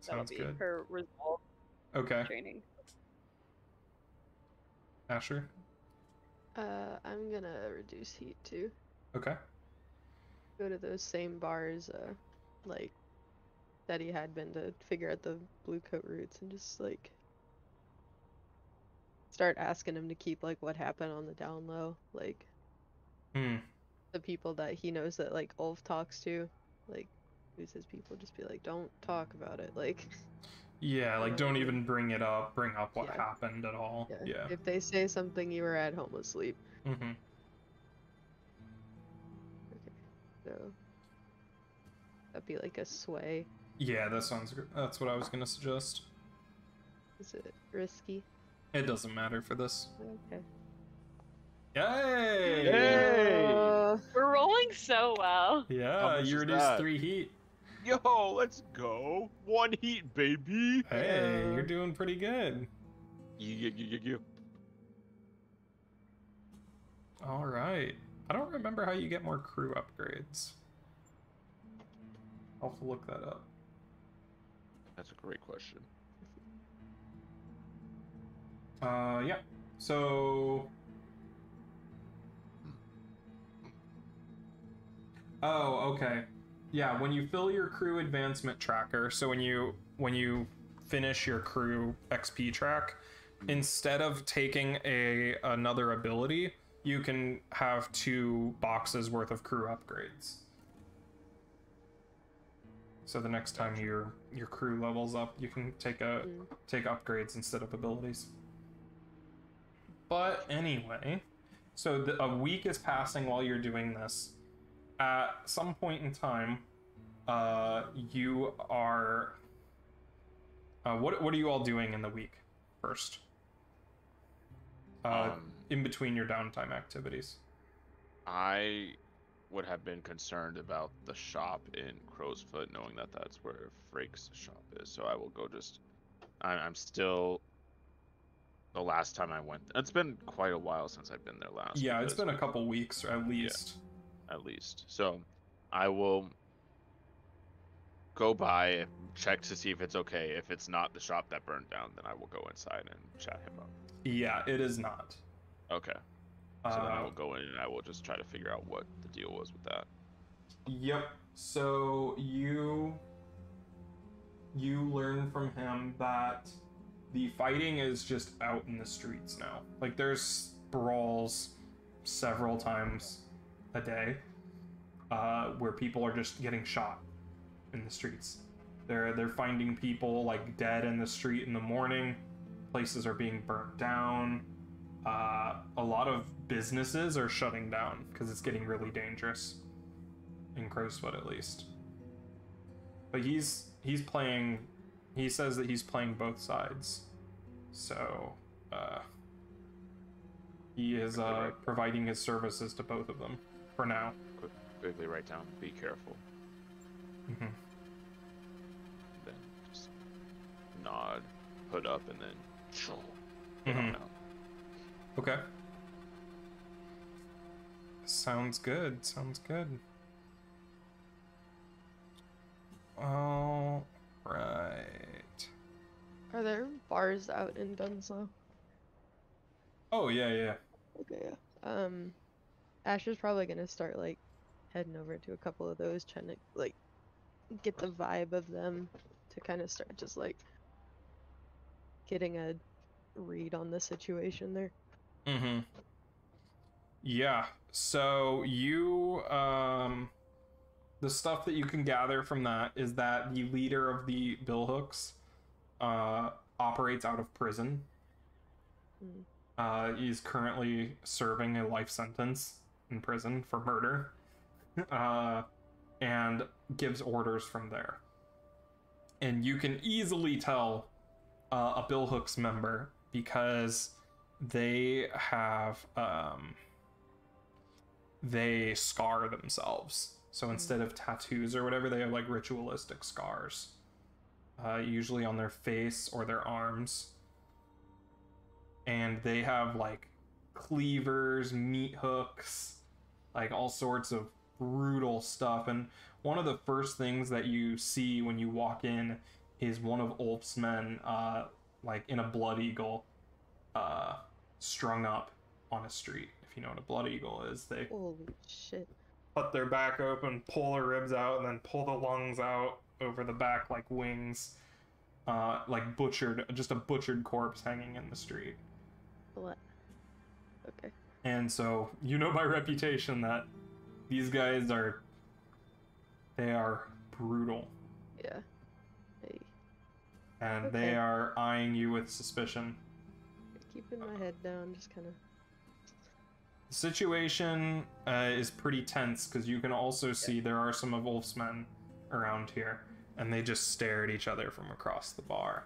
that'll Sounds be good. her resolve Okay. training. Asher? I'm gonna reduce heat too. Okay. Go to those same bars that he had been to figure out the blue coat routes and just start asking him to keep what happened on the down low, Hmm. the people that he knows that Ulf talks to, who's his people, just be don't talk about it, Yeah, You know don't what I even bring up what Yeah. happened at all. Yeah. if they say something you were at home asleep. Mm-hmm. So that'd be a sway. Yeah, that sounds good. That's what I was gonna suggest. Is it risky? It doesn't matter for this. Okay. Yay! Yay! We're rolling so well. Yeah, much you is reduced that? 3 heat. Yo, let's go. 1 heat, baby. Hey, Yeah. you're doing pretty good. Yeah. All right. I don't remember how you get more crew upgrades. I'll have to look that up. That's a great question. Yeah. So Oh, okay. Yeah, when you fill your crew advancement tracker, so when you finish your crew XP track, instead of taking another ability, you can have 2 boxes worth of crew upgrades. So the next time your crew levels up, you can take upgrades instead of abilities. But anyway, so a week is passing while you're doing this. At some point in time, you are. What are you all doing in the week first? In between your downtime activities. I would have been concerned about the shop in Crowsfoot, knowing that that's where Frake's shop is. So I will go just. I'm still. The last time I went, it's been quite a while since I've been there last. Yeah, it's been a couple weeks at least. Yeah, at least. So I will go by, check to see if it's okay. If it's not the shop that burned down, then I will go inside and chat him up. Yeah, it is not. Okay. So then I will go in and I will just try to figure out what the deal was with that. Yep. So you learn from him that the fighting is just out in the streets now. Like, there's brawls several times a day where people are just getting shot in the streets. They're finding people like dead in the street in the morning. Places are being burnt down. A lot of businesses are shutting down because it's getting really dangerous in Crowsfoot, at least. But he's playing. He says that he's playing both sides, so he is providing his services to both of them for now. Quickly write down. Be careful. Mm-hmm. Then just nod, hood up, and then Mm-hmm. Okay. Sounds good. Sounds good. All right. Are there bars out in Dunslow? Oh yeah. Okay, yeah. Ash is probably gonna start like heading over to a couple of those, trying to like get the vibe of them to kind of start just like getting a read on the situation there. Mm-hmm. Yeah. So you the stuff that you can gather from that is that the leader of the Billhooks operates out of prison. He's currently serving a life sentence in prison for murder, and gives orders from there. And you can easily tell a Billhooks member because they have they scar themselves. So instead of tattoos or whatever, they have like ritualistic scars, usually on their face or their arms. And they have like cleavers, meat hooks, like all sorts of brutal stuff. And one of the first things that you see when you walk in is one of Ulf's men, like in a blood eagle, strung up on a street. If you know what a blood eagle is, they Holy shit. cut their back open, pull their ribs out, and then pull the lungs out over the back like wings, like butchered, just a butchered corpse hanging in the street. What? Okay. And so you know by reputation that these guys are brutal, Yeah. Hey. and Okay. they are eyeing you with suspicion. Keeping my head down, just kind of. The situation is pretty tense because you can also see there are some of Ulf's men around here, and they just stare at each other from across the bar.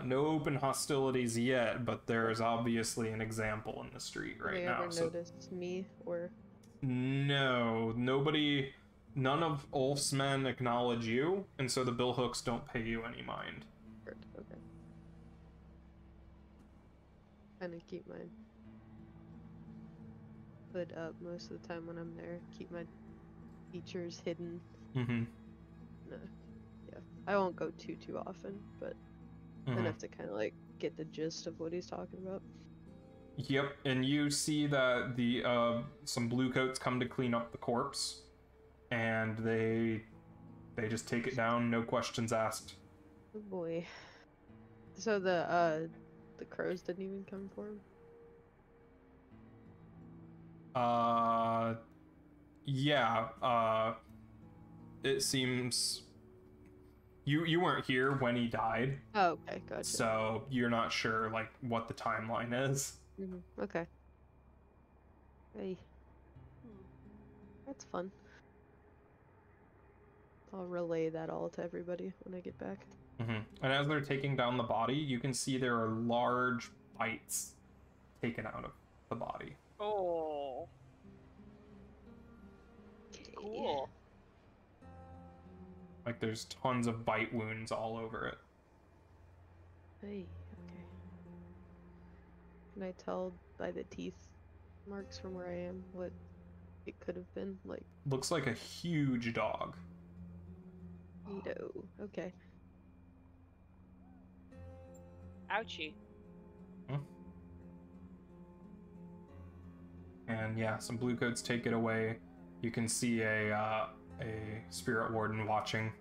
No open hostilities yet, but there is obviously an example in the street right now. Ever noticed me or? No, nobody, none of Ulf's men acknowledge you, and so the Billhooks don't pay you any mind. Okay. Kind of keep my hood up most of the time when I'm there. Keep my features hidden. Mm-hmm. No, yeah, I won't go too often, but enough to kind of like get the gist of what he's talking about. Yep, and you see that the some bluecoats come to clean up the corpse, and they just take it down, no questions asked. Oh boy. So the crows didn't even come for him? Yeah, it seems you weren't here when he died, Oh, okay, gotcha. so you're not sure like what the timeline is. Okay. Hey, that's fun. I'll relay that all to everybody when I get back. And as they're taking down the body, you can see there are large bites taken out of the body. Oh. Cool. Like there's tons of bite wounds all over it. Hey, okay. Can I tell by the teeth marks from where I am what it could have been? Like, Looks like a huge dog. neato. Okay. Ouchie. And yeah, some blue coats take it away. You can see a spirit warden watching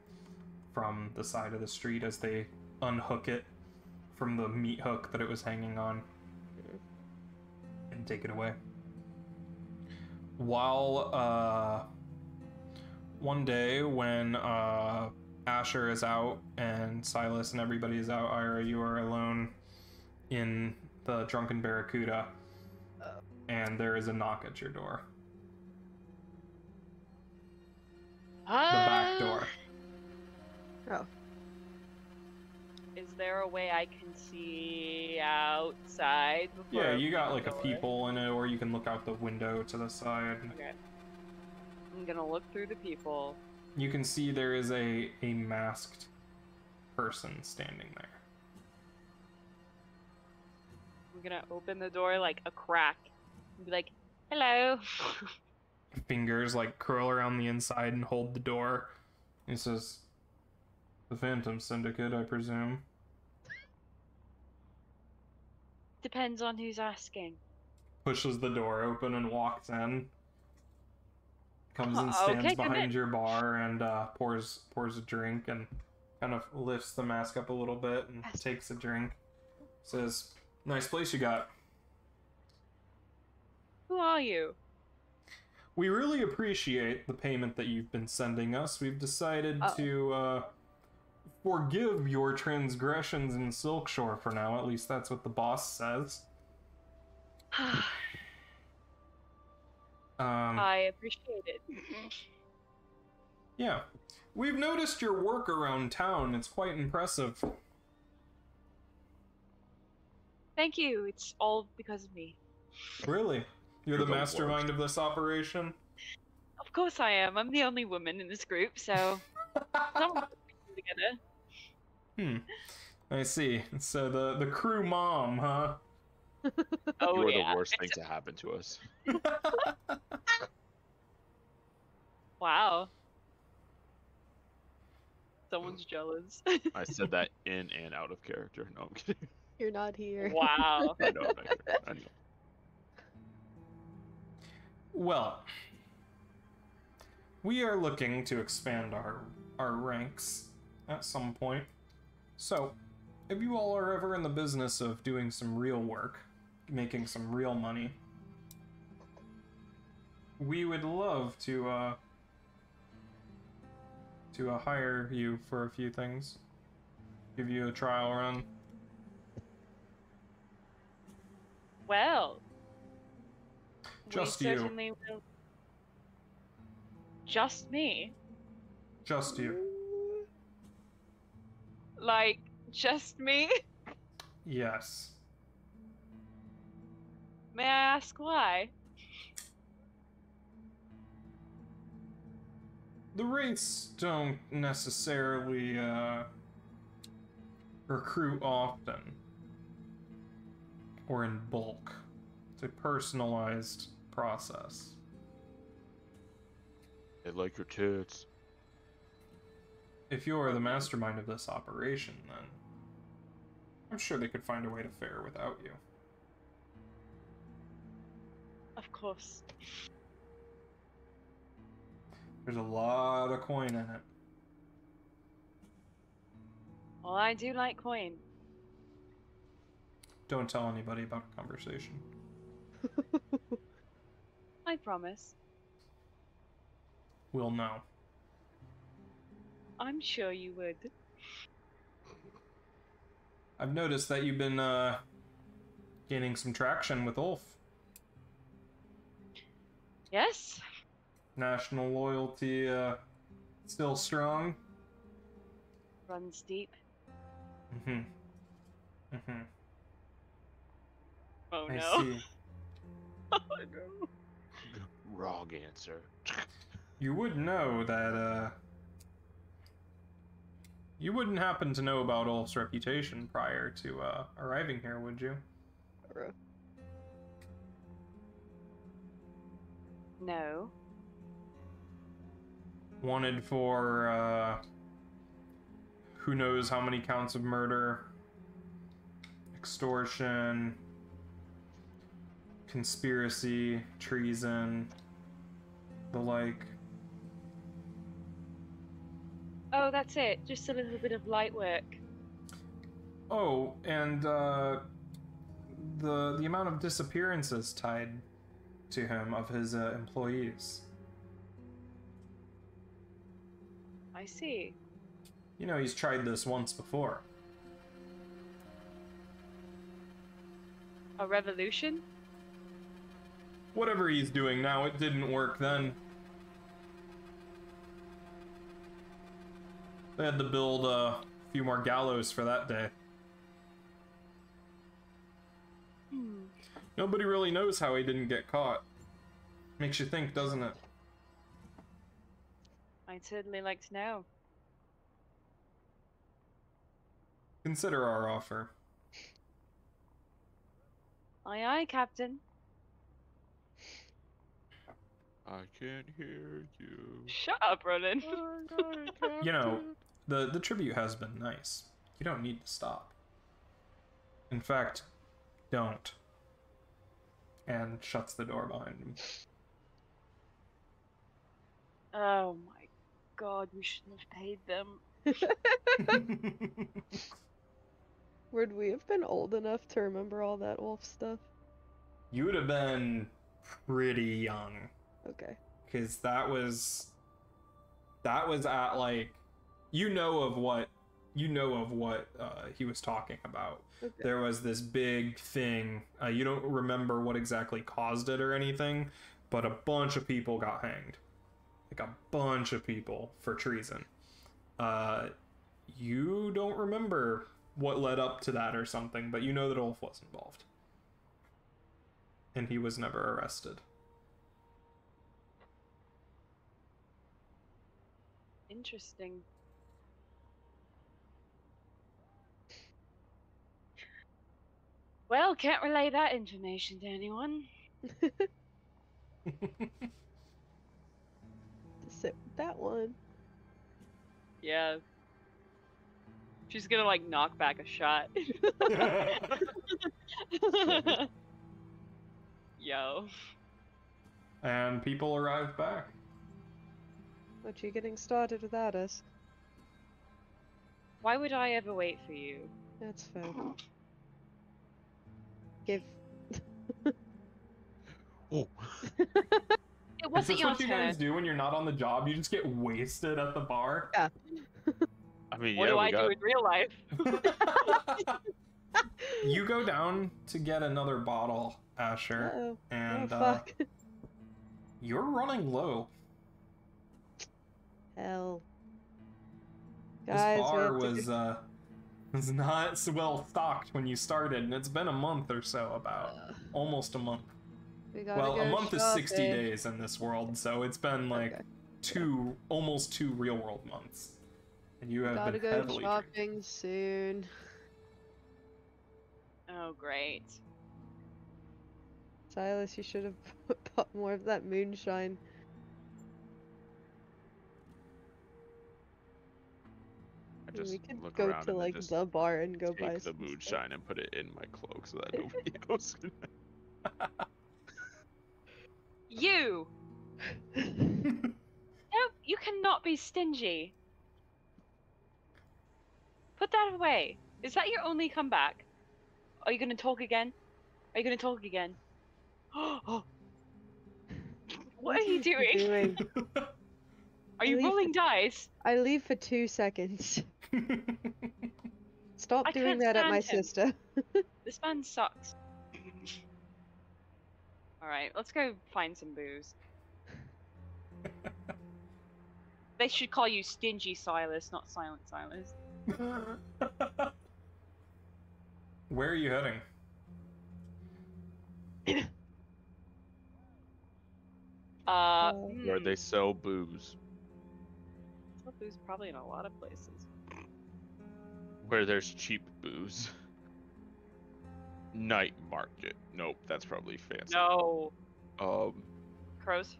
from the side of the street as they unhook it from the meat hook that it was hanging on and take it away. While one day when Asher is out and Silas and everybody is out, Ira, you are alone in the Drunken Barracuda, and there is a knock at your door. The back door. Oh. Is there a way I can see outside before Yeah, I you got open like the a door? peephole in it, or you can look out the window to the side. Okay. I'm gonna look through the people. You can see there is a masked person standing there. I'm gonna open the door like a crack and be like, hello. Fingers like curl around the inside and hold the door. He says, "The Phantom Syndicate, I presume." Depends on who's asking. Pushes the door open and walks in. Comes and Okay, stands come behind in. your bar and pours a drink and kind of lifts the mask up a little bit and Yes. takes a drink. Says, "Nice place you got. Who are you? We really appreciate the payment that you've been sending us. We've decided Oh. to forgive your transgressions in Silkshore for now. At least that's what the boss says." I appreciate it. Yeah. We've noticed your work around town. It's quite impressive. Thank you. It's all because of me. Really? You're You're the the mastermind worst. of this operation? Of course I am. I'm the only woman in this group, so someone put it together. I see. So the crew mom, huh? Oh You are yeah. the worst thing to happen to us. Wow. Someone's jealous. I said that in and out of character. No, I'm kidding. You're not here. Wow. I know, I'm not here. I know. Well, we are looking to expand our ranks at some point. So, if you all are ever in the business of doing some real work, making some real money, we would love to hire you for a few things. Give you a trial run. Well. Just we you. certainly will. Just me? Just you. Like, just me? Yes. May I ask why? The rates don't necessarily recruit often or in bulk. It's a personalized process. They like your tits. If you're the mastermind of this operation, then I'm sure they could find a way to fare without you. Of course. There's a lot of coin in it. Well, I do like coin. Don't tell anybody about our conversation. I promise. We'll know. I'm sure you would. I've noticed that you've been gaining some traction with Ulf. Yes? National loyalty still strong. Runs deep. Mm-hmm. Mm-hmm. Oh I no. see. Oh no. Wrong answer. You would know that you wouldn't happen to know about Ulf's reputation prior to arriving here, would you? No. Wanted for who knows how many counts of murder, extortion, conspiracy, treason, the like. Oh, that's it. Just a little bit of light work. Oh, and the amount of disappearances tied to him of his employees. I see. You know, he's tried this once before. A revolution? Whatever he's doing now, it didn't work then. They had to build a few more gallows for that day. Nobody really knows how he didn't get caught. Makes you think, doesn't it? I'd certainly like to know. Consider our offer. Aye aye, Captain. I can't hear you. Shut up, Ronan. You know, the tribute has been nice. You don't need to stop. In fact, don't. And shuts the door behind him. Oh my god, we shouldn't have paid them. Would we have been old enough to remember all that wolf stuff? You would have been pretty young. Okay. Because that was at, like, you know of what he was talking about. Okay. There was this big thing. You don't remember what exactly caused it or anything, but a bunch of people got hanged. Like a bunch of people for treason. You don't remember what led up to that or something, but you know that Ulf was involved. And he was never arrested. Interesting. Well, can't relay that information to anyone. Sit with that one. Yeah. She's gonna, like, knock back a shot. Yo. And people arrive back. What, you getting started without us? Why would I ever wait for you? That's fair. Give. Oh. It Is wasn't this your what you turn. guys do when you're not on the job? You just get wasted at the bar? Yeah. I mean, What yeah, do we I got... do in real life? You go down to get another bottle, Asher, Uh-oh. and Oh, fuck. you're running low. Hell. This Guys, we bar have to was not so well stocked when you started, and it's been a month or so, about almost a month. we gotta Well, go a month is 60 shopping. days in this world, so it's been like Okay. almost 2 real world months. And you have Gotta been go heavily drinking. shopping soon. Oh, great. Silas, you should have bought more of that moonshine. I just We could look go around to and like then just the bar and go buy take the some stuff. moonshine and put it in my cloak so that nobody knows. You! Nope. not be stingy. Put that away. Is that your only comeback? Are you gonna talk again? Are you gonna talk again? Oh, what are you doing? Are you rolling dice? I leave for 2 seconds. Stop I doing can't that at my stand him. sister. This man sucks. Alright, let's go find some booze. They should call you Stingy Silas, not Silent Silas. Where are you heading? Where they sell booze. Sell booze probably in a lot of places. Where there's cheap booze. Night market. Nope, that's probably fancy. No. Crow's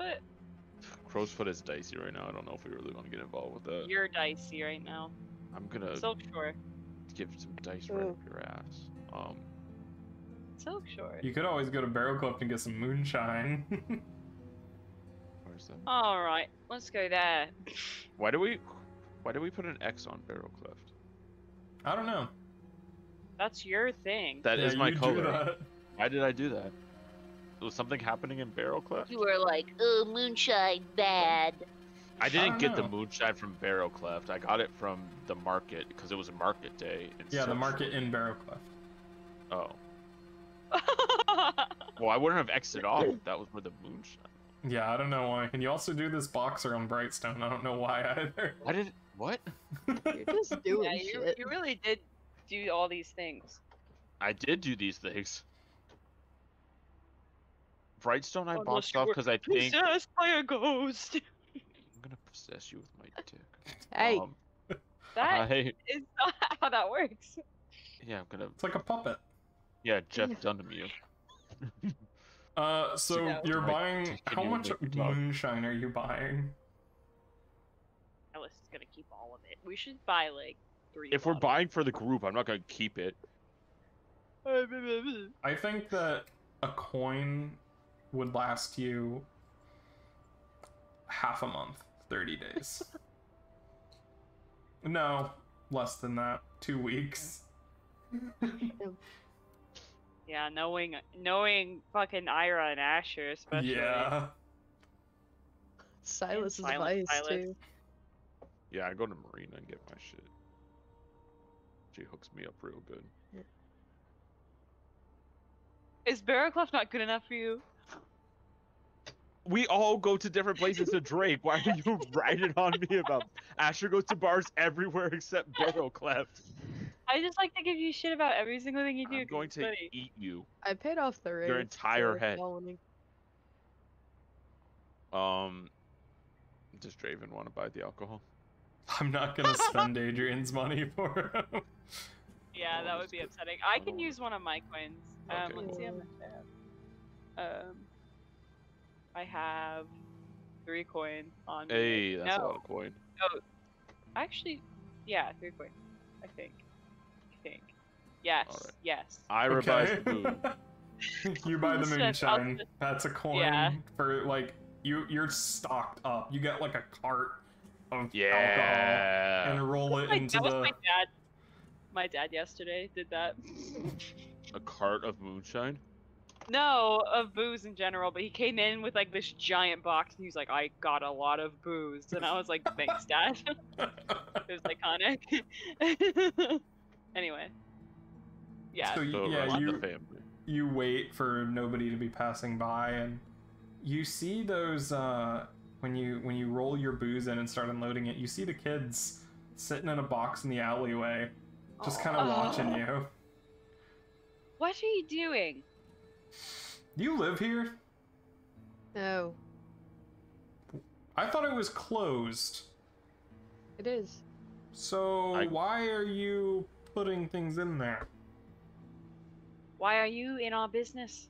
Crowsfoot? is dicey right now. I don't know if we really want to get involved with that. You're dicey right now. I'm gonna Silk Shore. give some dice right up your ass. Silk Shore. You could always go to Barrel Cliff and get some moonshine. Where's that? Alright, let's go there. Why do we put an X on Barrel Cliff? I don't know. That's your thing. That is my you do color. that. Why did I do that? Was something happening in Barrel Cliff? You were like, oh, moonshine, bad. I didn't get the know. moonshine from Barrel Cleft. I got it from the market because it was a market day. In Yeah, the Silk market Shore. in Barrel Cliff. Oh. Well, I wouldn't have exited off if that was where the moonshine. Yeah, I don't know why. And you also do this boxer on Brightstone. I don't know why either. Why did what? You're just doing Yeah, shit. you really did do all these things. I did do these things. Brightstone I Unless boxed you off were because I think I'm possessed by a ghost. gonna possess you with my dick. Hey. That I, is not how that works. yeah, I'm gonna. It's like a puppet. Yeah, Jeff Dunham you. So No. you're Right, buying. How continue much with your talk. moonshine are you buying? Alice is gonna keep all of it. We should buy like 3 If we're bottles. buying for the group, I'm not gonna keep it. I think that a coin would last you half a month, 30 days. No, less than that. 2 weeks. Yeah, knowing fucking Ira and Asher especially. Yeah. Silas' Silent advice Silas. too. Yeah, I go to Marina and get my shit. She hooks me up real good. Is Barraclough not good enough for you? We all go to different places to drink. Why are you writing on me about Asher goes to bars everywhere except Barrel Cleft? I just like to give you shit about every single thing you do. I'm 'cause going it's to funny. eat you. I paid off the raid. entire for head. following. Does Draven want to buy the alcohol? I'm not gonna spend Adrian's money for him. Yeah, that would be upsetting. I can use one of my coins. Okay. Let's see how much I have. I have 3 coin on me. Hey, that's a No. lot of coin. Actually, yeah, 3 coin. I think. Yes. Alright. Yes. Ira buys the booze. You buy the Listen, moonshine. That's a coin Yeah. for like you're stocked up. You get like a cart of alcohol Yeah. and roll it into That was the. my dad. My dad yesterday did that. A cart of moonshine? No, of booze in general, but he came in with like this giant box and he was like, I got a lot of booze. And I was like, thanks, Dad. It was iconic. Anyway. Yeah. So So yeah, run the you family. you wait for nobody to be passing by, and you see those when you roll your booze in and start unloading it, you see the kids sitting in a box in the alleyway, just kind of watching you. What are you doing? You live here? No, I thought it was closed. it is. So why are you putting things in there? Why are you in our business?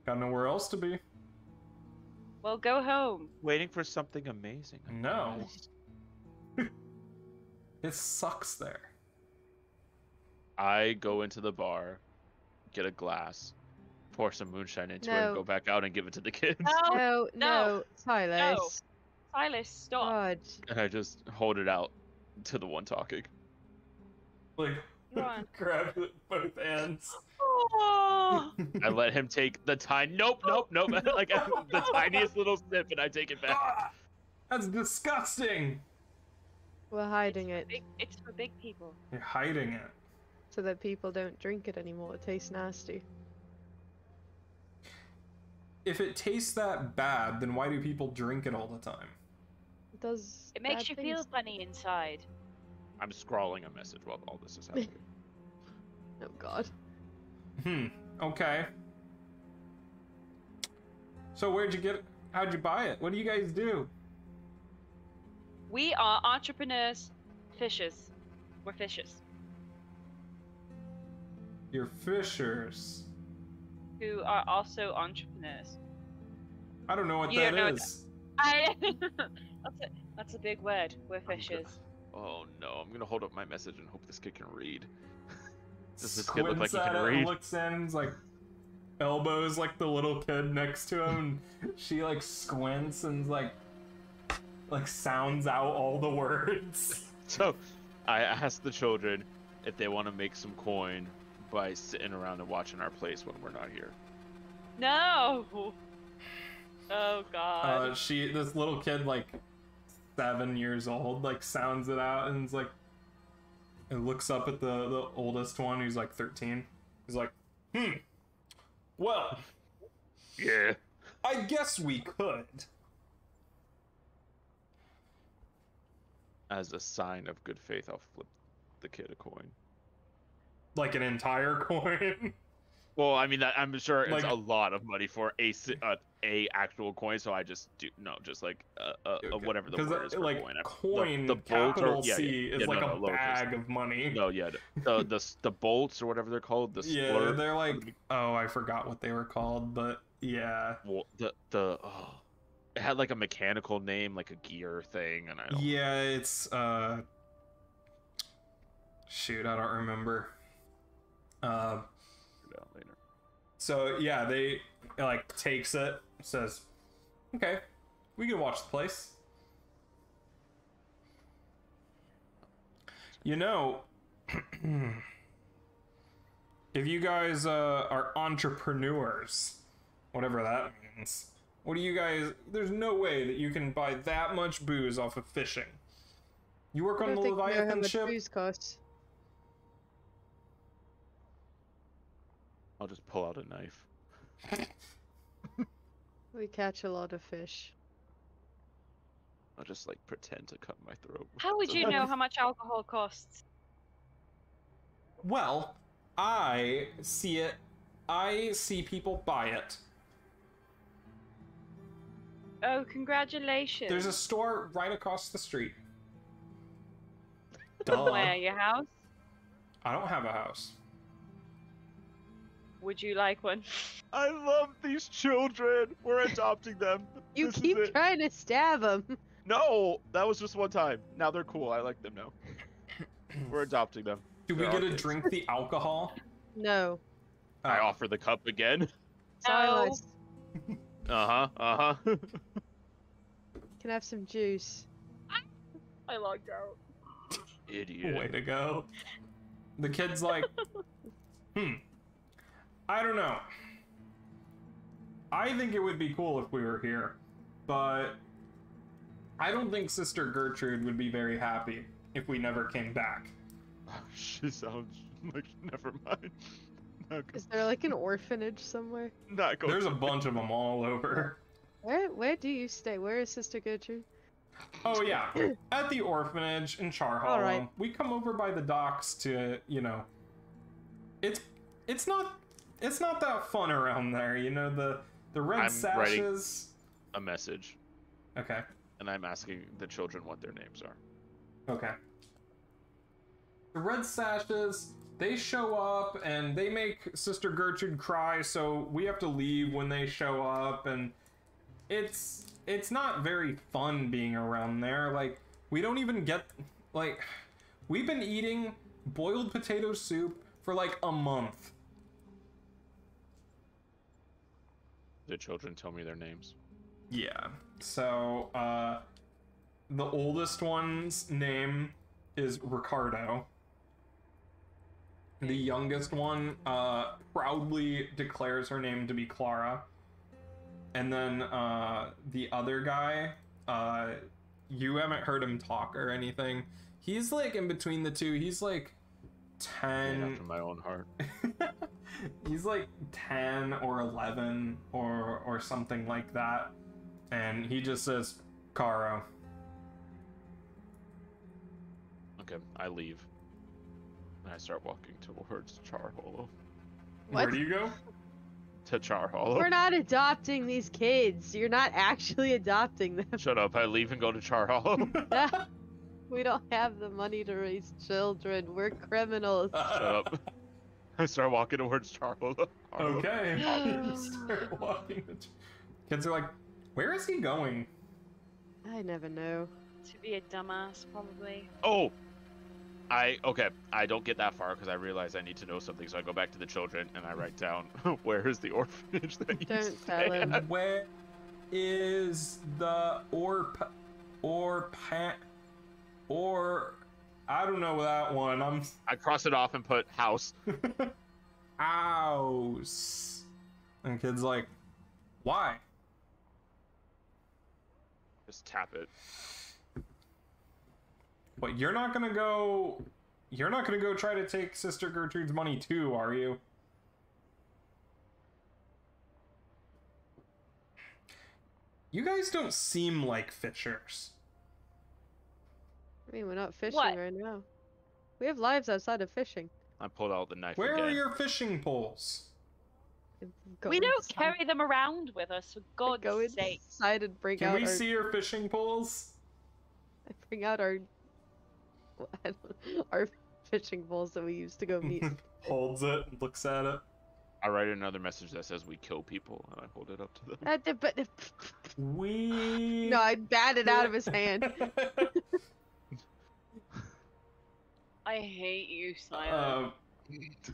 Got nowhere else to be. Well, go home. Waiting for something amazing. No. It sucks there. I go into the bar, get a glass, pour some moonshine into it, No. and go back out and give it to the kids. No, No, no, Silas. Silas, stop. God. And I just hold it out to the one talking. Like, Run. grab it with both hands. Oh. I let him take the nope, like the tiniest little sip, and I take it back. Ah, that's disgusting. We're hiding it It's for big people. You're hiding it. so that people don't drink it anymore. It tastes nasty. If it tastes that bad, then why do people drink it all the time? It does. It makes bad you things. feel funny inside. I'm scrawling a message while all this is happening. Oh God. Okay. So how'd you buy it? What do you guys do? We are entrepreneurs, fishers. We're fishers You're fishers. who are also entrepreneurs. I don't know what You that don't know what is. That's a big word. We're fishers. Oh no, I'm gonna hold up my message and hope this kid can read. Does this kid look like Squints he at can it, read? looks in, is like elbows like the little kid next to him, and she like squints and like sounds out all the words. So, I asked the children if they want to make some coin by sitting around and watching our place when we're not here. No. Oh God. This little kid, like 7 years old, like sounds it out and is like, and looks up at the oldest one who's like 13. He's like, well, Yeah. I guess we could. As a sign of good faith, I'll flip the kid a coin. Like an entire coin. Well, I mean, I'm sure it's Like- a lot of money for a actual coin, so I just do just like whatever the word is for like coin. coin, the bolts capital are, C is like a bag of money. No, yeah, the bolts or whatever they're called. The Yeah, splurt. they're like, oh, I forgot what they were called, but yeah. Well, it had like a mechanical name, like a gear thing, and I don't. Yeah, it's shoot, I don't remember. Figure it out later. So yeah, they like takes it, says, okay, we can watch the place. You know, if you guys are entrepreneurs, whatever that means, what do you guys? There's no way that you can buy that much booze off of fishing. You work I on don't the think we know how Leviathan much ship? booze costs. I'll just pull out a knife. We catch a lot of fish. I'll just like pretend to cut my throat. How would you know how much alcohol costs? Well, I see it. I see people buy it. Oh, congratulations. There's a store right across the street. Duh. Where, your house? I don't have a house. Would you like one? I love these children. We're adopting them. You This is keep it. trying to stab them. No, that was just one time. Now they're cool. I like them now. We're adopting them. Do we They're get our to kids. drink the alcohol? No. I Oh. offer the cup again. Silas. Uh huh. Can I have some juice? I logged out. Idiot. Way to go. The kid's like, I don't know. I think it would be cool if we were here, but I don't think Sister Gertrude would be very happy if we never came back. She sounds like never mind. Is there like an orphanage somewhere? Not going. There's a bunch of them all over. Where do you stay? Where is Sister Gertrude? Oh yeah, at the orphanage in Char Hollow. Alright. We come over by the docks to, you know, it's not that fun around there, you know, the red I'm writing- sashes. a message, Okay. and I'm asking the children what their names are. Okay. The red sashes, they show up and they make Sister Gertrude cry, so we have to leave when they show up, and it's not very fun being around there. Like, we don't even get, like, we've been eating boiled potato soup for like a month. The children tell me their names. Yeah. So, the oldest one's name is Ricardo. The youngest one proudly declares her name to be Clara. And then the other guy, you haven't heard him talk or anything. He's like in between the two. He's like 10. After my own heart. He's like 10 or 11 or something like that. And he just says, Caro. Okay, I leave. And I start walking towards Char Hollow. Where do you go? To Char Hollow. We're not adopting these kids. You're not actually adopting them. Shut up, I leave and go to Char Hollow. We don't have the money to raise children. We're criminals. Shut up. I start walking towards Char Hollow. Okay. You start walking. Kids are like, where is he going? I never know. To be a dumbass, probably. Oh! Okay, I don't get that far because I realize I need to know something, so I go back to the children and I write down, where is the orphanage that you Don't stay tell him. at? Where is the I don't know that one. I cross it off and put house. House. And kid's like, why? Just tap it. What, you're not gonna go try to take Sister Gertrude's money too, are you? You guys don't seem like fishers. I mean, we're not fishing What? right now. We have lives outside of fishing. I pulled out the knife Where again. are your fishing poles? We don't carry them around with us, for Go God's sake. inside and bring Can out we our... see your fishing poles? Bring out our... our fishing poles that we used to go meet. Holds it, looks at it. I write another message that says we kill people, and I hold it up to them. But We... no, I batted out of his hand. I hate you, Simon.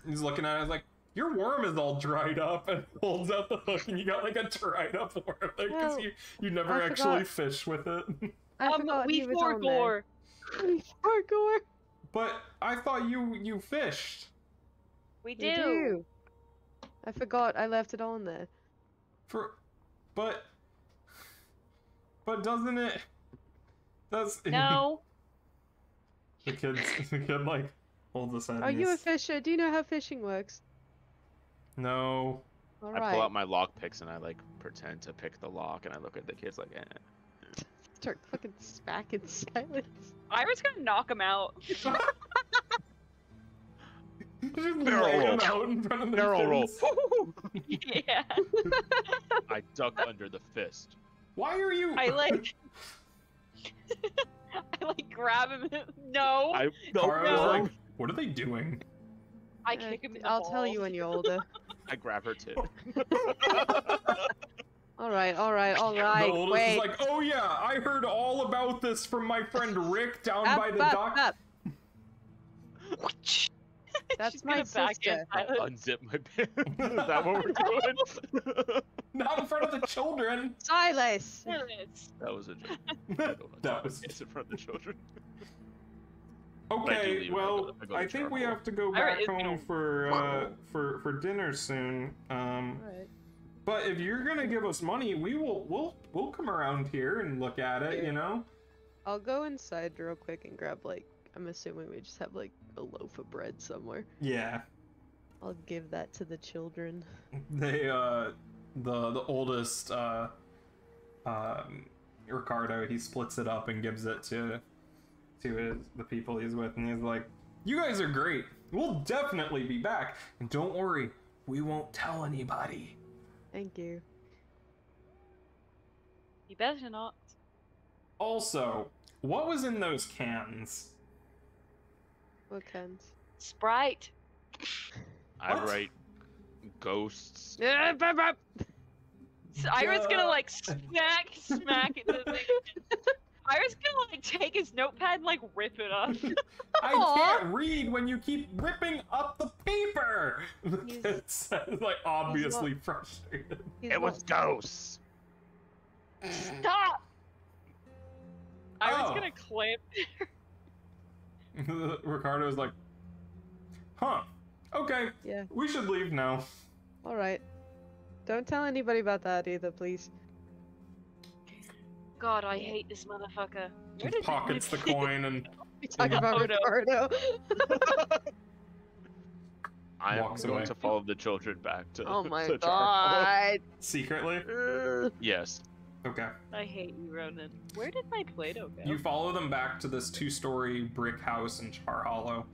He's looking at it, he's like, your worm is all dried up, and holds out the hook, and you got like a dried up worm there, because Well, you never I actually forgot. fish with it. I forgot he We was on there. forgore. We forgore. But I thought you fished. We We do. do. I forgot I left it on there. But doesn't it? Does No. the kid like holds his head. Are and you a he's- fisher? Do you know how fishing works? No. I pull Alright. out my lock picks and I like pretend to pick the lock, and I look at the kids like, eh. Start fucking smacking silence. Iris gonna knock him out. Just Barrel lay roll. him out in front of the Barrel roll. kids. Yeah. I duck under the fist. Why are you? I like. I like grab him. No. Cara's no. like, what are they doing? I kick him in the I'll tell you balls. when you're older. I grab her tit. Alright, The oldest wait. is like, oh yeah, I heard all about this from my friend Rick down Up, by the up, dock. up. That's She's my gonna back sister. in silence. Unzip my pants. Is that what we're doing? Not in front of the children. Silas! Silence. That was a joke. I don't That was- It's in front of the children. But I do Okay, leave and well, I go to I think we charcoal. have to go Alright, back it's home gonna- for dinner soon. Alright. But if you're gonna give us money, we'll come around here and look at it. You know. I'll go inside real quick and grab, like, I'm assuming we just have, like, a loaf of bread somewhere. Yeah. I'll give that to the children. They the oldest Ricardo, he splits it up and gives it to the people he's with, and he's like, you guys are great, we'll definitely be back, and don't worry, we won't tell anybody. Thank you. You better not. Also, what was in those cans? What cans? Sprite. I What? write ghosts. Iris gonna like smack it to the thing. Iris gonna like take his notepad and like rip it up. I Aw. can't read when you keep ripping up the paper. The He's- kid says, like, obviously frustrated. He's It was ghosts. Stop! I was Oh. gonna clip. Ricardo's like, huh, okay, Yeah. we should leave now. All right. Don't tell anybody about that either, please. God, I hate this motherfucker. Where did Pockets the coin and We talk about Oh, no. Ricardo. I am Walks going away. to follow the children back to. Oh my to Charcoal. god. secretly. Yes. Okay. I hate you, Ronan. Where did my Play-Doh go? You follow them back to this 2-story brick house in Char Hollow,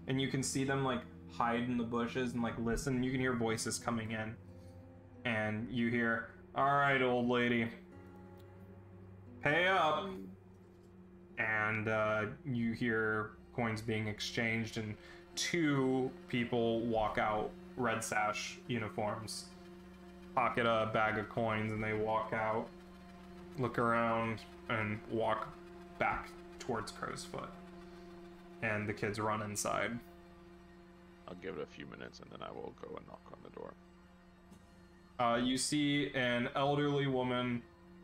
and you can see them like hide in the bushes and like listen. You can hear voices coming in, and you hear, "All right, old lady, pay up." And you hear coins being exchanged, and 2 people walk out, red sash uniforms, pocket a bag of coins, and they walk out, look around, and walk back towards Crow's Foot. And the kids run inside. I'll give it a few minutes and then I will go and knock on the door. You see an elderly woman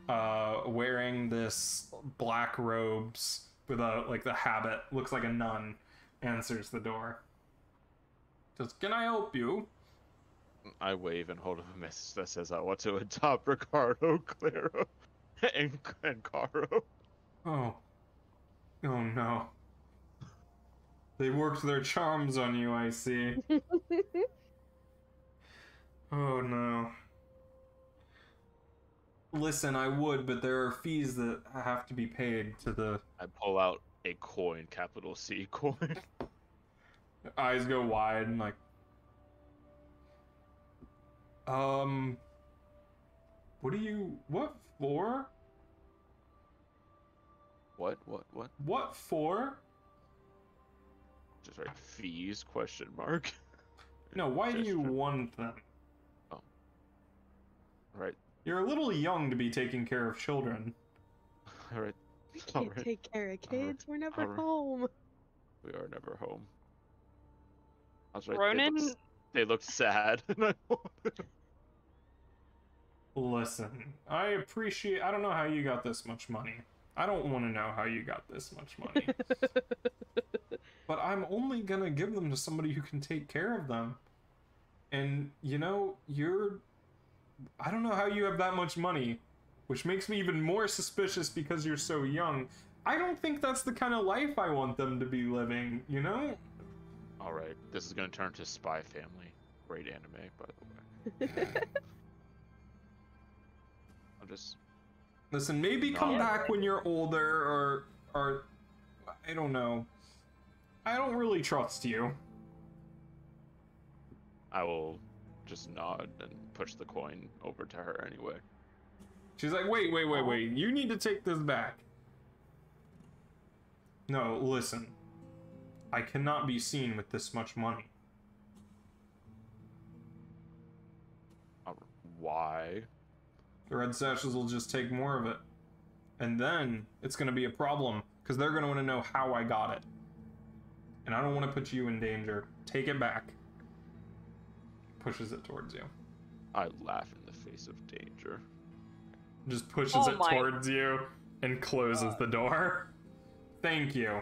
wearing this black robes with a like the habit, looks like a nun, answers the door. Says, "Can I help you?" I wave and hold up a message that says I want to adopt Ricardo, Claro, and Caro. Oh. Oh no. They worked their charms on you, I see. Oh no. Listen, I would, but there are fees that have to be paid to the... I pull out a coin, capital C coin. Eyes go wide and like... What do you... What for? What? What for? Just write fees, question mark. No, why do you Gesture. want them? Right. You're a little young to be taking care of children. Alright. We can't Alright. take care of kids. We're never Alright. home. We are never home. I was right. Ronan, They look sad. Listen, I appreciate... I don't know how you got this much money. I don't want to know how you got this much money. But I'm only gonna give them to somebody who can take care of them. And, you know, you're... I don't know how you have that much money, which makes me even more suspicious because you're so young. I don't think that's the kind of life I want them to be living, you know? Alright, this is gonna turn to Spy Family. Great anime, by the way. I'll just... Listen, maybe come No. back when you're older, or... I don't know. I don't really trust you. I will just nod and push the coin over to her anyway. She's like, wait, you need to take this back. No, listen. I cannot be seen with this much money. Why? The Red Sashes will just take more of it. And then it's going to be a problem, because they're going to want to know how I got it. And I don't want to put you in danger. Take it back. Pushes it towards you. I laugh in the face of danger. Just pushes Oh it my- towards you and closes the door. Thank you.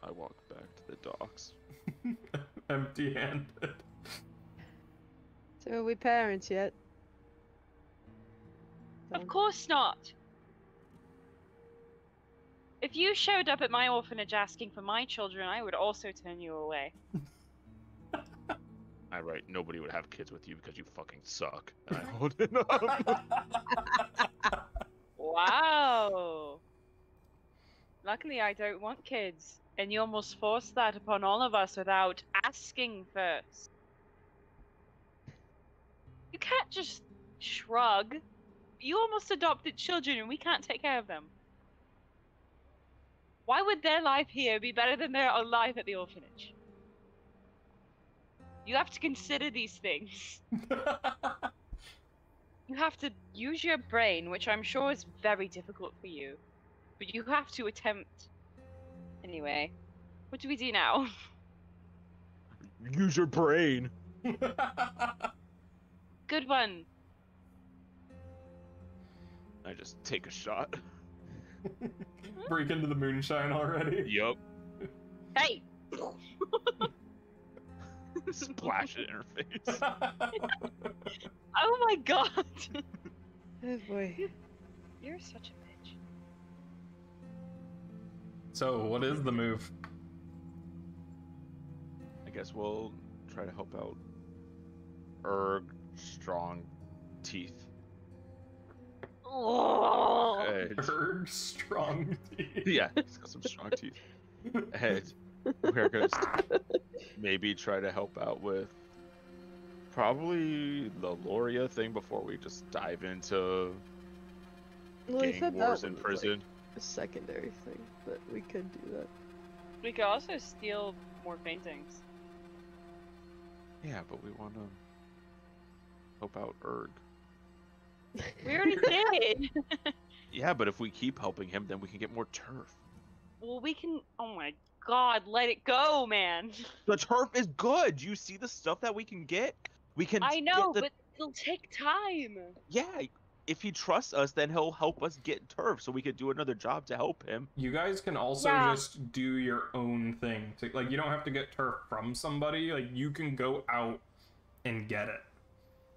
I walk back to the docks. Empty-handed. So are we parents yet? of course not. If you showed up at my orphanage asking for my children, I would also turn you away. I write, nobody would have kids with you because you fucking suck. And I hold it up. Wow. Luckily, I don't want kids, and you almost forced that upon all of us without asking first. You can't just shrug. You almost adopted children, and we can't take care of them. Why would their life here be better than their life at the orphanage? You have to consider these things. You have to use your brain, which I'm sure is very difficult for you. But you have to attempt. Anyway, what do we do now? Use your brain. Good one. I just take a shot. Break into the moonshine already. Yup. Hey! Splash it in her face. Oh my god! Oh boy. You're such a bitch. So, what is the move? I guess we'll try to help out Erg Strong Teeth. Oh. And, Erg strong teeth. yeah, he's got some strong teeth. And we're gonna maybe try to help out with probably the Loria thing before we just dive into Well, he gang said wars that in was, prison. like, a secondary thing, but we could do that. We could also steal more paintings. Yeah, but we want to help out Erg. We already did! Yeah, but if we keep helping him, then we can get more turf. Well, we can. Oh my god, let it go, man! The turf is good. You see the stuff that we can get? We can. I know, get the... but it'll take time! Yeah, if he trusts us, then he'll help us get turf, so we could do another job to help him. You guys can also just do your own thing. Like, you don't have to get turf from somebody. Like, you can go out and get it.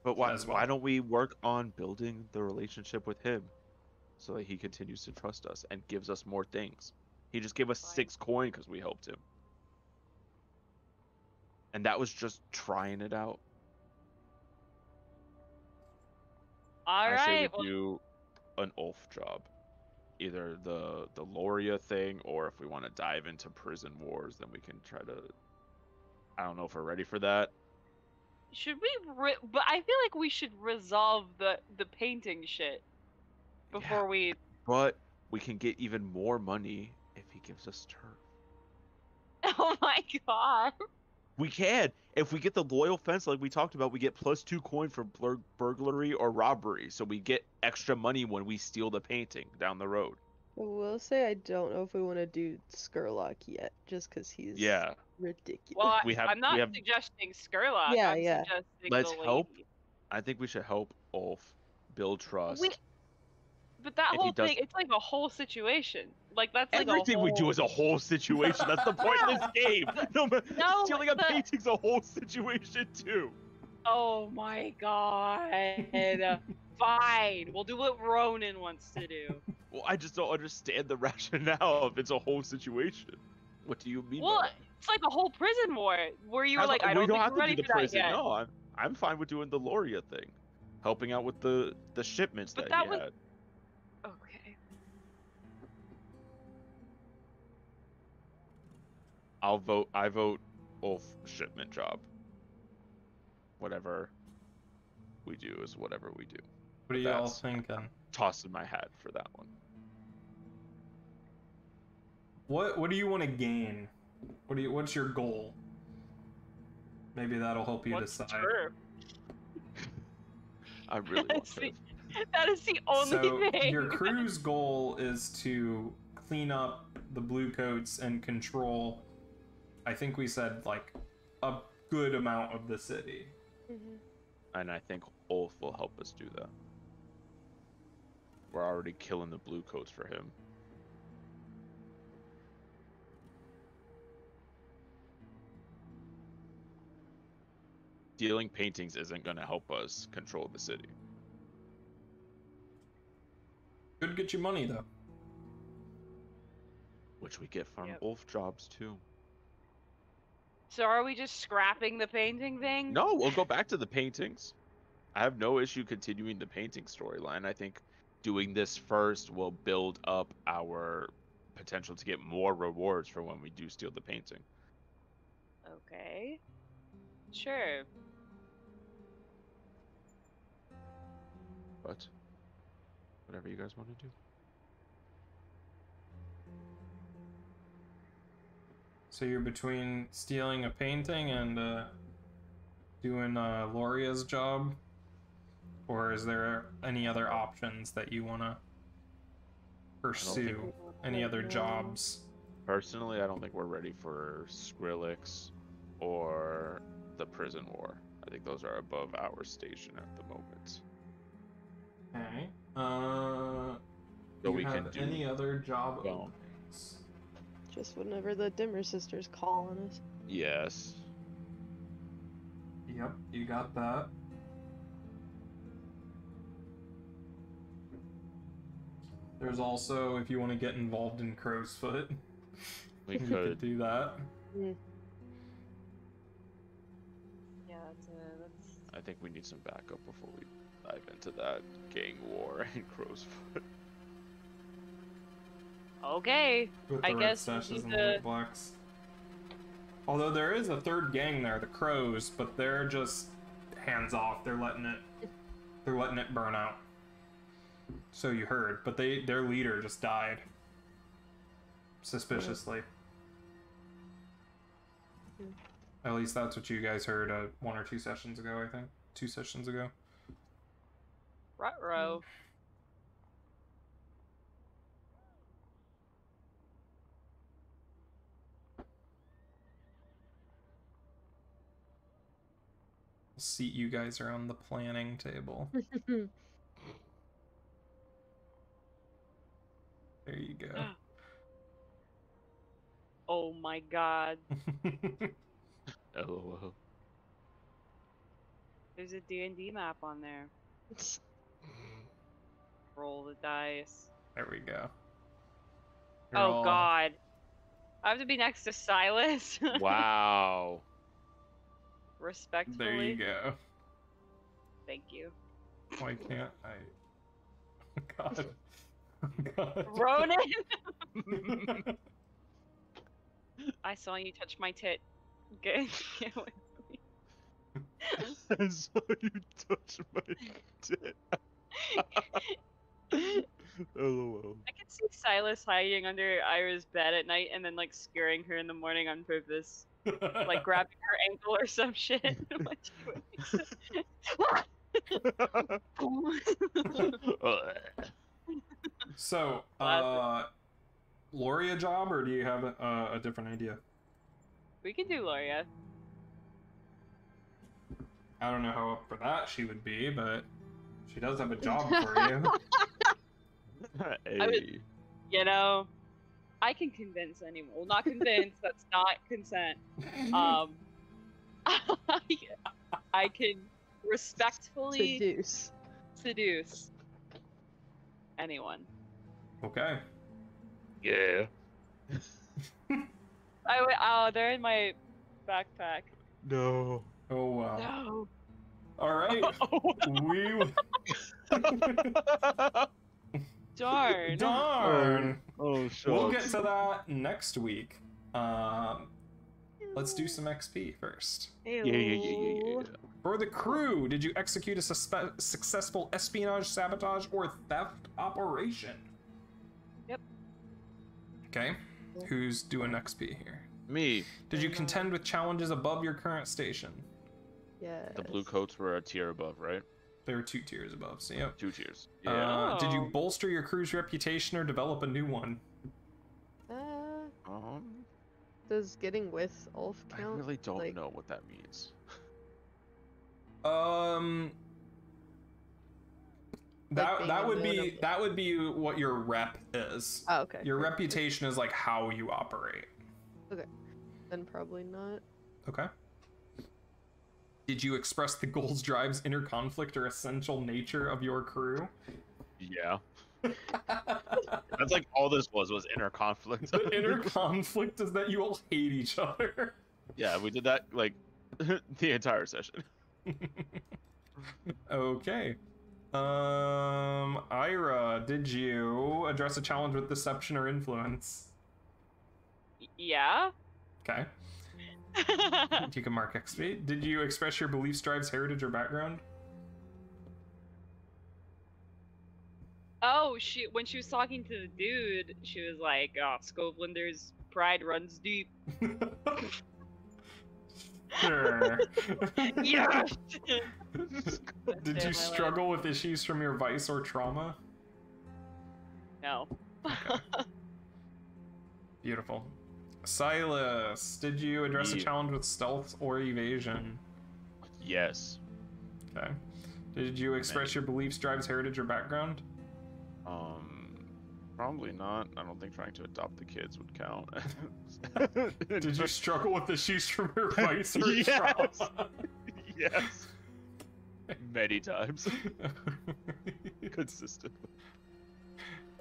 But why? As well. Why don't we work on building the relationship with him, so that he continues to trust us and gives us more things? He just gave us 6 coin because we helped him, and that was just trying it out. I say Alright, we do an Ulf job, either the Loria thing, or if we want to dive into prison wars, then we can try to. I don't know if we're ready for that. should we? But I feel like we should resolve the painting shit before we. But we can get even more money if he gives us turf. Oh my god! We can. If we get the loyal fence like we talked about, we get +2 coin for burglary or robbery. So we get extra money when we steal the painting down the road. I will say I don't know if we want to do Skurlock yet, just because he's ridiculous. Well, We have- I'm not we have- suggesting Skurlock. Yeah, I'm yeah. suggesting Let's the help. lady. I think we should help Ulf build trust. But that If he whole does- thing, it's like a whole situation. Like, that's like Everything a whole... we do is a whole situation. That's the point of this game. No, No, stealing a painting's a whole situation too. Oh my god. Fine. We'll do what Ronan wants to do. Well, I just don't understand the rationale if it's a whole situation. What do you mean? Well, by that? it's like a whole prison war where you were like, I we don't think have we're to ready do the for that prison. yet. No, I'm fine with doing the Loria thing, helping out with the shipments But that that he was- had. Okay. I vote Ulf shipment job. Whatever we do is whatever we do. What are y'all thinking? Tossing my hat for that one. What do you want to gain? What's your goal? Maybe that'll help you What's decide. turf? I really want That's to. the- That is the only So thing. your crew's goal is to clean up the blue coats and control, I think we said, like, a good amount of the city. Mhm. And I think Ulf will help us do that. We're already killing the blue coats for him. Stealing paintings isn't going to help us control the city. Could get you money, though. Which we get from Yep. Ulf jobs too. So are we just scrapping the painting thing? No, we'll go back to the paintings. I have no issue continuing the painting storyline. I think doing this first will build up our potential to get more rewards for when we do steal the painting. Okay. Sure. But whatever you guys want to do. So you're between stealing a painting and doing Loria's job? Or is there any other options that you want to pursue? Any other jobs? Personally, I don't think we're ready for Skrillex or the prison war. I think those are above our station at the moment. Okay. So you we can have do any other job well. openings? Just whenever the Dimmer sisters call on us. Yes. Yep, you got that. There's also, if you want to get involved in Crow's Foot, We you could could. do that. Yeah, that's. I think we need some backup before we dive into that gang war and Crow's Foot. Okay. With I the red guess we sashes need and the to- white blacks. Although there is a third gang there, the Crows, but they're just hands off. They're letting it burn out. So you heard, but their leader just died. Suspiciously. At least that's what you guys heard 1 or 2 sessions ago, I think. 2 sessions ago. Ruh-roh. Seat you guys around the planning table. There you go. Oh my god. LOL. There's a D&D map on there. Roll the dice. There we go. You're Oh all- god. I have to be next to Silas. Wow. Respectfully. There you go. Thank you. Why can't I? God. God. Ronan! I saw you touch my tit. Good. Get away from me. I saw you touch my tit. LOL. I can see Silas hiding under Ira's bed at night and then like scaring her in the morning on purpose. Like grabbing her ankle or some shit. When she wakes So, Classic. Loria job, or do you have a different idea? We can do Loria. I don't know how up for that she would be, but she does have a job for you. Hey. You know, I can convince anyone. Well, not convince. That's not consent. I can respectfully Seduce. anyone. Okay. Yeah. Oh, they're in my backpack. No. Oh wow. No. All right. We. Darn. Darn. Oh, shucks. We'll get to that next week. Let's do some XP first. Yeah. For the crew, did you execute a successful espionage, sabotage, or theft operation? Yep. Okay. Who's doing XP here? Me. Did you contend with challenges above your current station? Yeah. The blue coats were a tier above, right? There were 2 tiers above, so yep. 2 tiers. Yeah. Did you Oh. bolster your crew's reputation or develop a new one? Does getting with Ulf I count? really don't Like- know what that means. That being that would be notable. that would be what your rep is. Oh, okay. Your reputation is like how you operate. Then probably not. Okay. Did you express the goals, drives, inner conflict, or essential nature of your crew? Yeah. That's like all this was inner conflict. The inner conflict is that you all hate each other. Yeah, we did that like the entire session. Okay. Ira, did you address a challenge with deception or influence? Yeah. Okay. You can mark XP. Did you express your beliefs, drives, heritage, or background? Oh, when she was talking to the dude, she was like, "Oh, Scovelander's pride runs deep." Sure. Yes. Did you struggle with issues from your vice or trauma? No. Beautiful. Silas, did you address a Yeah. challenge with stealth or evasion? Yes. Okay. Did you express your beliefs, drives, heritage, or background? Probably not. I don't think trying to adopt the kids would count. Did you struggle with issues from your vice or Yes. trauma? Yes. Many times. Consistently.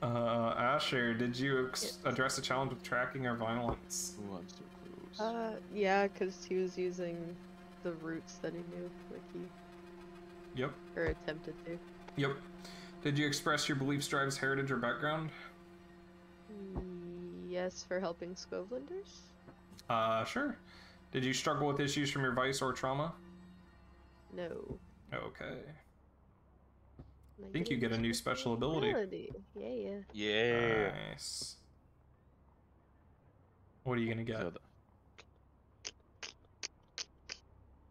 Asher, did you address a challenge with tracking or violence? Ooh, I'm so close. Yeah, because he was using the roots that he knew, like he Yep. or attempted to. Yep. Did you express your beliefs, drives, heritage, or background? Yes, for helping Scovlanders. Sure. Did you struggle with issues from your vice or trauma? No. Okay. I think you get a new special ability. Yeah. Yeah. Nice. What are you gonna get? So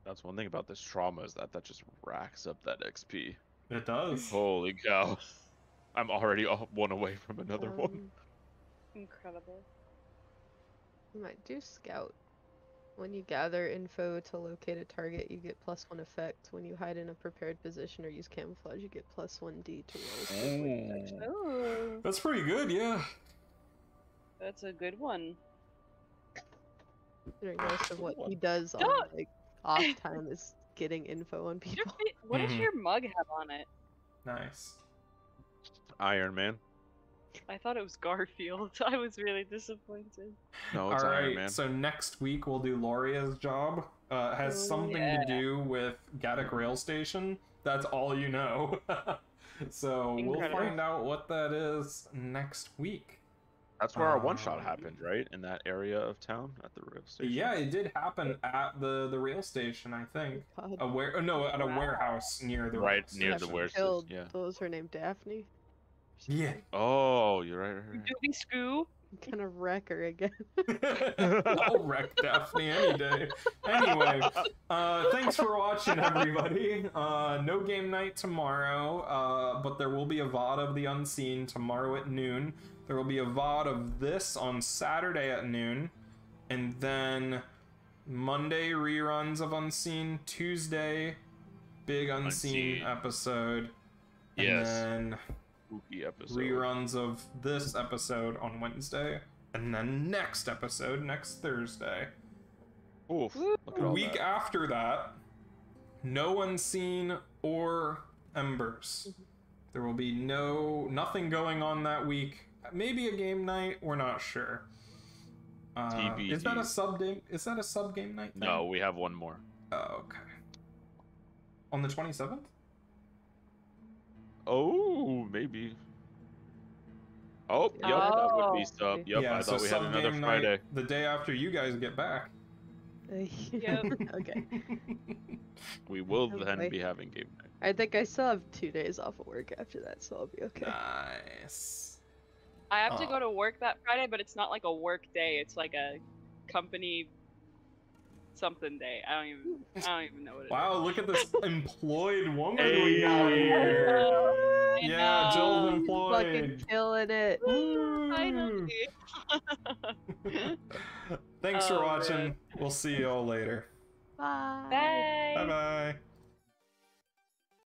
that's one thing about this trauma is that just racks up that XP. It does. Holy cow. I'm already one away from another one. Incredible. You might do scout. When you gather info to locate a target, you get +1 effect. When you hide in a prepared position or use camouflage, you get +1d to rolls. Oh, That's pretty good, yeah. that's a good one. Considering most of what he does on like off time is getting info on people. What does your mug have on it? Nice. Iron Man. I thought it was Garfield. I was really disappointed. No, it's Alright, Iron Man. so next week we'll do Lauria's job. It has something to do with Gaddock Rail Station. That's all you know. So we'll Incredible. find out what that is next week. That's where our one shot happened, right? In that area of town at the rail station. Yeah, it did happen at the rail station, I think. At a warehouse near the Right rail near the station. warehouse. Killed. Yeah. Those were named Daphne. Yeah. Oh, you're right. Doing Scoo? I'm gonna wreck her again. I'll wreck Daphne any day. Anyway, thanks for watching, everybody. No game night tomorrow, but there will be a VOD of The Unseen tomorrow at noon. There will be a VOD of this on Saturday at noon. And then Monday, reruns of Unseen. Tuesday, big Unseen episode. And Yes. then Spooky episode. reruns of this episode on Wednesday, and then next episode next Thursday. Oof. Woo. Look at A all week that. after that, no Unseen or Embers. There will be nothing going on that week. Maybe a game night. We're not sure. TBD. Is that a sub game? Is that a sub game night thing? No, we have one more. Oh, okay. On the 27th? Oh, maybe. Oh, yep, that would be sub. Yep, yeah, I thought we had sub another game Friday. night the day after you guys get back. Yep. Okay. We will Oh, then boy. be having game night. I think I still have 2 days off of work after that, so I'll be okay. Nice. I have to Oh. go to work that Friday, but it's not like a work day. It's like a company something day. I don't even know what it is. Wow, look at this employed woman Hey. we got here. I Yeah, know. Jill's Fucking employed. killing it. Woo. Finally. Thanks for Oh, watching. man. We'll see you all later. Bye. Bye. Bye bye.